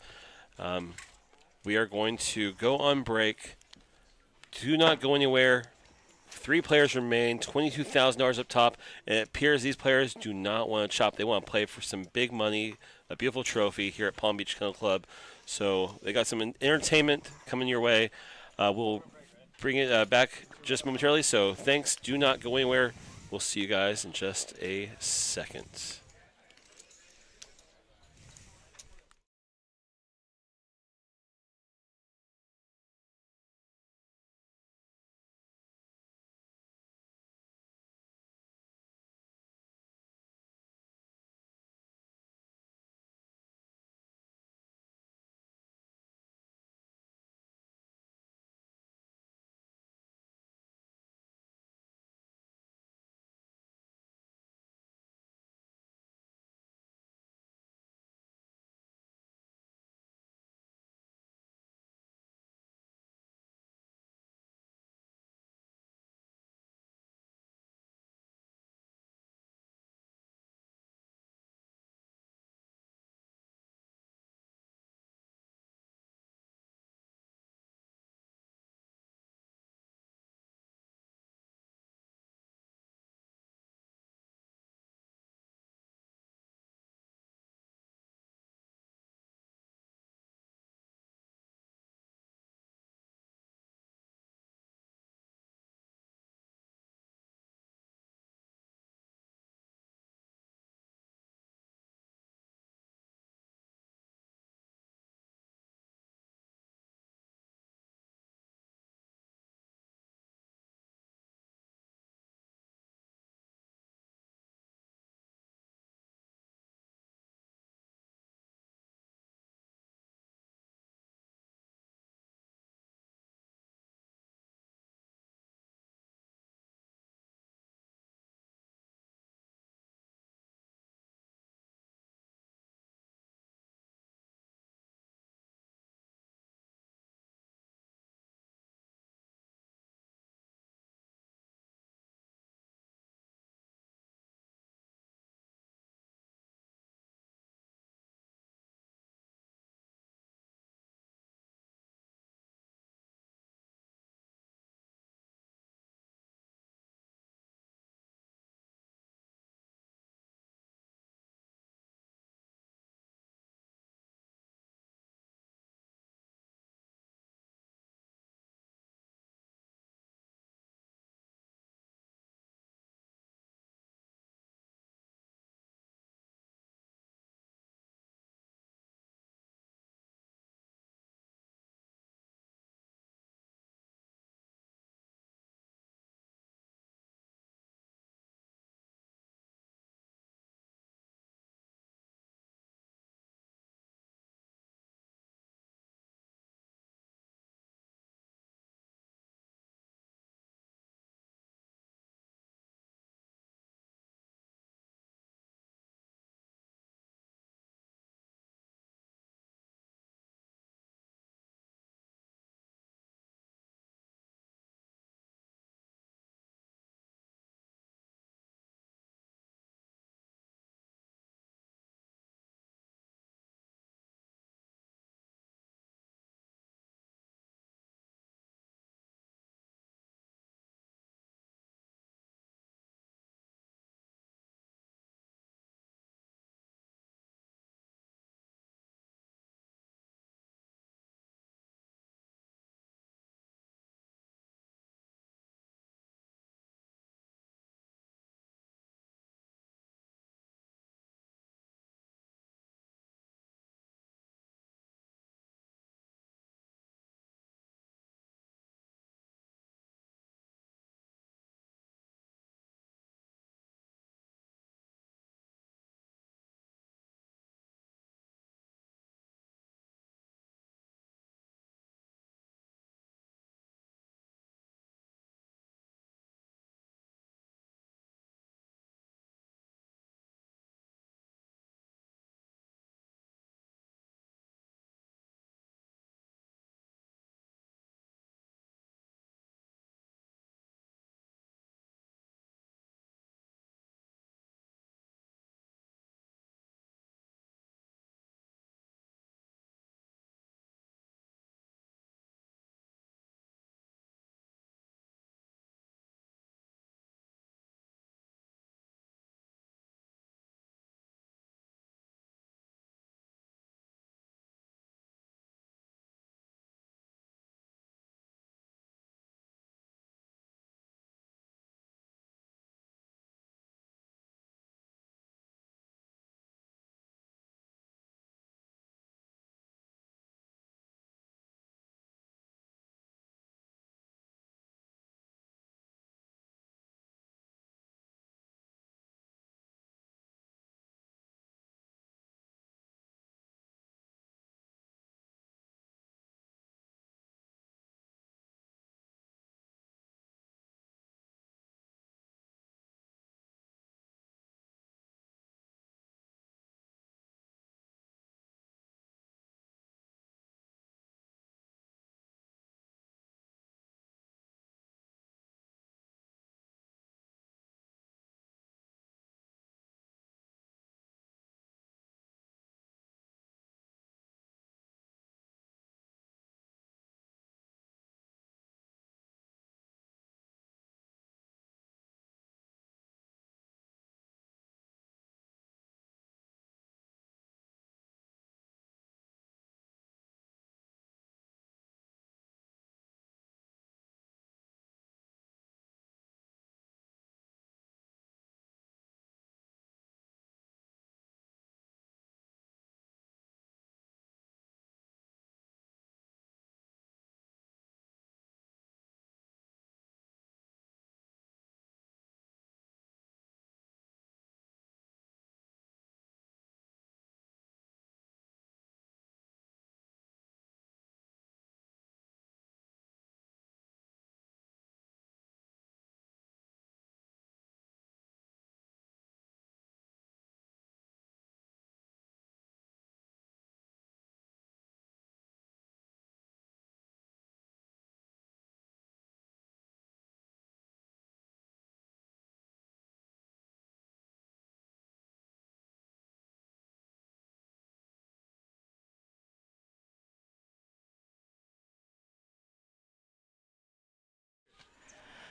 We are going to go on break. Do not go anywhere. 3 players remain, $22,000 up top, and it appears these players do not want to chop. They want to play for some big money, a beautiful trophy here at Palm Beach Kennel Club. So they got some entertainment coming your way. We'll bring it back just momentarily. So thanks. Do not go anywhere. We'll see you guys in just a second.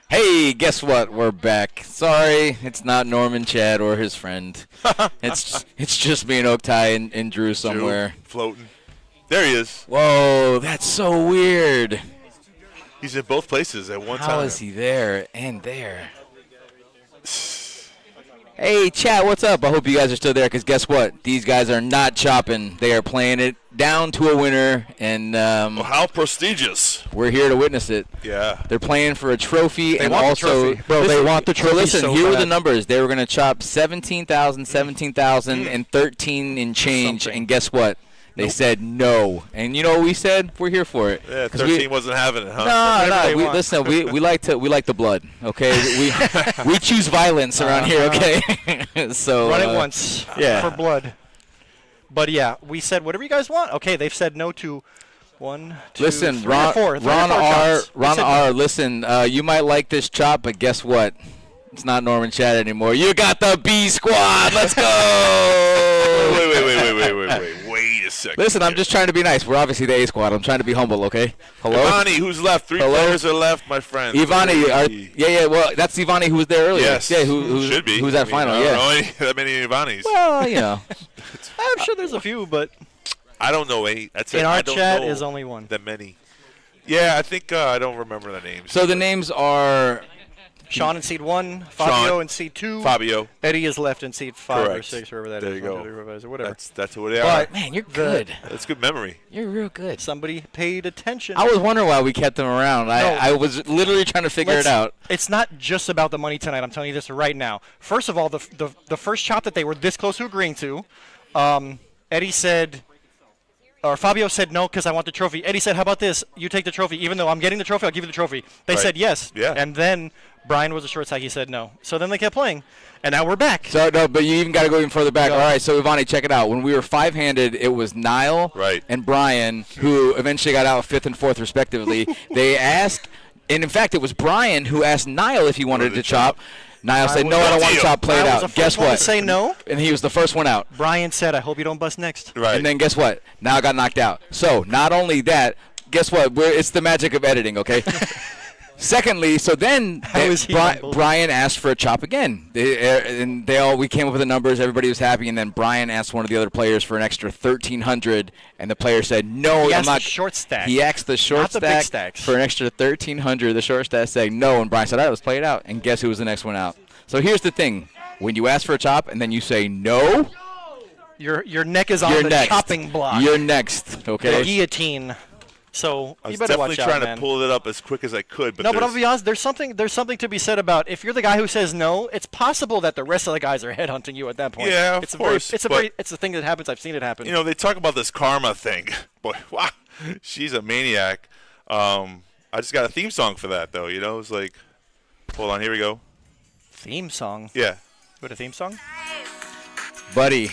Hey, guess what? We're back. Sorry, it's not Norman, Chad, or his friend. It's just me and Oaktai and Drew somewhere. Drew, floating. There he is. Whoa, that's so weird. He's in both places at one time. How is he there and there? Hey, chat, what's up? I hope you guys are still there, because guess what? These guys are not chopping. They are playing it down to a winner, and Well, how prestigious. we're here to witness it. Yeah. They're playing for a trophy, and want the also, trophy. Bro, they want the trophy Listen, so here were the bad. numbers. They were going to chop 17,000, and 13 in change, Something. and guess what? They said no. And you know what we said? We're here for it. Yeah, 'Cause 13 wasn't having it, huh? No, they we, want. listen, we like the blood, okay? we choose violence around here, okay? So Run it once yeah. for blood. But yeah, we said whatever you guys want. Okay, they've said no to 1, 2, Listen, 3 or 4. Ron R. Listen, you might like this chop, but guess what? It's not Norman Chad anymore. You got the B squad. Let's go. Wait a second. Listen, I'm here. just trying to be nice. We're obviously the A squad. I'm trying to be humble, okay? Hello? Ivani, who's left? Three Hello? players are left, my friend. Ivani, yeah, well, that's Ivani who was there earlier. Yes. Yeah, who should be. Who's at final, I yeah. don't know that many Ivanis. Well, you know. I'm sure there's a few, but I don't know 8. That's it. in I our don't chat know is only one. that many. Yeah, I think I don't remember the names. So the names are Sean in seed 1, Fabio in seed 2. Fabio. Eddie is left in seed 5 or Correct. 6, wherever that is. There you go. 1, 2, 3, 4, 5, 6, whatever. That's who they are. But man, you're good. That's good memory. You're real good. somebody paid attention. I was wondering why we kept them around. I was literally trying to figure it out. It's not just about the money tonight. I'm telling you this right now. First of all, the first chop that they were this close to agreeing to, Eddie said, or Fabio said no because I want the trophy. Eddie said, how about this? You take the trophy. Even though I'm getting the trophy, I'll give you the trophy. They Right. said yes. Yeah. And then Brian was a short stack. He said no. So then they kept playing. And now we're back. So no, but you even got to go even further back. Go. All right, so Ivani, check it out. When we were 5-handed, it was Niall Right. and Brian who eventually got out 5th and 4th respectively. They asked, and in fact, it was Brian who asked Niall if he wanted to chop. Niall said, "No, I don't want to chop. Play it I was out." the first Guess one what? to say no. And he was the first one out. Brian said, I hope you don't bust next. Right. And then guess what? Now I got knocked out. So not only that, guess what? It's the magic of editing, okay? Secondly, so then is he humble? Brian asked for a chop again. We came up with the numbers. Everybody was happy, and then Brian asked one of the other players for an extra 1,300, and the player said, "No, He I'm asked not." the short stack. He asked the short Not the big stack stacks. for an extra 1,300. The short stack said no, and Brian said, "All right, let's play it out." And guess who was the next one out? So here's the thing: when you ask for a chop and then you say no, Your neck is on you're the next. chopping block. You're next. the Okay. guillotine. So I you was better definitely watch out, trying man. to pull it up as quick as I could, but No, but I'll there's- be honest. There's something to be said about if you're the guy who says no. It's possible that the rest of the guys are headhunting you at that point. Yeah, of it's course, it's a thing that happens. I've seen it happen. you know, they talk about this karma thing. Boy, wow, she's a maniac. I just got a theme song for that, though. You know, it's like, hold on, here we go. Theme song. Yeah. What a theme song? Buddy,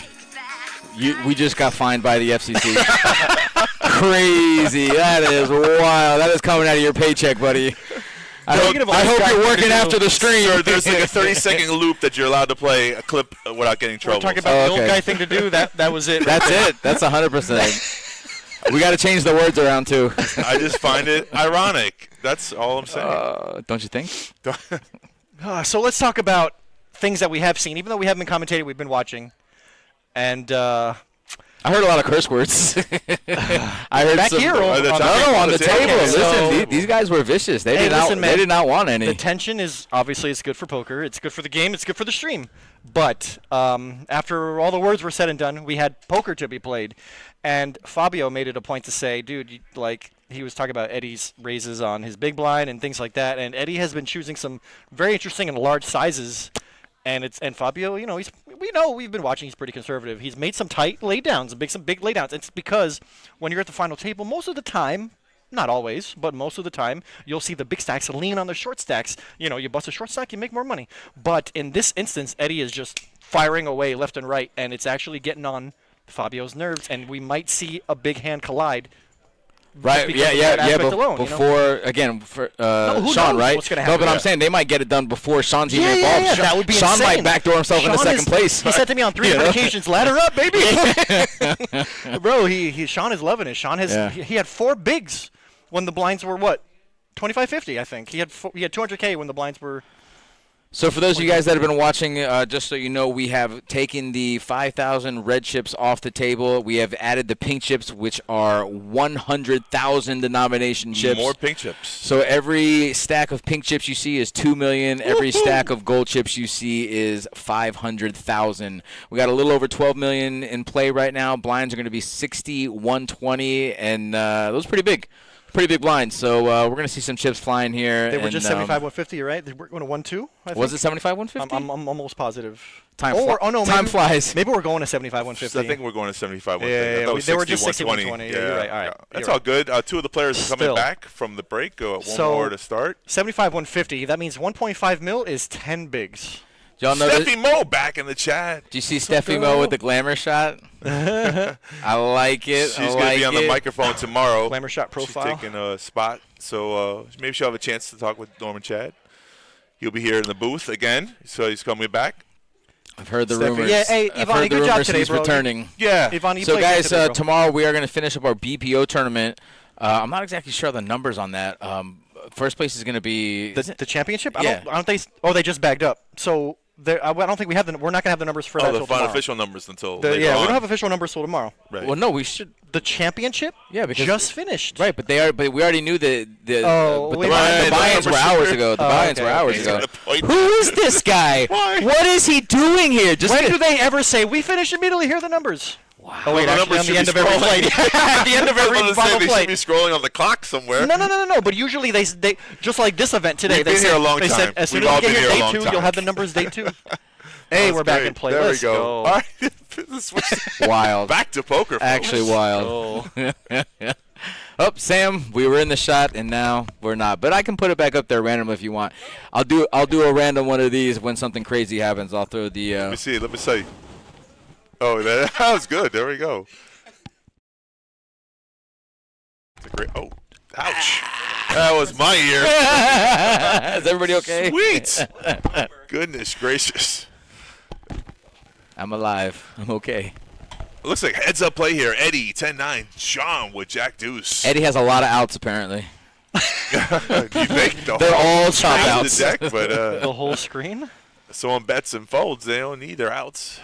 we just got fined by the FCC. Crazy. That is wild. That is coming out of your paycheck, buddy. I hope you're working after the stream. Sir, there's like a 30-second loop that you're allowed to play a clip without getting in We're trouble. talking about the old guy thing to do. That was it. That's it. That's 100%. We got to change the words around, too. I just find it ironic. That's all I'm saying. Don't you think? So let's talk about things that we have seen. Even though we haven't been commentating, we've been watching. And I heard a lot of curse words. I heard Back some, here or on the on the table. Okay, Listen, so- these guys were vicious. They Hey, did not. listen, man. They did not want any. the tension is obviously it's good for poker. It's good for the game. It's good for the stream. But after all the words were said and done, we had poker to be played, and Fabio made it a point to say, "Dude, he was talking about Eddie's raises on his big blind and things like that, and Eddie has been choosing some very interesting and large sizes." And Fabio, we've been watching. He's pretty conservative. He's made some tight laydowns, some big laydowns. It's because when you're at the final table, most of the time, not always, but most of the time, you'll see the big stacks lean on the short stacks. You bust a short stack, you make more money. But in this instance, Eddie is just firing away left and right, and it's actually getting on Fabio's nerves, and we might see a big hand collide. Right? because Yeah, of yeah, that yeah. aspect alone, before again, for who Sean, knows right? what's gonna No, happen. but I'm Yeah. saying they might get it done before Sean's even Yeah, involved. yeah, that would be Sean insane. might backdoor himself into Sean second is- place. He said to me on 3 different occasions, "Ladder up, baby." Bro, Sean is loving it. Sean has Yeah. he had 4 bigs when the blinds were what? 25-50, I think. He had 200K when the blinds were. So for those of you guys that have been watching, just so you know, we have taken the 5,000 red chips off the table. We have added the pink chips, which are 100,000 denomination chips. More pink chips. So every stack of pink chips you see is 2 million. Every stack of gold chips you see is 500,000. We got a little over 12 million in play right now. Blinds are going to be 60, 120, and those are pretty big. Pretty big blinds, so we're going to see some chips flying here. They were just 75-150, right? They were going to 1-2. Was it 75-150? I'm almost positive. Time maybe, flies. Maybe we're going to 75-150. I think we're going to 75-150. Yeah, they were just 60-120. Yeah, you're right. All right, that's all good. Two of the players are coming Still. back from the break. One more to start. 75-150. That means 1.5 mil is 10 bigs. Y'all know Steffi Mo back in the chat. Do you see Steffi Mo with the glamour shot? I like it. She's going to be on the microphone tomorrow. Glamour shot profile. She's taking a spot, so maybe she'll have a chance to talk with Norman Chad. He'll be here in the booth again, so he's coming back. I've heard the Steffi. rumors. Yeah, hey, I've Ivani, heard the good job rumors today, he's bro. returning. Yeah. Ivani, you So played guys, today, bro. tomorrow we are going to finish up our BPO tournament. I'm not exactly sure the numbers on that. First place is going to be The championship? Yeah. Aren't they? Oh, they just bagged up. So I don't think we have we're not going to have the numbers for that the till final tomorrow. official numbers until later Yeah, on. we don't have official numbers till tomorrow. Right. Well, no, we should. The championship? Yeah, because just finished. Right, but we already knew the Oh, wait, the buy-ins were hours ago. The buy-ins were hours He's ago. gonna point- Who is this guy? Why? What is he doing here? Just When do they ever say we finish immediately? Here are the numbers. Wow. Oh wait, the actually, numbers on the should end be of every scrolling. plate. At the end of every I was gonna say, bottle they should plate. be scrolling on the clock somewhere. No. But usually they just like this event today. We've they been said, here a long they time. said as soon We've all as you been get here a here long day 2, time. you'll have the numbers day 2. Hey, we're back in play. There Let's we go. go. All right. Switch wild. back to poker. Folks. Actually wild. Oh, Sam, we were in the shot and now we're not. But I can put it back up there randomly if you want. I'll do a random one of these when something crazy happens. I'll throw the. Let me see. Let me see. Oh, that was good. There we go. Great. Oh, ouch. That was my ear. Is everybody okay? Sweet. Goodness gracious. I'm alive. I'm okay. It looks like heads up play here. Eddie, 10-9. Sean with Jack Deuce. Eddie has a lot of outs apparently. You think They're all chop half outs. the deck, but The whole screen? someone bets and folds. They don't need their outs.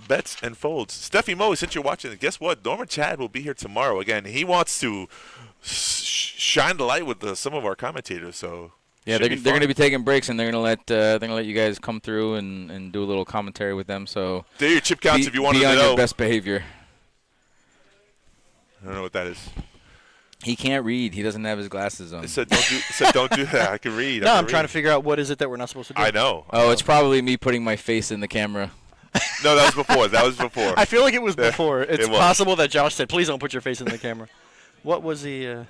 Bets and folds. Steffi Mo, since you're watching, guess what? Norman Chad will be here tomorrow again. He wants to shine the light with some of our commentators. So Yeah, they're going to be taking breaks, and they're going to let you guys come through and do a little commentary with them. So there are your chip counts if you wanted be to on know. your best behavior. I don't know what that is. He can't read. He doesn't have his glasses on. It said don't do that. I can read. No, I'm trying to figure out what is it that we're not supposed to do. I know. Oh, it's probably me putting my face in the camera. No, that was before. That was before. I feel like it was before. It's it was. possible that Josh said, "Please don't put your face in the camera." What was the?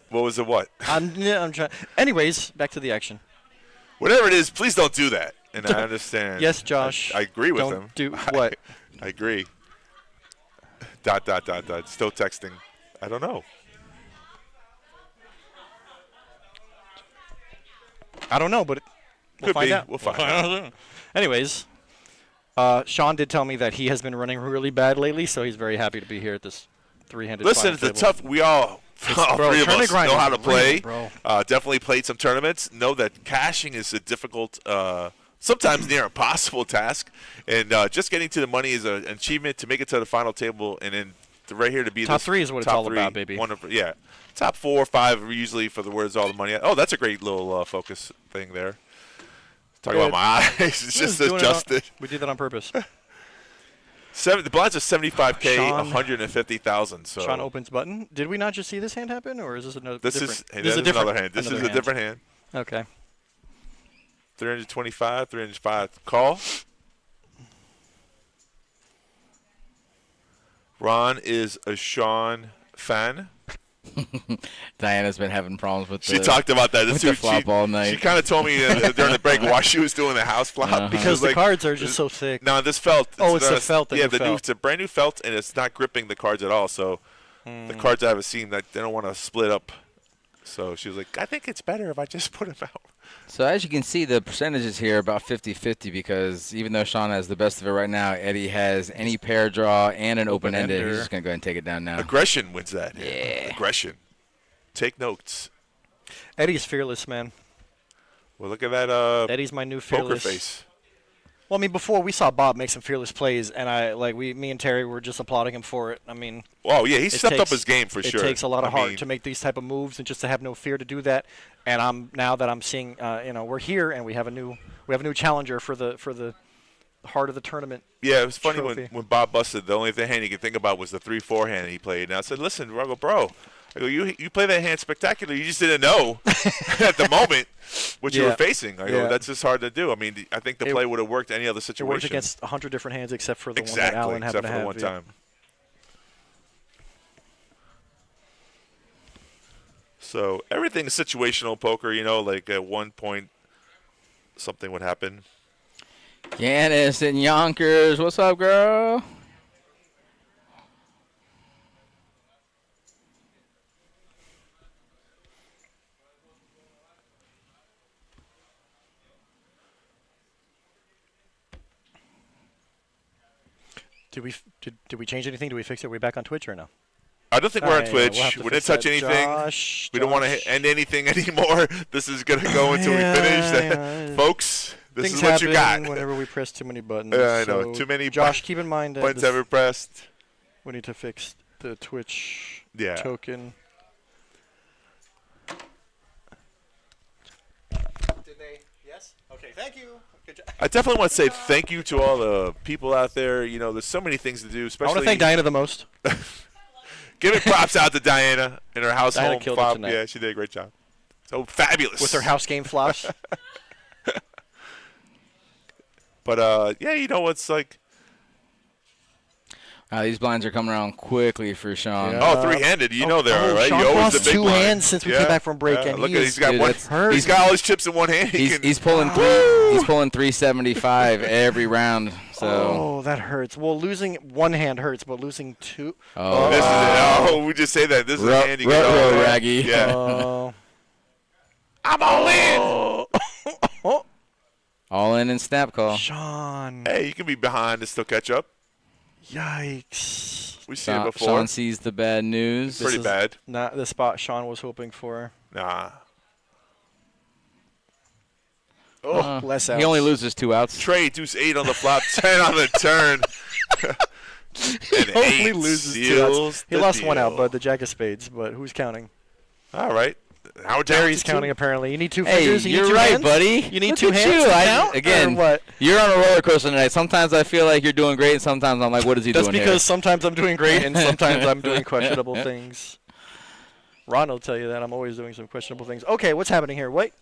What was the what? I'm trying. Anyways, back to the action. Whatever it is, please don't do that. And I understand. Yes, Josh. I agree with don't him. do what? I agree. ... Still texting. I don't know. I don't know, but we'll Could find be. out. We'll find out. Anyways, Sean did tell me that he has been running really bad lately, so he's very happy to be here at this three-handed. Listen, final it's a table. tough. We all bro, three of tournament us grind know is how to play. real, bro. Definitely played some tournaments. Know that cashing is a difficult, sometimes near impossible task. And just getting to the money is an achievement to make it to the final table, and then right here to be Top this 3 is what it's top all three, about, baby. Yeah, top 4 or 5 are usually for the where's all the money at. Oh, that's a great little focus thing there. Talking about my eyes. It's just adjusted. We did that on purpose. The blinds are 75K, Sean- 150,000. So Sean opens button. Did we not just see this hand happen, or is this another? this different? is hey, This that is is another hand. This is a different hand. Okay. 325, 305. Call. Ron is a Sean fan. Diana's been having problems with She the, talked about that. with the flop all night. She kind of told me during the break why she was doing the house flop. Uh-huh. Because She was the like, cards are just so thick. No, this felt. Oh, it's not the felt, the Yeah, new felt. it's a brand new felt, and it's not gripping the cards at all. So the cards I have seen that they don't want to split up. So she was like, I think it's better if I just put them out. So as you can see, the percentages here are about 50-50 because even though Sean has the best of it right now, Eddie has any pair draw and an open-ended. He's Open-ender. just going to go ahead and take it down now. Aggression wins that. Yeah. Aggression. Take notes. Eddie's fearless, man. Well, look at that Eddie's my new poker fearless. face. Well, I mean, before we saw Bob make some fearless plays, and me and Terry were just applauding him for it. I mean, Oh, yeah, he it stepped up takes- his game for sure. It takes a lot of I heart mean, to make these type of moves, and just to have no fear to do that. And now that I'm seeing, we're here, and we have a new challenger for the heart of the tournament. Yeah, it was funny trophy. when Bob busted. The only hand he could think about was the 3-4 hand he played. And I said, "Listen, bro, I go, you play that hand spectacular. You just didn't know at the moment what you were Yeah. facing. I go, Yeah. that's just hard to do. I mean, I think the play would have worked any other It situation. worked against 100 different hands except for the one that exactly, Allen happened except for to the have. one yeah. time. So everything is situational poker. Like at one point, something would happen. Yanis in Yonkers. What's up, girl? Did we change anything? Did we fix it? Are we back on Twitch or no? I don't think we're on Alright, Twitch. we'll have to we didn't fix touch that. anything. Josh, We don't want to end anything anymore. This is going to go until we finish. Yeah. Folks, this Things is what you got. happen whenever we press too many buttons. Yeah, I know. So, Too many Josh, keep in mind that buttons ever pressed. we need to fix the Twitch Yeah. token. Did they? Yes. Okay. Thank you. Good job. I definitely want to say thank you to all the people out there. There's so many things to do, I especially. want to thank Diana the most. Give it props out to Diana and her household. Diana killed it tonight. Yeah, she did a great job. So fabulous. With her house game flops. But, yeah, it's like. These blinds are coming around quickly for Sean. Yeah. Oh, three-handed. You know they are, right? Sean You always the crossed big two blind. hands since we came back from break, and look he at is he's got Dude, one. that's hurt. He's got all his chips in one hand. He's pulling he's pulling 375 every round. So Oh, that hurts. Well, losing one hand hurts, but losing two. oh, This is it. Oh, we just say that. This is a hand you get Ruh-roh, all over. Raggy. Yeah. Oh. I'm all in. all in and snap call. Sean. Hey, you can be behind and still catch up. Yikes. We've seen it before. Sean sees the bad news. Pretty is bad. Not the spot Sean was hoping for. Nah. Oh, less outs. He only loses 2 outs. Trade deuce 8 on the flop, 10 on the turn. And Only 8 loses 2 seals outs. He the lost one out, deal. bud. The jack of spades. But who's counting? All right. Howard Terry's Johnson, counting too. apparently. You need two Hey, fingers. You you're need two right, hands? buddy. You need Look two at hands you. to I- count, again, or what? You're on a roller coaster tonight. Sometimes I feel like you're doing great, and sometimes I'm like, what is he That's doing because sometimes I'm doing great and sometimes I'm doing questionable things. Ron will tell you that I'm always doing some questionable things. Okay, what's happening here? Wait.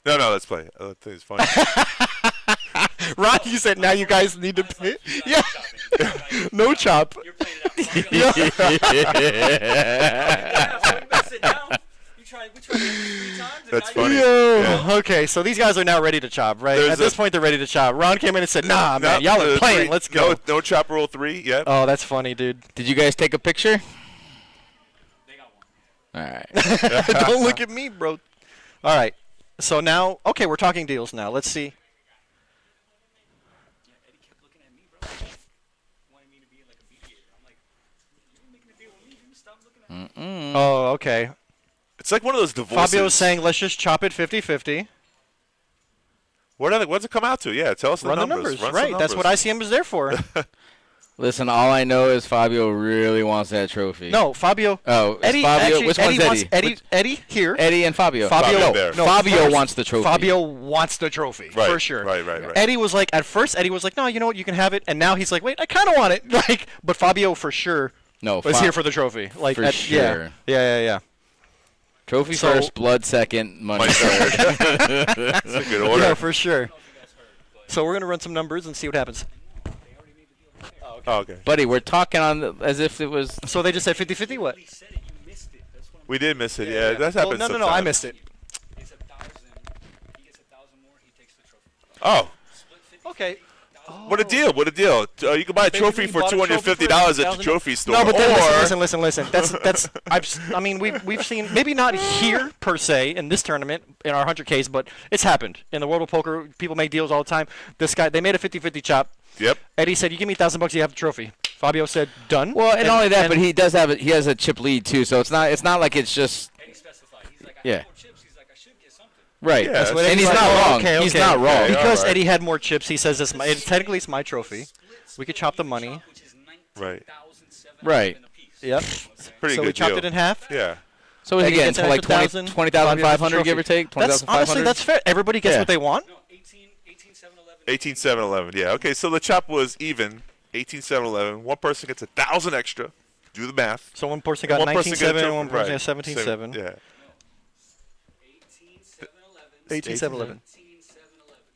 No, let's play. I think it's funny. Ron, you said now you guys need to pay. Yeah. No chop. You're playing it out. Sit down. We tried it 3 times. and That's now funny. Yo. Yeah. Okay, so these guys are now ready to chop, right? There's At this a- point, they're ready to chop. Ron came in and said, "Nah, man, y'all are playing. Let's go." No chop rule 3. Yep. Oh, that's funny, dude. Did you guys take a picture? They got one. All right. Don't look at me, bro. All right. So now, okay, we're talking deals now. Let's see. Yeah, Eddie kept looking at me, bro. Wanted me to be like a mediator. I'm like, you're making a deal with me, dude. Stop looking at me. Oh, okay. It's like one of those divorces. Fabio's saying, let's just chop it 50-50. What's it come out to? Yeah, tell us Run the the numbers. numbers. Run some Right. That's what numbers. ICM is there for. Listen, all I know is Fabio really wants that trophy. No, Fabio. Oh, is Eddie, Fabio. actually, Which Eddie one's wants Eddie? Eddie. Eddie here. Eddie and Fabio. Fabio. Fabio there. No, Fabio first, wants the trophy. Fabio wants the trophy Right, for sure. Right. Eddie was like, at first, Eddie was like, no, you know what, you can have it, and now he's like, wait, I kind of want it, like, but Fabio for sure No, was here for the trophy, like, For sure. yeah. Trophy So- first, blood second, money Money third. That's a good order. Yeah, for sure. So we're gonna run some numbers and see what happens. Oh, okay. Buddy, we're talking on as if it was. So they just said 50-50. What? He said it. You missed it. That's what We did miss it. Yeah, that's Well, happened no, sometimes. I missed it. it's 1,000. He gets 1,000 more. He takes the trophy. Oh, Split 50. Okay. What a deal! What a deal! You can buy a trophy for $250 at the trophy store. No, but then or listen. I mean, we've seen, maybe not here per se in this tournament in our 100Ks, but it's happened in the world of poker. People make deals all the time. This guy, they made a 50-50 chop. Yep. Eddie said, "You give me $1,000, you have the trophy." Fabio said, "Done." Well, and not only that, but he does have he has a chip lead too, so it's not like it's just yeah. Right, Yeah, that's what and Eddie's he's like, not oh, wrong. okay, He's okay. not wrong. Because alright. Eddie had more chips, he says technically it's my trophy. We could chop the money. right, Right. Yep. pretty So good we chopped deal. it in half. Yeah. So is he Eddie getting gets an to like extra 20,500 $1,000, give or take? That's honestly 20,500? that's fair. Everybody gets Yeah. what they want. 18-7-11. Yeah. Okay. So the chop was even. 18-7-11. One person gets 1,000 extra. Do the math. So one person got One person 19-7 gets and one person got right. 17-7. Yeah. 18-7-11.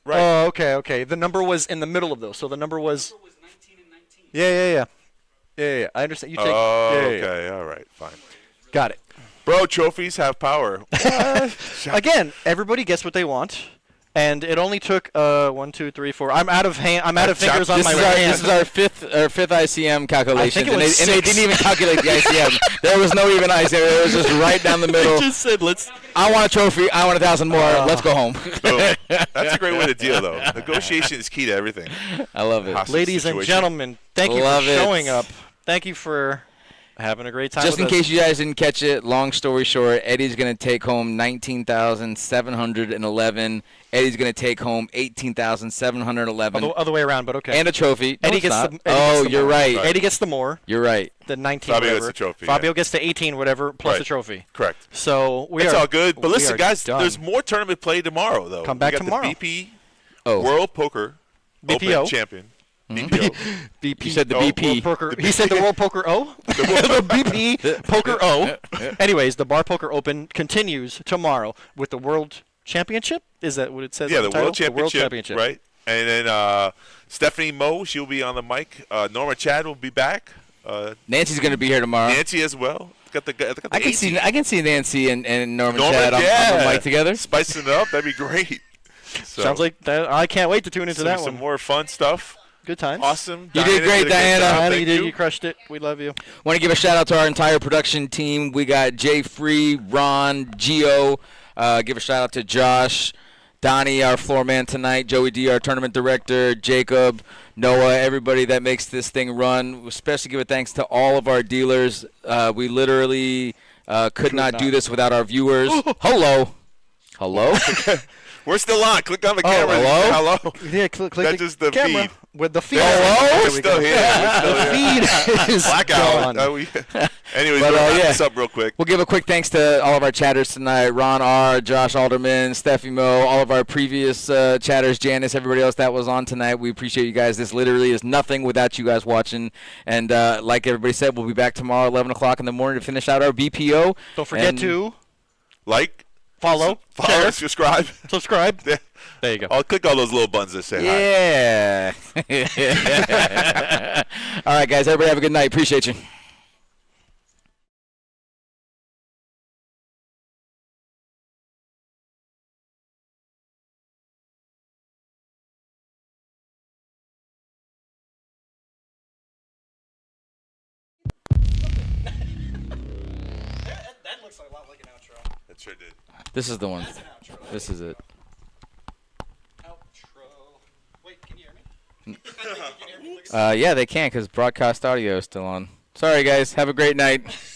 Right. Oh, okay. The number was in the middle of those. So the number was. Yeah. I understand. You take. Oh, yeah. okay. All right. Fine. Got it. Bro, trophies have power. Again, everybody gets what they want, and it only took 1, 2, 3, 4. I'm out of fingers on This my is, right our, hand. this is our fifth ICM calculation, it and was they 6. didn't even calculate the ICM. There was no even ICM. It was just right down the middle. just said let's. I want a trophy. I want 1,000 more. Let's go home. Boom. That's a great way to deal, though. Negotiation is key to everything. I love it. Hostage Ladies and situation. gentlemen, thank you Love for it. showing up. Thank you for having a great time. Just in with case us. you guys didn't catch it, long story short, Eddie's going to take home 19,711. Eddie's going to take home 18,711. Other way around, but okay. And a trophy. No, Eddie it's gets not. the. Eddie gets the You're more. right. Eddie gets the more. You're right. The 19. Fabio whatever. gets the trophy, Fabio yeah. gets the 18, whatever, plus Right. the trophy. Correct. So It's all good. But we listen, are guys, done. there's more tournament play tomorrow, though. Come back we got tomorrow. The BP Oh. World Poker BPO. Open Champion. BPO. BP. You said the Oh, BP. World Poker. He said the World Poker O. the BP Poker O. Anyways, the Bar Poker Open continues tomorrow with the World Championship. Is that what it says? Yeah, on the title? World Championship. The World Championship. Right. And then Stephanie Moe, she'll be on the mic. Norma Chad will be back. Nancy's going to be here tomorrow. Nancy as well. Got the I can see Nancy and Norman Norman, Chad on yeah. the mic together. Spicing it up. That'd be great. So, Sounds like that. I can't wait to tune into that some one. more fun stuff. Good times. Awesome. You did great, a Diana. job. Diana, Thank you did. You crushed it. We love you. Want to give a shout out to our entire production team. We got Jay Free, Ron, Gio. Give a shout out to Josh, Donnie, our floor man tonight, Joey D, our tournament director, Jacob, Noah, everybody that makes this thing run. Especially give a thanks to all of our dealers. We literally could not do this without our viewers. Hello. We're still on. Click on the camera. hello? Hello. Yeah, click That's the just the camera. feed. With the feed. We're There we still go. here. We're still The here. feed is Blackout. gone. Anyways, But, we'll wrap yeah. this up real quick. We'll give a quick thanks to all of our chatters tonight. Ron R., Josh Alderman, Steffi Mo, all of our previous chatters, Janice, everybody else that was on tonight. We appreciate you guys. This literally is nothing without you guys watching. And like everybody said, we'll be back tomorrow 11 o'clock in the morning to finish out our BPO. Don't forget And to Like, follow, share, subscribe. subscribe. Yeah. There you go. I'll click all those little buttons that say hi. Yeah. All right, guys. Everybody have a good night. Appreciate you. That looks a lot like an outro. That sure did. This is the one. This is it. Outro. Wait, can you hear me? Yeah, they can because broadcast audio is still on. Sorry, guys. Have a great night.